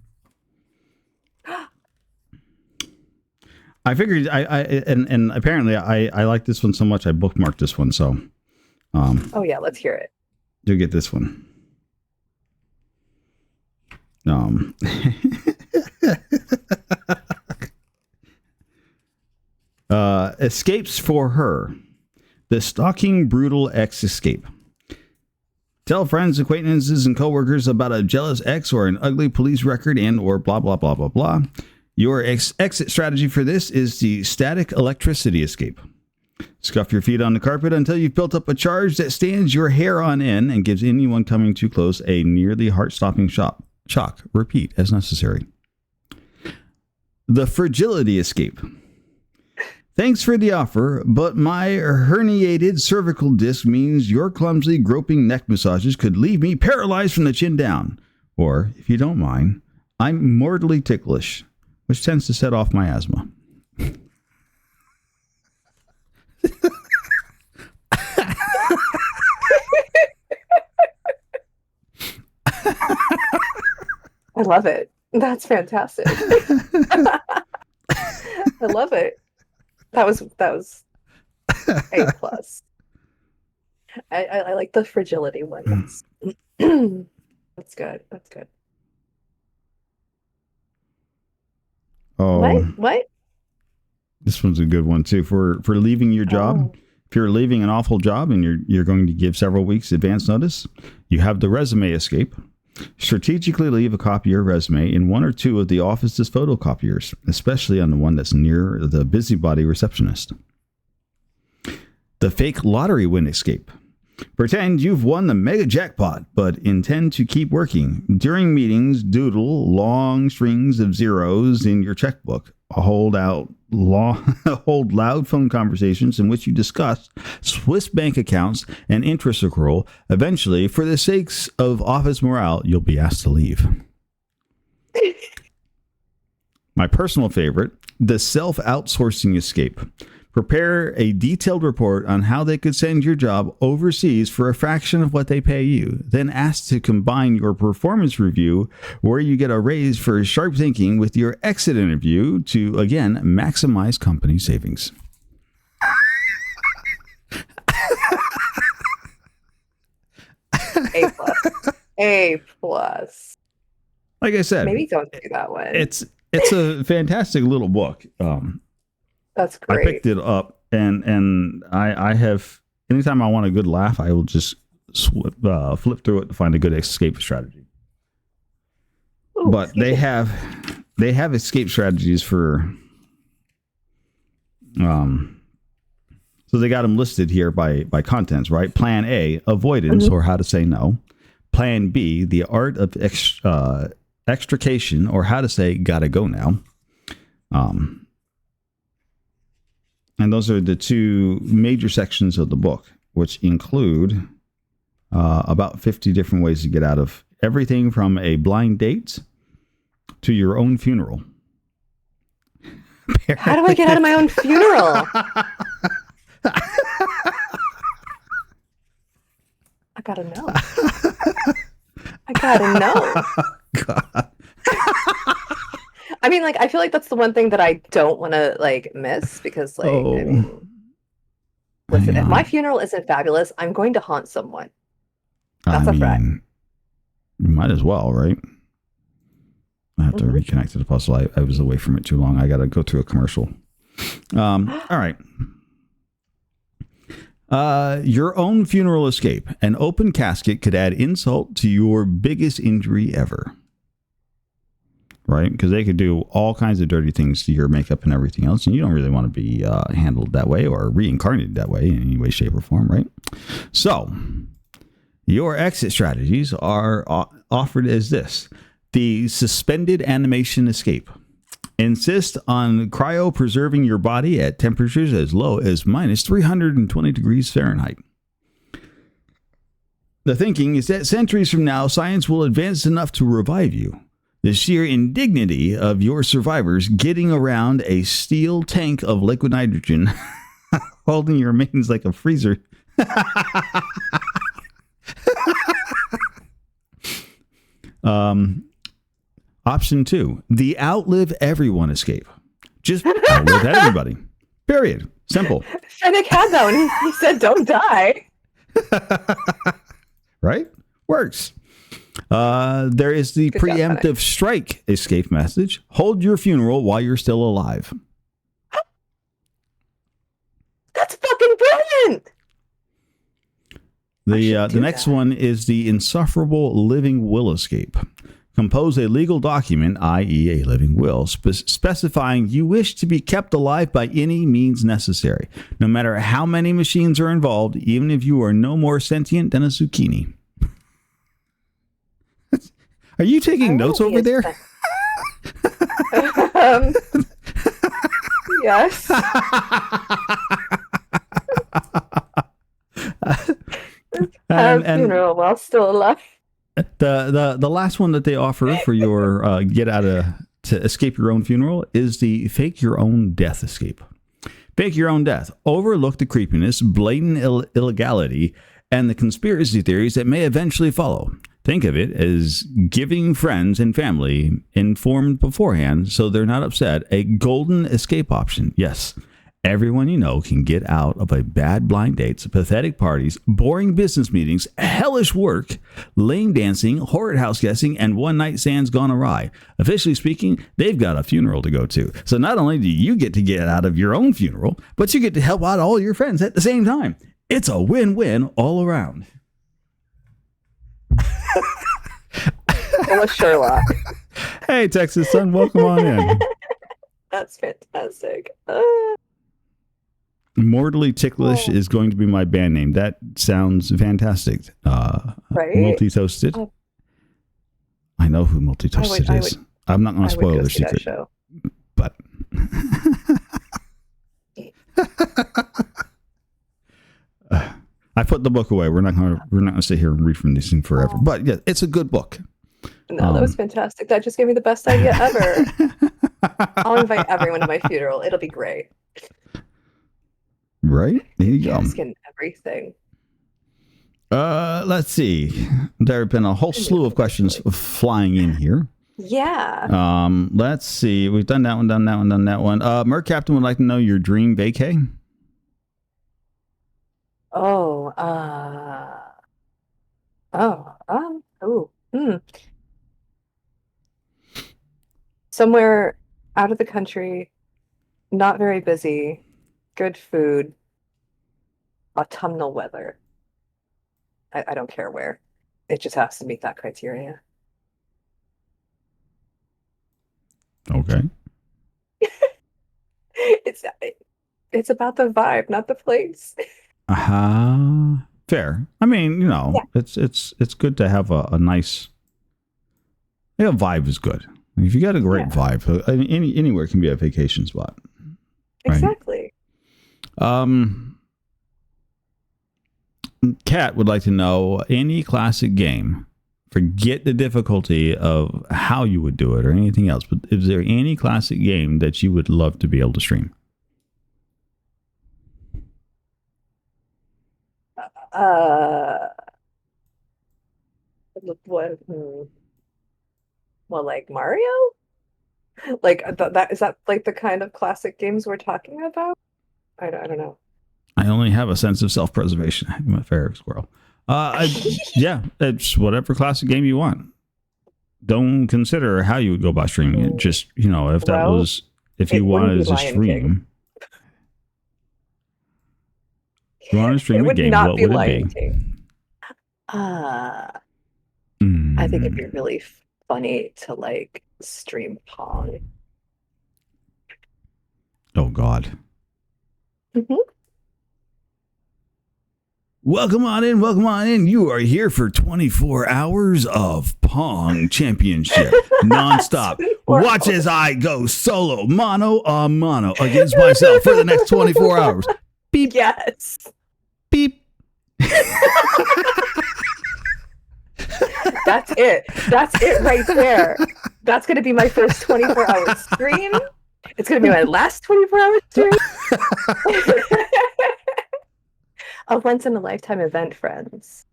I figured and apparently I like this one so much I bookmarked this one. So
oh yeah, let's hear it.
Do get this one. Escapes for her. The stalking brutal ex escape. Tell friends, acquaintances, and coworkers about a jealous ex or an ugly police record and or blah, blah, blah, blah, blah. Your exit strategy for this is the static electricity escape. Scuff your feet on the carpet until you've built up a charge that stands your hair on end and gives anyone coming too close a nearly heart-stopping shock. Repeat as necessary. The fragility escape. Thanks for the offer, but my herniated cervical disc means your clumsy, groping neck massages could leave me paralyzed from the chin down. Or, if you don't mind, I'm mortally ticklish, which tends to set off my asthma.
I love it. That's fantastic. I love it. That was A plus. I like the fragility one. That's good. That's good.
Oh,
What?
This one's a good one too. For leaving your job.
Oh.
If you're leaving an awful job and you're going to give several weeks advance notice, you have the resume escape. Strategically leave a copy of your resume in one or two of the office's photocopiers, especially on the one that's near the busybody receptionist. The fake lottery win escape. Pretend you've won the mega jackpot, but intend to keep working. During meetings, doodle long strings of zeros in your checkbook. Hold loud phone conversations in which you discuss Swiss bank accounts and interest accrual. Eventually, for the sakes of office morale, you'll be asked to leave. My personal favorite, the self-outsourcing escape. Prepare a detailed report on how they could send your job overseas for a fraction of what they pay you. Then ask to combine your performance review, where you get a raise for sharp thinking, with your exit interview to, again, maximize company savings.
A plus. A plus.
Like I said,
Maybe don't do that one.
It's a fantastic little book.
That's great.
I picked it up, and I have, anytime I want a good laugh, I will just flip through it to find a good escape strategy.
Ooh,
But they have escape strategies for, so they got them listed here by contents, right? Plan A, avoidance, or how to say no. Plan B, the art of extrication, or how to say gotta go now. And those are the two major sections of the book, which include about 50 different ways to get out of everything from a blind date to your own funeral.
How do I get out of my own funeral? I gotta know. I gotta know.
God.
I mean, like, I feel like that's the one thing that I don't want to, like, miss, because, like, I mean, listen, if my funeral isn't fabulous, I'm going to haunt someone. That's a threat.
You might as well, right? I have to reconnect to the puzzle. I was away from it too long. I got to go through a commercial. All right. Your own funeral escape. An open casket could add insult to your biggest injury ever. Right? Because they could do all kinds of dirty things to your makeup and everything else, and you don't really want to be handled that way or reincarnated that way in any way, shape, or form, right? So, your exit strategies are offered as this. The suspended animation escape. Insist on cryopreserving your body at temperatures as low as minus 320 degrees Fahrenheit. The thinking is that centuries from now, science will advance enough to revive you. The sheer indignity of your survivors getting around a steel tank of liquid nitrogen, holding your remains like a freezer. Option 2, the outlive everyone escape. Just outlive everybody. Period. Simple.
Fennec had that one. He said, don't die.
Right? Works. There is the preemptive strike escape message. Hold your funeral while you're still alive. The
do
next
that.
one is the insufferable living will escape. Compose a legal document, i.e. a living will, specifying you wish to be kept alive by any means necessary, no matter how many machines are involved, even if you are no more sentient than a zucchini. Are you taking notes over there?
Yes. Have funeral while still alive.
The last one that they offer for your to escape your own funeral is the fake your own death escape. Fake your own death. Overlook the creepiness, blatant illegality, and the conspiracy theories that may eventually follow. Think of it as giving friends and family informed beforehand so they're not upset a golden escape option. Yes. Everyone you know can get out of a bad blind dates, pathetic parties, boring business meetings, hellish work, lame dancing, horrid house guessing, and one-night stands gone awry. Officially speaking, they've got a funeral to go to. So not only do you get to get out of your own funeral, but you get to help out all your friends at the same time. It's a win-win all around.
Well, Sherlock.
Hey, Texas Sun, welcome on in.
That's fantastic.
Mortally Ticklish is going to be my band name. That sounds fantastic.
Right?
Multi-Toasted. I know who Multi-Toasted is. I'm not going to spoil their secret.
Show.
But I put the book away. We're not going to sit here and read from this thing forever. But yeah, it's a good book.
No, that was fantastic. That just gave me the best idea ever. I'll invite everyone to my funeral. It'll be great.
Right? There you go.
Asking everything.
Let's see. There have been a whole slew of questions flying in here.
Yeah.
Let's see. We've done that one, done that one. Merc Captain would like to know your dream vacay.
Somewhere out of the country, not very busy, good food, autumnal weather. I don't care where. It just has to meet that criteria.
Okay.
It's about the vibe, not the place.
Fair. I mean, you know,
Yeah.
it's good to have a nice. Yeah, vibe is good. If you got a great vibe, anywhere can be a vacation spot. Right?
Exactly.
Kat would like to know any classic game. Forget the difficulty of how you would do it or anything else, but is there any classic game that you would love to be able to stream?
What? Well, like Mario? Like that is that like the kind of classic games we're talking about? I don't know.
I only have a sense of self-preservation. I'm a fair squirrel. Yeah, it's whatever classic game you want. Don't consider how you would go about streaming it. Just, you know, if you wanted to stream. If you want to stream a game, what would it be?
I think it'd be really funny to like stream Pong.
Oh God.
Mm-hmm.
Welcome on in. You are here for 24 hours of Pong Championship, nonstop. Watch as I go solo, mano a mano, against myself for the next 24 hours. Beep.
Yes.
Beep.
That's it. That's it right there. That's going to be my first 24-hour stream. It's going to be my last 24-hour stream. A once-in-a-lifetime event, friends.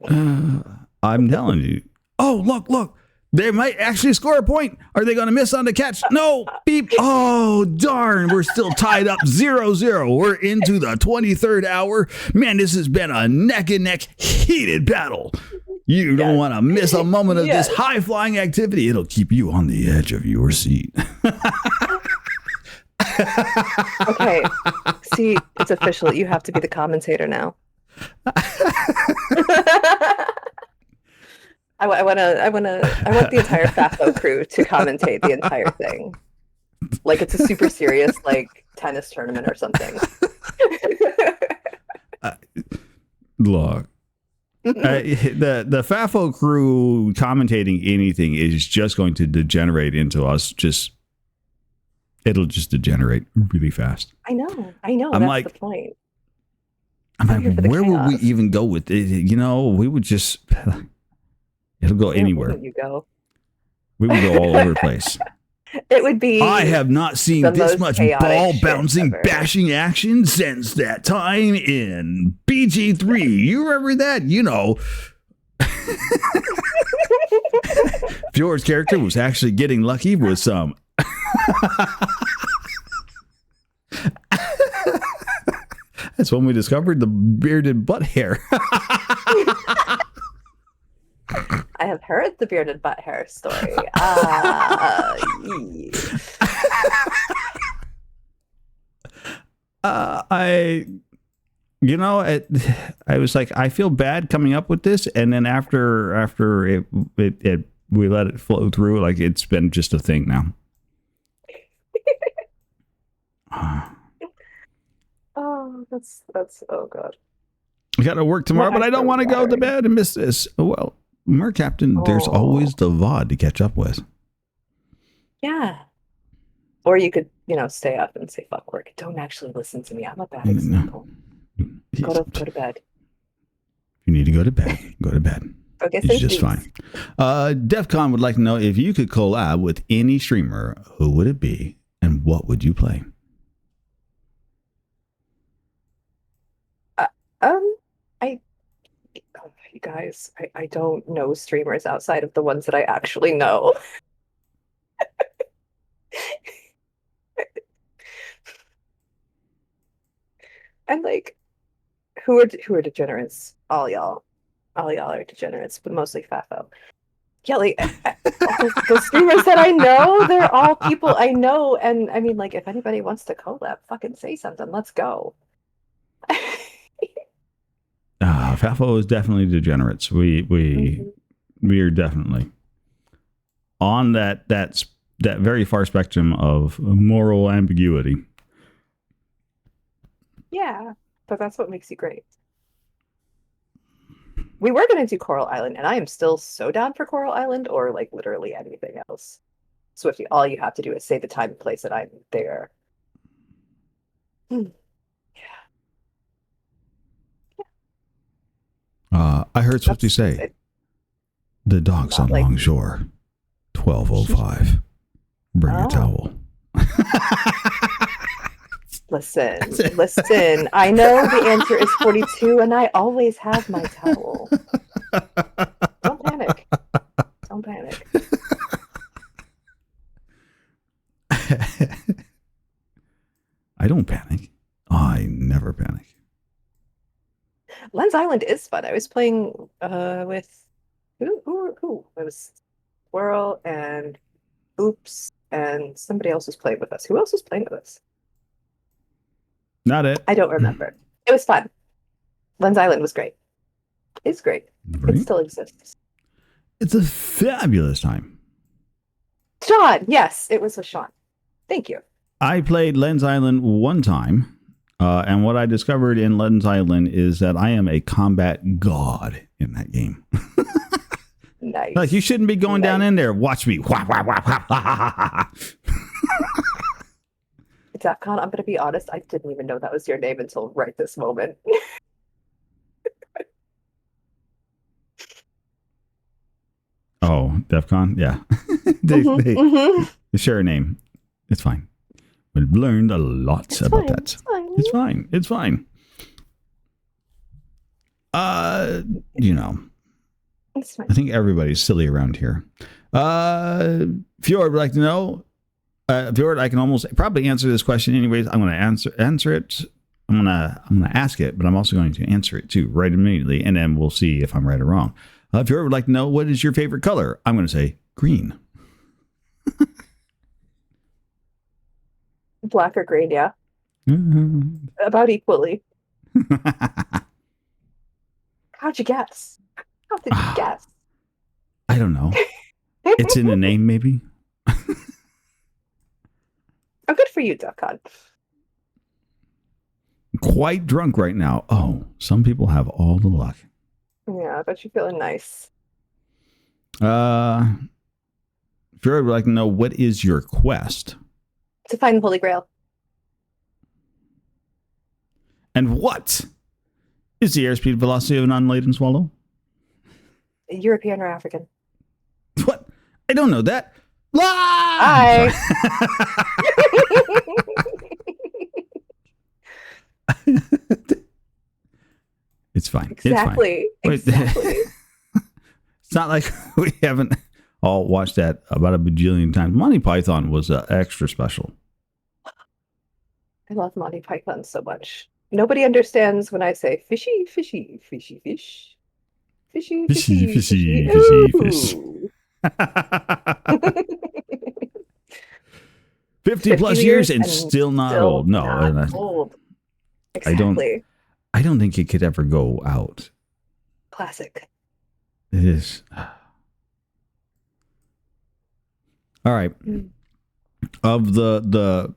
I'm telling you. Oh, look. They might actually score a point. Are they going to miss on the catch? No. Beep. Oh, darn. We're still tied up 0-0. We're into the 23rd hour. Man, this has been a neck-and-neck heated battle. You don't want to miss a moment of this high-flying activity. It'll keep you on the edge of your seat.
Okay. See, it's official. You have to be the commentator now. I want the entire FAFO crew to commentate the entire thing. Like it's a super serious like tennis tournament or something.
Look, the FAFO crew commentating anything is just going to degenerate into us. It'll just degenerate really fast.
I know.
I'm
That's
like,
the point.
I'm
I'm here
like,
for the
where would we
chaos.
even go with it? You know, we would just, it'll go
Where
anywhere.
wouldn't you go?
We would go all over the place.
It would be.
I have not seen
the
this
most
much
chaotic
ball
shit
bouncing,
ever.
bashing action since that time in BG3. You remember that? You know, Fjord's character was actually getting lucky with some. That's when we discovered the bearded butt hair.
I have heard the bearded butt hair story. Yee.
I was like, I feel bad coming up with this, and then after it we let it flow through, like it's been just a thing now.
Oh, that's oh god.
I got to work tomorrow, but I don't want to go to bed and miss this. Well, Mer Captain, there's always the VOD to catch up with.
Yeah. Or you could, stay up and say fuck work. Don't actually listen to me. I'm a bad example. Go to bed.
You need to go to bed. Go to bed.
Okay,
It's just fine. DEFCON would like to know if you could collab with any streamer, who would it be and what would you play?
You guys, I don't know streamers outside of the ones that I actually know. And like, who are degenerates? All y'all are degenerates, but mostly FAFO. Yeah, like the streamers that I know, they're all people I know. And I mean, like, if anybody wants to collab, fucking say something. Let's go.
FAFO is definitely degenerates. We are definitely on that very far spectrum of moral ambiguity.
Yeah, but that's what makes you great. We were going to do Coral Island, and I am still so down for Coral Island or like literally anything else. Swifty, all you have to do is say the time and place that I'm there.
I heard Swifty say, the dock's on Longshore, 12:05. Bring a towel.
Listen. I know the answer is 42, and I always have my towel. Don't panic.
I don't panic. I never panic.
Lens Island is fun. I was playing with who? It was Squirrel and Oops, and somebody else was playing with us. Who else was playing with us?
Not it.
I don't remember. It was fun. Lens Island was great. It's great.
Right?
It still exists.
It's a fabulous time.
Sean, yes, it was with Sean. Thank you.
I played Lens Island one time, and what I discovered in Lens Island is that I am a combat god in that game.
Nice.
Like, you shouldn't be going down in there. Watch me.
DEFCON, I'm going to be honest, I didn't even know that was your name until right this moment.
Oh, DEFCON? Yeah. They share a name. It's fine. We've learned a lot about that. It's fine. It's fine.
It's fine.
I think everybody's silly around here. Fjord would like to know. Fjord, I can almost probably answer this question anyways. I'm going to answer it. I'm going to ask it, but I'm also going to answer it too right immediately, and then we'll see if I'm right or wrong. Fjord would like to know, what is your favorite color? I'm going to say green.
Black or green, yeah. About equally. How'd you guess? How did you guess?
I don't know. It's in the name, maybe.
Oh, good for you, Duck Hunt.
Quite drunk right now. Oh, some people have all the luck.
Yeah, I bet you're feeling nice.
If you would like to know, what is your quest?
To find the Holy Grail.
And what is the airspeed velocity of an unladen swallow?
European or African?
What? I don't know that.
Hi.
It's fine.
Exactly.
It's fine.
Exactly.
It's not like we haven't all watched that about a bajillion times. Monty Python was extra special.
I love Monty Python so much. Nobody understands when I say fishy, fishy, fishy, fish. Fishy,
Fishy,
fishy,
fishy, fishy, fish.
Ooh.
50 plus years and still not old. No,
not old. Exactly.
I don't think it could ever go out.
Classic.
It is. All right. Of the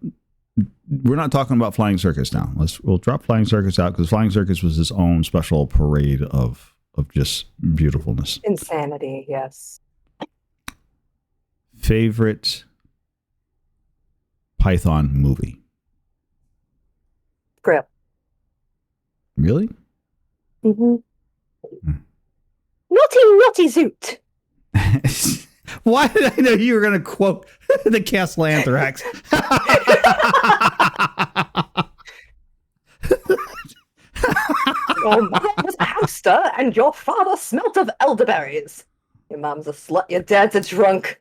we're not talking about Flying Circus now. We'll drop Flying Circus out because Flying Circus was its own special parade of just beautifulness.
Insanity, yes.
Favorite Python movie?
Grail.
Really?
Mm-hmm. Naughty, naughty Zoot.
Why did I know you were going to quote the Castle Anthrax?
Your mother was a hamster and your father smelt of elderberries. Your mom's a slut, your dad's a drunk.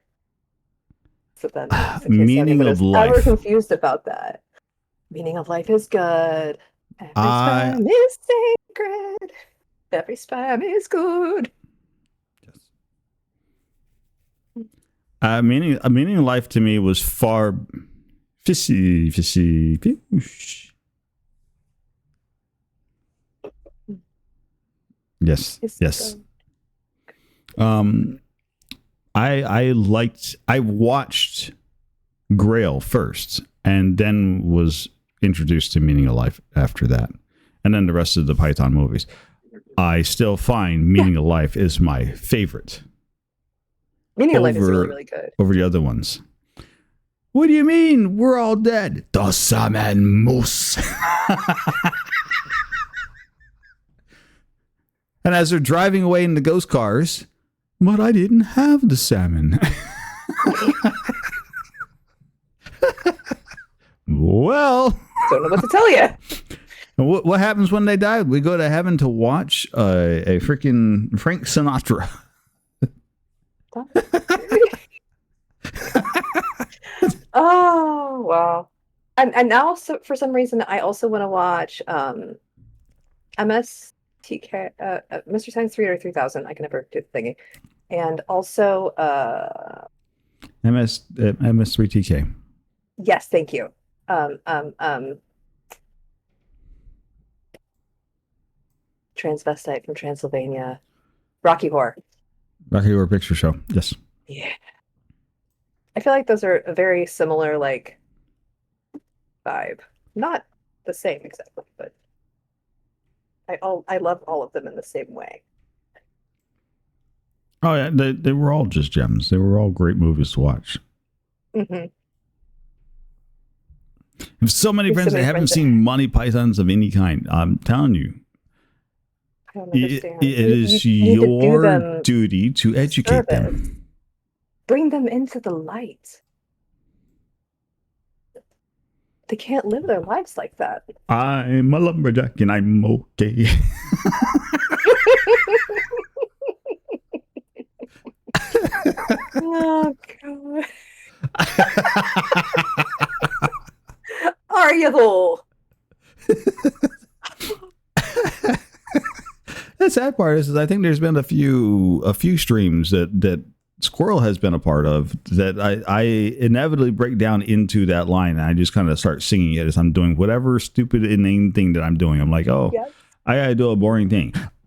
So then,
Meaning of life.
Ever confused about that. Meaning of life is good. Every sperm is sacred. Every sperm is good.
Meaning of life to me was far fishy, fishy, fish. Yes, yes. I watched Grail first and then was introduced to Meaning of Life after that. And then the rest of the Python movies. I still find Meaning of Life is my favorite.
Meaning of Life is really, really good.
Over the other ones. What do you mean? We're all dead. The salmon moose. And as they're driving away in the ghost cars, but I didn't have the salmon. Well,
don't know what to tell you.
What happens when they die? We go to heaven to watch a freaking Frank Sinatra.
Oh wow! And now, so for some reason, I also want to watch MSTK, Mr. Science 3 or 3000. I can never do the thingy, and also
MS3TK.
Yes, thank you. Transvestite from Transylvania, Rocky Horror.
Rocky Horror Picture Show. Yes.
Yeah. I feel like those are a very similar, like, vibe. Not the same exactly, but I love all of them in the same way.
Oh yeah, they were all just gems. They were all great movies to watch.
Mm-hmm.
If so many friends that haven't seen Monty Pythons of any kind, I'm telling you,
I don't understand.
It is your duty to educate them.
Bring them into the light. They can't live their lives like that.
I'm a lumberjack and I'm okay.
Oh, God. Are you though?
The sad part is I think there's been a few streams that Squirrel has been a part of that I inevitably break down into that line and I just kind of start singing it as I'm doing whatever stupid inane thing that I'm doing. I'm like, oh, yes. I gotta do a boring thing.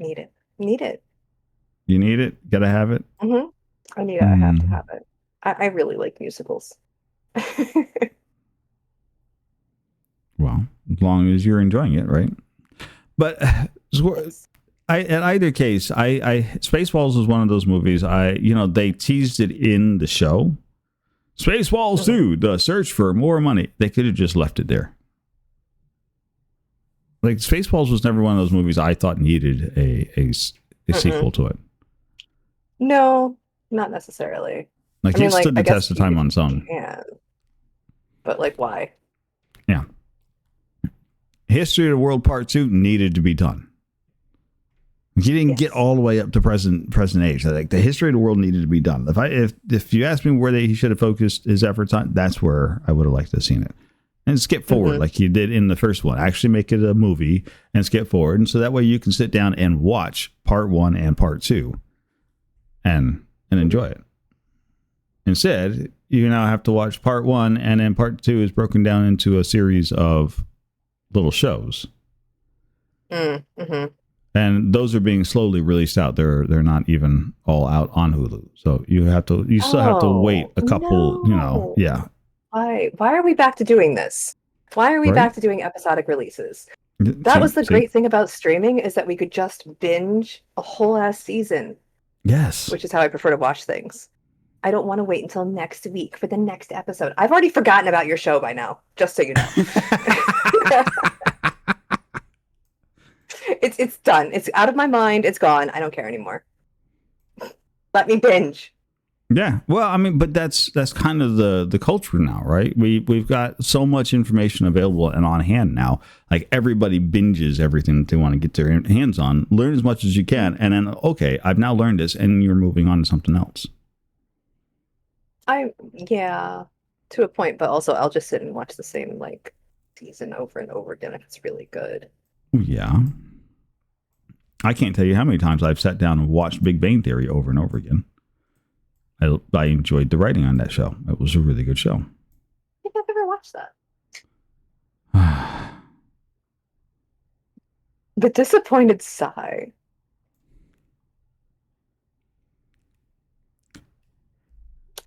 Need it. Need it.
You need it. Gotta have it.
Hmm. I need it. I have to
Mm.
have it. I really like musicals.
Well, as long as you're enjoying it, right? But
Yes.
in either case, I Spaceballs was one of those movies. They teased it in the show. Spaceballs 2, the search for more money. They could have just left it there. Like Spaceballs was never one of those movies I thought needed a sequel to it.
No, not necessarily.
Like
I mean,
it stood the
I guess
test of time on its own.
Yeah. But like, why?
Yeah. History of the World Part 2 needed to be done. He didn't get all the way up to present age. Like the history of the world needed to be done. If you ask me where he should have focused his efforts on, that's where I would have liked to have seen it. And skip forward like you did in the first one. Actually make it a movie and skip forward. And so that way you can sit down and watch part 1 and part 2 and enjoy it. Instead, you now have to watch part 1 and then part 2 is broken down into a series of little shows.
Mm-hmm.
And those are being slowly released out. They're not even all out on Hulu. So you still have to wait a couple,
no.
yeah.
Why are we back to doing this? Why are we back to doing episodic releases? That was the great thing about streaming, is that we could just binge a whole ass season.
Yes.
Which is how I prefer to watch things. I don't want to wait until next week for the next episode. I've already forgotten about your show by now, just so you know. It's done. It's out of my mind. It's gone. I don't care anymore. Let me binge.
Yeah. Well, I mean, but that's kind of the culture now, right? We've got so much information available and on hand now. Like everybody binges everything that they want to get their hands on. Learn as much as you can, and then I've now learned this, and you're moving on to something else.
Yeah, to a point, but also I'll just sit and watch the same season over and over again if it's really good.
Yeah. I can't tell you how many times I've sat down and watched Big Bang Theory over and over again. I enjoyed the writing on that show. It was a really good show.
I think I've ever watched that. The disappointed sigh.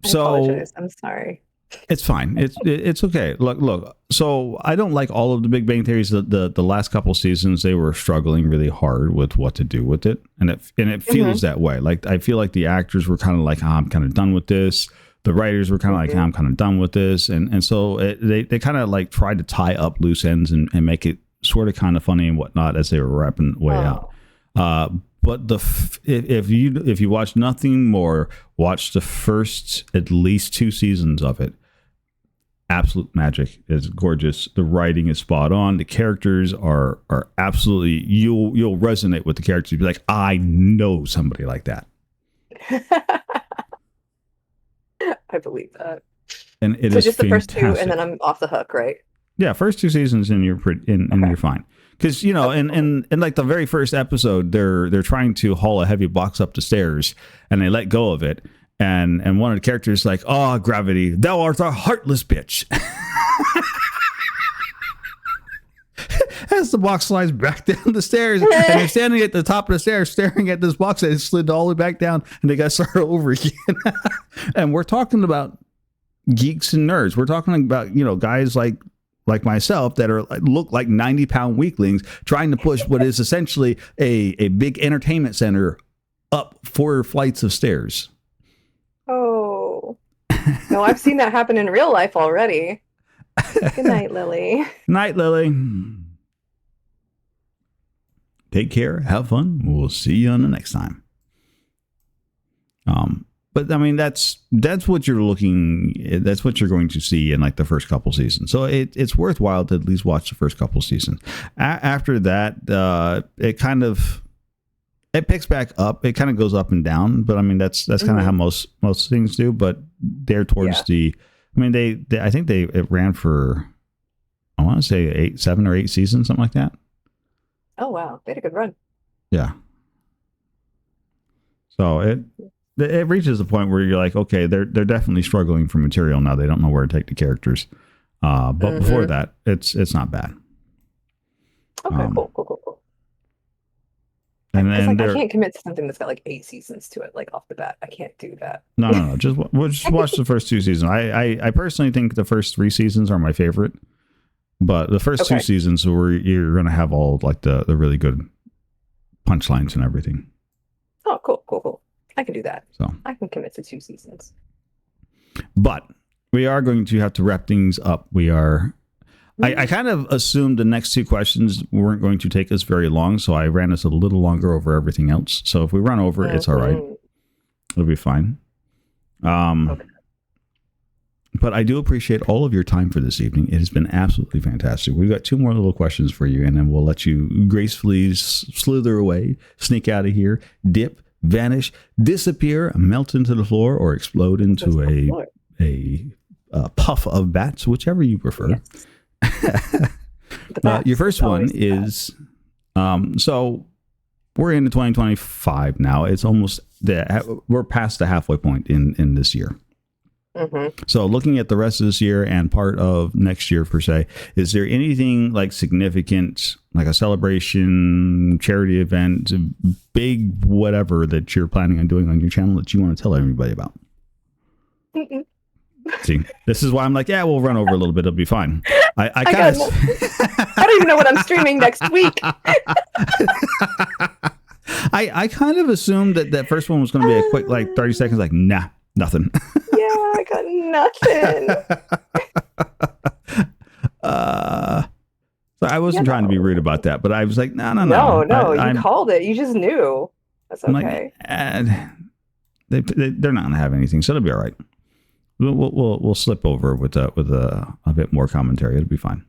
I apologize. I'm sorry.
It's fine. It's okay. Look. So I don't like all of the Big Bang Theories. The last couple seasons, they were struggling really hard with what to do with it, and it feels that way. Like I feel like the actors were kind of like, I'm kind of done with this. The writers were kind of like, I'm kind of done with this, and so they kind of like tried to tie up loose ends and make it sort of kind of funny and whatnot as they were wrapping way out. But if you watch nothing more, watch the first at least 2 seasons of it. Absolute magic. It's gorgeous. The writing is spot on. The characters are absolutely, you'll resonate with the characters. You'll be like, I know somebody like that.
I believe that.
And it
so
is
just the
fantastic.
first 2, and then I'm off the hook, right?
Yeah, first 2 seasons, and you're you're fine. Because in like the very first episode, they're trying to haul a heavy box up the stairs, and they let go of it. And one of the characters is like, "Oh, gravity, thou art a heartless bitch." As the box slides back down the stairs, and they're standing at the top of the stairs, staring at this box that has slid all the way back down, and they got to start over again. And we're talking about geeks and nerds. We're talking about guys like myself that look like 90-pound weaklings trying to push what is essentially a big entertainment center up 4 flights of stairs.
Oh, no, I've seen that happen in real life already. Good night, Lily.
Night, Lily. Take care. Have fun. We'll see you on the next time. But I mean, that's what you're that's what you're going to see in like the first couple seasons. So it's worthwhile to at least watch the first couple seasons. After that, it picks back up. It kind of goes up and down, but I mean, that's kind of how most things do, but they're towards I mean, I think it ran for, I want to say 7 or 8 seasons, something like that.
Oh, wow. They had a good run.
Yeah. So it reaches a point where you're like, okay, they're definitely struggling for material now. They don't know where to take the characters. But before that, it's not bad.
Okay, cool.
And
Because
then
like I
there,
can't commit to something that's got like 8 seasons to it, like off the bat. I can't do that.
no. We'll just watch the first 2 seasons. I personally think the first 3 seasons are my favorite, but the first
Okay.
2 seasons where you're gonna have all like the really good punchlines and everything.
Oh, cool. I can do that.
So,
I can commit to 2 seasons.
but we are going to have to wrap things up. We are. I kind of assumed the next 2 questions weren't going to take us very long, so I ran us a little longer over everything else. So if we run over, it's all right.
Mhm.
It'll be fine.
Okay.
But I do appreciate all of your time for this evening. It has been absolutely fantastic. We've got 2 more little questions for you, and then we'll let you gracefully slither away, sneak out of here, dip, vanish, disappear, melt into the floor, or explode into a puff of bats, whichever you prefer.
Yes. The bats.
Your first one
Always the bats.
is so we're into 2025 now. It's almost we're past the halfway point in this year.
Mhm.
So looking at the rest of this year and part of next year per se, is there anything like significant, like a celebration, charity event, big whatever that you're planning on doing on your channel that you want to tell everybody about?
Mm-mm.
See, this is why I'm like, yeah, we'll run over a little bit. It'll be fine. I
I
kind
got
of.
I don't even know what I'm streaming next week.
I kind of assumed that first one was going to be a quick, like 30 seconds, like, nah, nothing.
Yeah, I got nothing.
So I wasn't trying to be rude about that, but I was like, no.
No,
I'm
you called it. You just knew. That's
I'm
okay.
like, they're not going to have anything, so it'll be all right. We'll slip over with a bit more commentary. It'll be fine.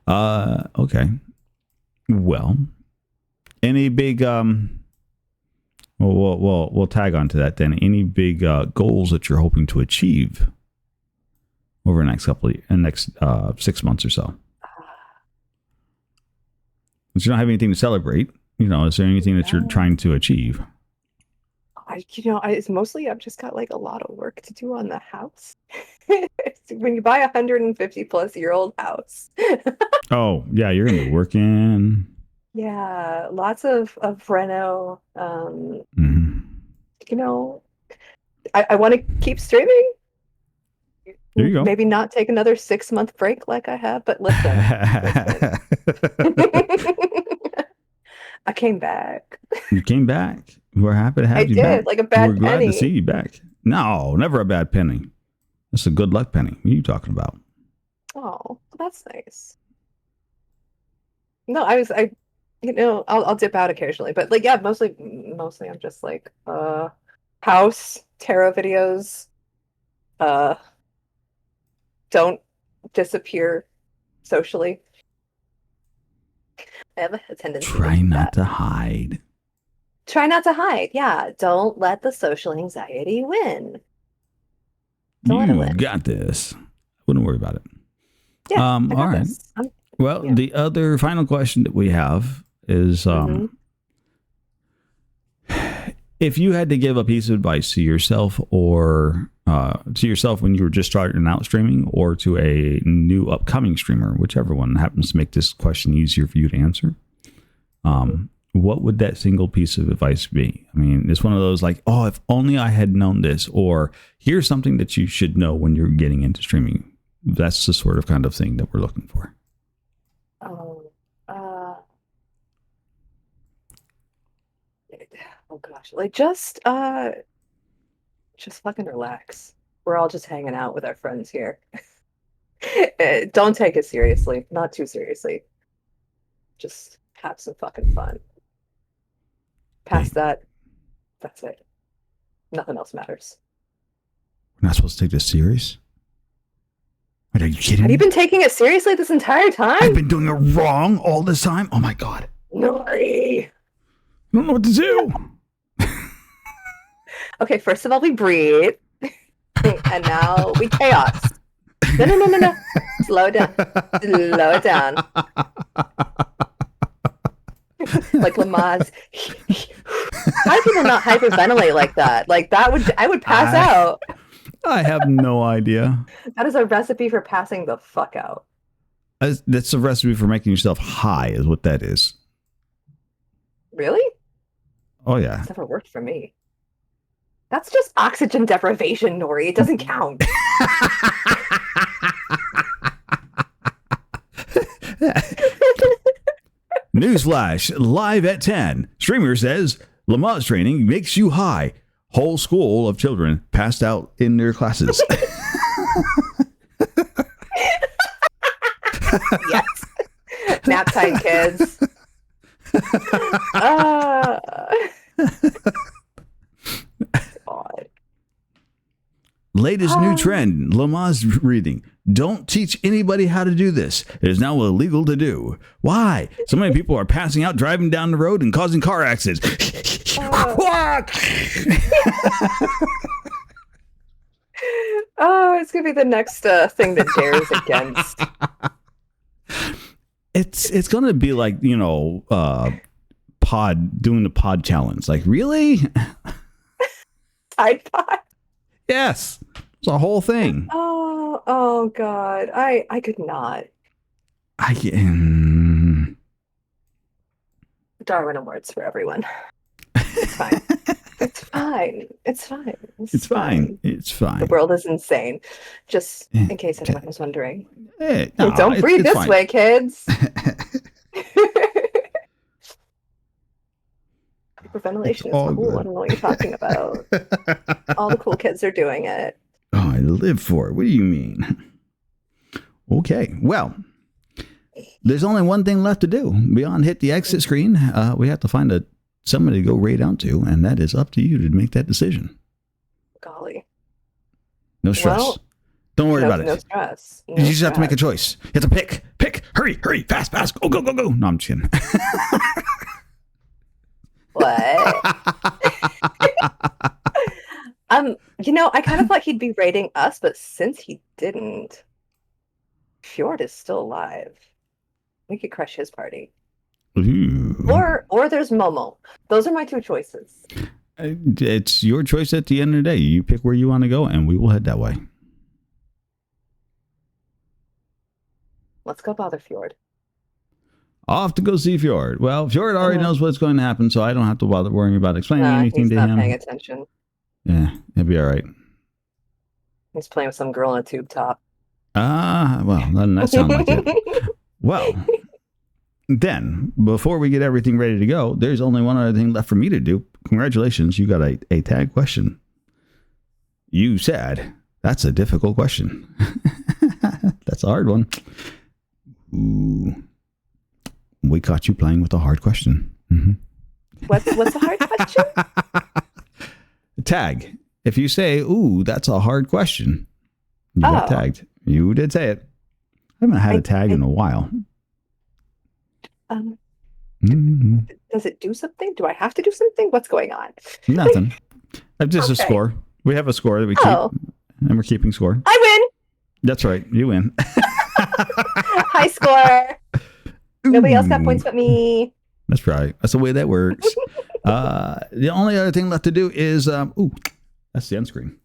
Okay. Well, any big we'll tag onto that then. Any big goals that you're hoping to achieve over the next 6 months or so? Since you don't have anything to celebrate, is there anything that you're trying to achieve?
It's mostly I've just got like a lot of work to do on the house. When you buy a 150-plus-year-old house.
Oh, yeah, you're going to be working.
Yeah, lots of reno.
Mhm.
I want to keep streaming.
There you go.
Maybe not take another 6-month break like I have, but listen. I came back.
You came back. We're happy to have
I
you
did,
back.
like a bad
We're glad to
penny.
see you back. No, never a bad penny. That's a good luck penny. What are you talking about?
Oh, that's nice. No, I'll dip out occasionally, but like, yeah, mostly I'm just like, house, tarot videos, don't disappear socially. I have a tendency
Try
to do
not
that.
to hide.
Try not to hide. Yeah, don't let the social anxiety win. Don't let it
You
win.
got this. Wouldn't worry about it.
Yeah, I
all
got
right.
this.
Well,
Yeah.
the other final question that we have is
Mhm.
if you had to give a piece of advice to yourself or to yourself when you were just starting out streaming or to a new upcoming streamer, whichever one happens to make this question easier for you to answer, what would that single piece of advice be? I mean, it's one of those like, oh, if only I had known this, or here's something that you should know when you're getting into streaming. That's the sort of kind of thing that we're looking for.
Oh gosh, like just fucking relax. We're all just hanging out with our friends here. Don't take it seriously, not too seriously. Just have some fucking fun. Past that, that's it. Nothing else matters.
We're not supposed to take this serious? Are you kidding
Have
me?
you been taking it seriously this entire time?
I've been doing it wrong all this time? Oh my God.
Nori.
I don't know what to do.
Okay, first of all, we breathe. And now we chaos. No. Slow down. Slow it down. Like Lamaze. How do people not hyperventilate like that? Like I would pass out.
I have no idea.
That is a recipe for passing the fuck out.
That's a recipe for making yourself high is what that is.
Really?
Oh yeah.
It's never worked for me. That's just oxygen deprivation, Nori. It doesn't count.
Newsflash, live at 10. Streamer says Lamaze training makes you high. Whole school of children passed out in their classes.
Yes. Nap time, kids. God.
Latest new trend, Lamaze reading. Don't teach anybody how to do this. It is now illegal to do. Why? So many people are passing out, driving down the road, and causing car accidents.
Oh, it's gonna be the next thing that dares against.
It's gonna be like, you know, doing the pod challenge. Like, really?
Tide Pod.
Yes, it's a whole thing.
Oh God, I could not. Darwin Awards for everyone. It's fine. It's fine. It's fine.
It's fine. It's fine.
The world is insane. Just in case anyone was wondering.
Hey,
Don't breathe this way, kids. Hyperventilation is
all
cool.
good.
I don't know what you're talking about. All the cool kids are doing it.
Oh, I live for it. What do you mean? Okay, well, there's only one thing left to do. Beyond hit the exit screen, we have to find somebody to go raid out to, and that is up to you to make that decision.
Golly.
No stress.
Well,
Don't worry about it.
No stress. No
You just have to make a
stress.
choice. You have to pick. Hurry, fast, go. No, I'm just kidding.
What? I kind of thought he'd be raiding us, but since he didn't, Fjord is still alive. We could crush his party.
Ooh.
Or there's Momo. Those are my two choices.
It's your choice at the end of the day. You pick where you want to go, and we will head that way.
Let's go bother Fjord.
Off to go see Fjord. Well, Fjord already knows what's going to happen, so I don't have to bother worrying about explaining anything
he's
to
not
him.
paying attention.
Yeah, he'll be all right.
He's playing with some girl in a tube top.
Well, doesn't that sound like it? Well, then, before we get everything ready to go, there's only one other thing left for me to do. Congratulations, you got a tag question. You said, that's a difficult question. That's a hard one. Ooh. We caught you playing with a hard question. Mm-hmm.
What's the hard question?
Tag. If you say, ooh, that's a hard question, you got tagged. You did say it. I haven't had a tag in a while.
Does it do something? Do I have to do something? What's going on?
Nothing. Just a score. We have a score that we keep, and we're keeping score.
I win.
That's right. You win.
High score. Nobody else got points but me.
That's right. That's the way that works. The only other thing left to do is, that's the end screen.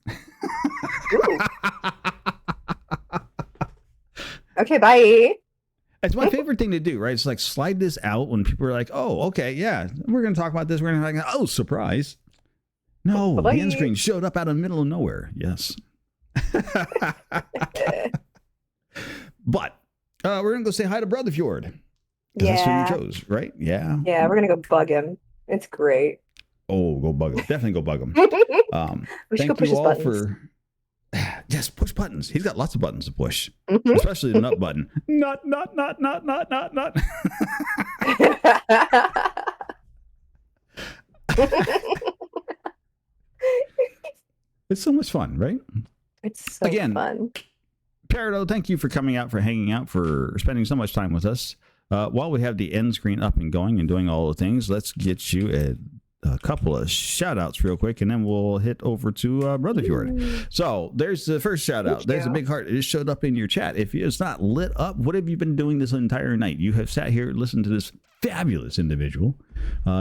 Okay, bye.
It's my favorite thing to do, right? It's like slide this out when people are like, oh, okay, yeah, we're going to talk about this. We're going to talk, oh, surprise. No,
Bye-bye.
the end screen showed up out of the middle of nowhere. Yes. But we're going to go say hi to Brother Fjord.
Yeah.
That's who you chose, right? Yeah.
Yeah, we're going to go bug him. It's great.
Oh, go bug him. Definitely go bug him.
We should
Thank
go push
you
his
all
buttons.
Yes, push buttons. He's got lots of buttons to push,
Mhm.
especially the nut button. Nut. It's so much fun, right?
It's so
Again,
fun.
Peridot, thank you for coming out, for hanging out, for spending so much time with us. While we have the end screen up and going and doing all the things, let's get you a couple of shout outs real quick, and then we'll hit over to Brother Fjord. So there's the first shout out. There's a big heart. It just showed up in your chat. If it's not lit up, what have you been doing this entire night? You have sat here and listened to this fabulous individual.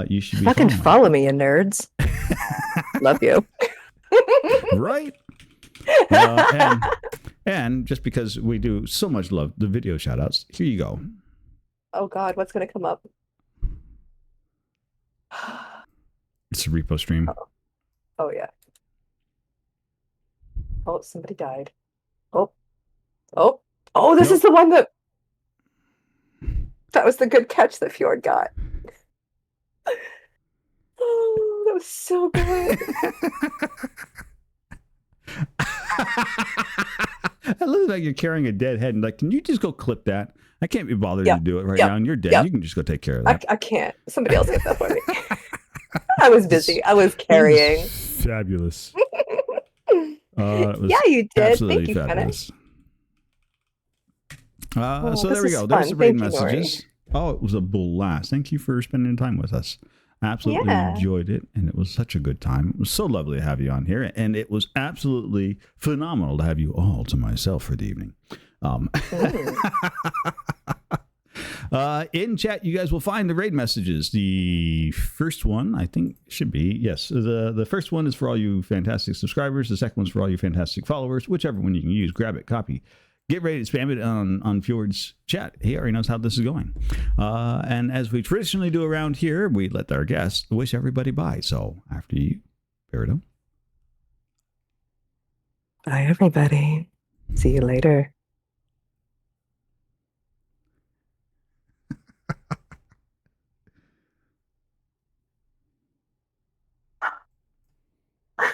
You should be
Fucking
following.
follow me, you nerds. Love you.
Right? And just because we do so much love the video shout outs, here you go.
Oh God, what's gonna come up?
It's a repo stream.
Oh yeah. Oh, somebody died. Oh, oh, this
Nope.
is the one that was the good catch that Fjord got. Oh, that was so good.
I love that you're carrying a dead head and like, can you just go clip that? I can't be bothered
Yep.
to do it right
Yep.
now. And you're dead.
Yep.
You can just go take care of that.
I can't. Somebody else get that for me. I was busy. I was carrying.
Fabulous. It was
Yeah, you did.
absolutely
Thank you, Fenner.
fabulous.
Oh,
So
this
there we
is
go. There's
fun.
the raid
Thank you, Nori.
messages. Oh, it was a blast. Thank you for spending time with us. Absolutely
Yeah.
enjoyed it. And it was such a good time. It was so lovely to have you on here. And it was absolutely phenomenal to have you all to myself for the evening. In chat, you guys will find the raid messages. The first one, I think, should be, yes. The first one is for all you fantastic subscribers. The second one's for all you fantastic followers. Whichever one you can use, grab it, copy. Get ready to spam it on Fjord's chat. He already knows how this is going. And as we traditionally do around here, we let our guests wish everybody bye. So after you, Peridot.
Bye, everybody. See you later.